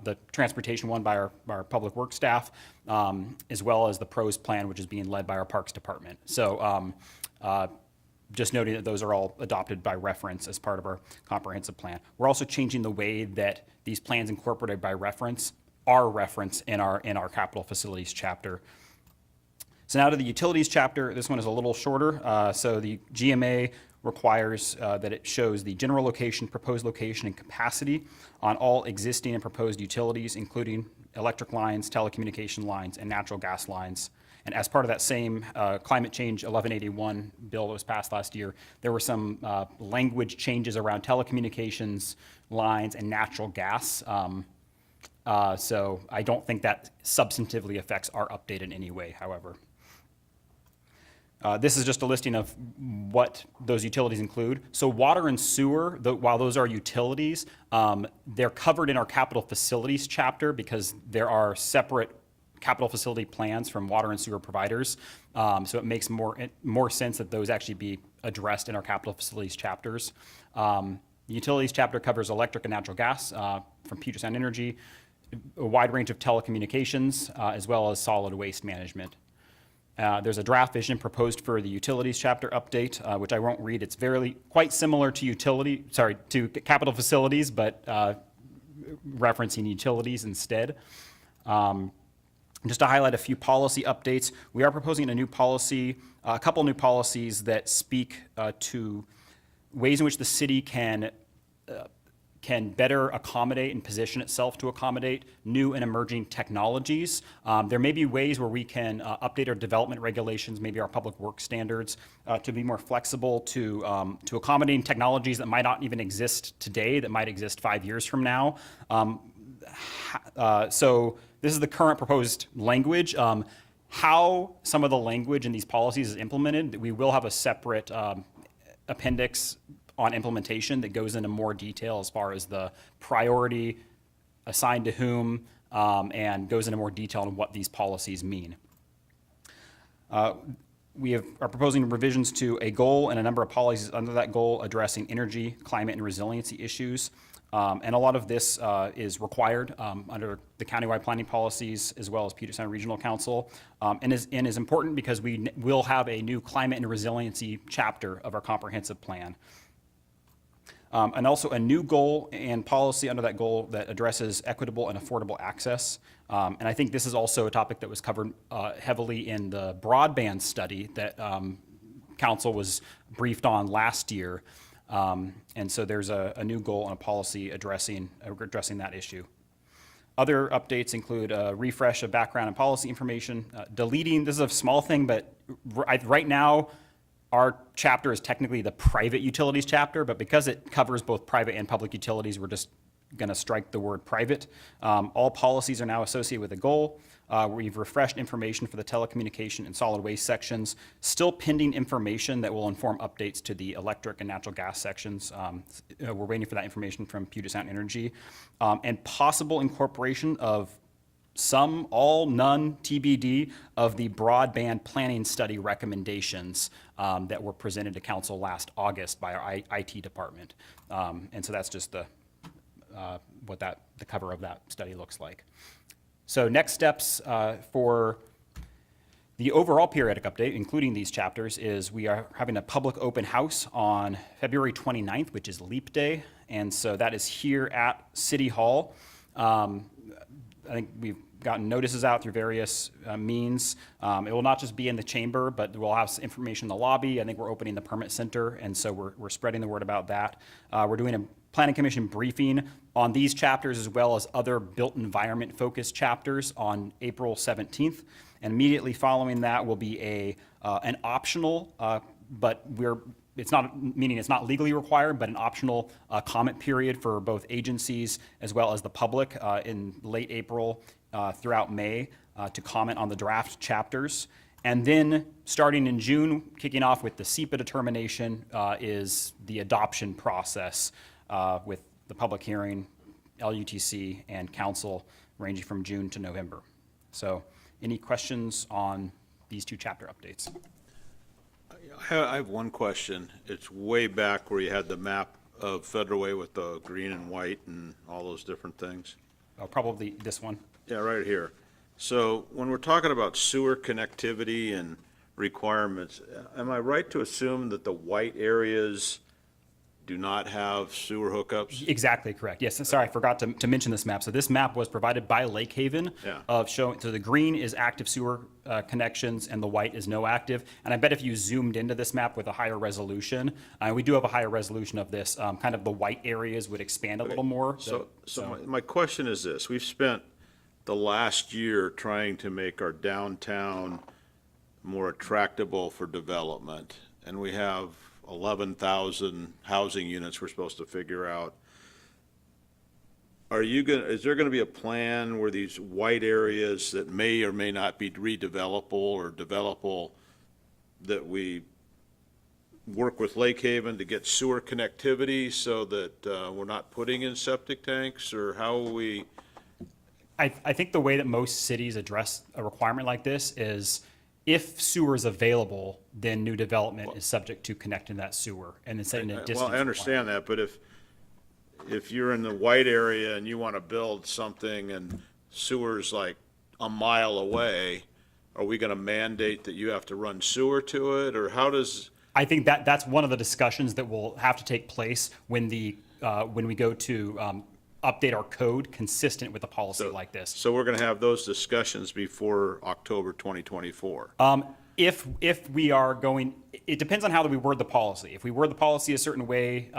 the transportation one by our public works staff, as well as the PROS plan, which is being led by our Parks Department. So just noting that those are all adopted by reference as part of our comprehensive plan. We're also changing the way that these plans incorporated by reference are referenced in our capital facilities chapter. So now to the utilities chapter. This one is a little shorter. So the GMA requires that it shows the general location, proposed location, and capacity on all existing and proposed utilities, including electric lines, telecommunication lines, and natural gas lines. And as part of that same Climate Change 1181 bill that was passed last year, there were some language changes around telecommunications lines and natural gas. So I don't think that substantively affects our update in any way, however. This is just a listing of what those utilities include. So water and sewer, while those are utilities, they're covered in our capital facilities chapter because there are separate capital facility plans from water and sewer providers. So it makes more sense that those actually be addressed in our capital facilities chapters. The utilities chapter covers electric and natural gas from Puget Sound Energy, a wide range of telecommunications, as well as solid waste management. There's a draft vision proposed for the utilities chapter update, which I won't read. It's quite similar to to capital facilities, but referencing utilities instead. Just to highlight a few policy updates, we are proposing a couple new policies that speak to ways in which the city can better accommodate and position itself to accommodate new and emerging technologies. There may be ways where we can update our development regulations, maybe our public works standards, to be more flexible to accommodating technologies that might not even exist today, that might exist 5 years from now. So this is the current proposed language. How some of the language in these policies is implemented, we will have a separate appendix on implementation that goes into more detail as far as the priority assigned to whom, and goes into more detail on what these policies mean. We are proposing revisions to a goal and a number of policies under that goal addressing energy, climate, and resiliency issues. And a lot of this is required under the countywide planning policies as well as Puget Sound Regional Council, and is important because we will have a new climate and resiliency chapter of our comprehensive plan. And also a new goal and policy under that goal that addresses equitable and affordable access. And I think this is also a topic that was covered heavily in the broadband study that Council was briefed on last year. And so there's a new goal and a policy addressing that issue. Other updates include a refresh of background and policy information, deleting, this is a small thing, but right now, our chapter is technically the private utilities chapter, but because it covers both private and public utilities, we're just going to strike the word private. All policies are now associated with a goal. We've refreshed information for the telecommunication and solid waste sections, still pending information that will inform updates to the electric and natural gas sections. We're waiting for that information from Puget Sound Energy, and possible incorporation of all, none, TBD, of the broadband planning study recommendations that were presented to council last August by our IT department. And so that's just what the cover of that study looks like. So next steps for the overall periodic update, including these chapters, is we are having a public open house on February 29th, which is Leap Day. And so that is here at City Hall. I think we've gotten notices out through various means. It will not just be in the chamber, but we'll have some information in the lobby. I think we're opening the permit center, and so we're spreading the word about that. We're doing a Planning Commission briefing on these chapters as well as other built environment focused chapters on April 17th. And immediately following that will be an optional, but it's not legally required, but an optional comment period for both agencies as well as the public in late April throughout May to comment on the draft chapters. And then starting in June, kicking off with the SEPA determination, is the adoption process with the public hearing, LUTC, and council ranging from June to November. So any questions on these two chapter updates? I have one question. It's way back where you had the map of Federal Way with the green and white and all those different things. Oh, probably this one. Yeah, right here. So when we're talking about sewer connectivity and requirements, am I right to assume that the white areas do not have sewer hookups? Exactly correct. Yes, sorry, I forgot to mention this map. So this map was provided by Lake Haven Yeah. of showing, so the green is active sewer connections and the white is no active. And I bet if you zoomed into this map with a higher resolution, we do have a higher resolution of this, kind of the white areas would expand a little more. So my question is this, we've spent the last year trying to make our downtown more attractable for development, and we have 11,000 housing units we're supposed to figure out. Is there gonna be a plan where these white areas that may or may not be redevelopable or developable, that we work with Lake Haven to get sewer connectivity so that we're not putting in septic tanks, or how are we? I think the way that most cities address a requirement like this is if sewer is available, then new development is subject to connecting that sewer and then setting a distance. Well, I understand that, but if you're in the white area and you want to build something and sewer's like a mile away, are we going to mandate that you have to run sewer to it, or how does? I think that's one of the discussions that will have to take place when we go to update our code consistent with a policy like this. So we're going to have those discussions before October 2024? If we are going, it depends on how we word the policy. If we word the policy a certain way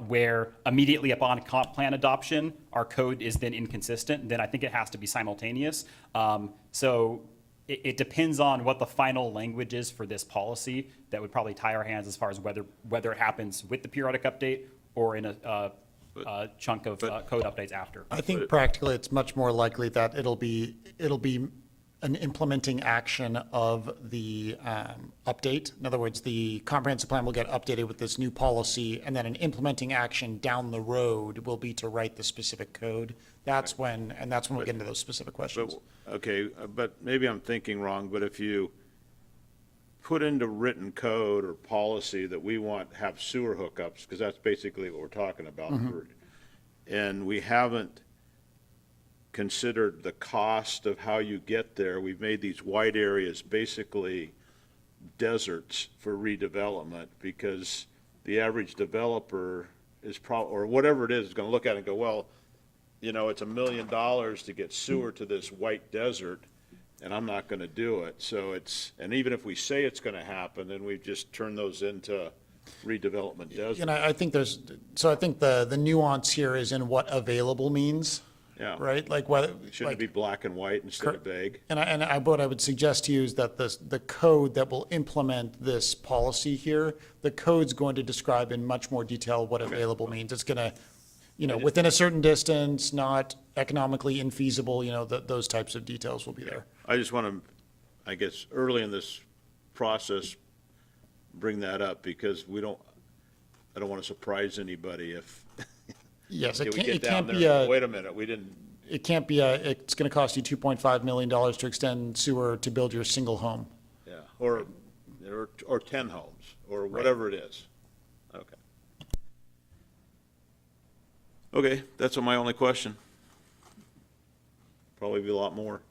where immediately upon comp plan adoption, our code is then inconsistent, then I think it has to be simultaneous. So it depends on what the final language is for this policy. That would probably tie our hands as far as whether it happens with the periodic update or in a chunk of code updates after. I think practically it's much more likely that it'll be an implementing action of the update. In other words, the comprehensive plan will get updated with this new policy, and then an implementing action down the road will be to write the specific code. That's when we'll get into those specific questions. Okay, but maybe I'm thinking wrong, but if you put into written code or policy that we want to have sewer hookups, because that's basically what we're talking about, and we haven't considered the cost of how you get there, we've made these white areas basically deserts for redevelopment, because the average developer is or whatever it is going to look at it and go, well, you know, it's $1 million to get sewer to this white desert, and I'm not going to do it. So and even if we say it's going to happen, then we just turn those into redevelopment deserts. You know, I think the nuance here is in what available means. Yeah. Right? Like whether. Shouldn't it be black and white instead of vague? And what I would suggest to you is that the code that will implement this policy here, the code's going to describe in much more detail what available means. It's going to, you know, within a certain distance, not economically infeasible, you know, those types of details will be there. I just want to, I guess, early in this process, bring that up, because I don't want to surprise anybody if Yes, we it get down can't there be and go, wait a minute, we didn't. It can't be it's going to cost you $2.5 million to extend sewer to build your single home. Yeah, or 10 homes, or whatever it is. Okay. Okay, that's my only question. Probably be a lot more.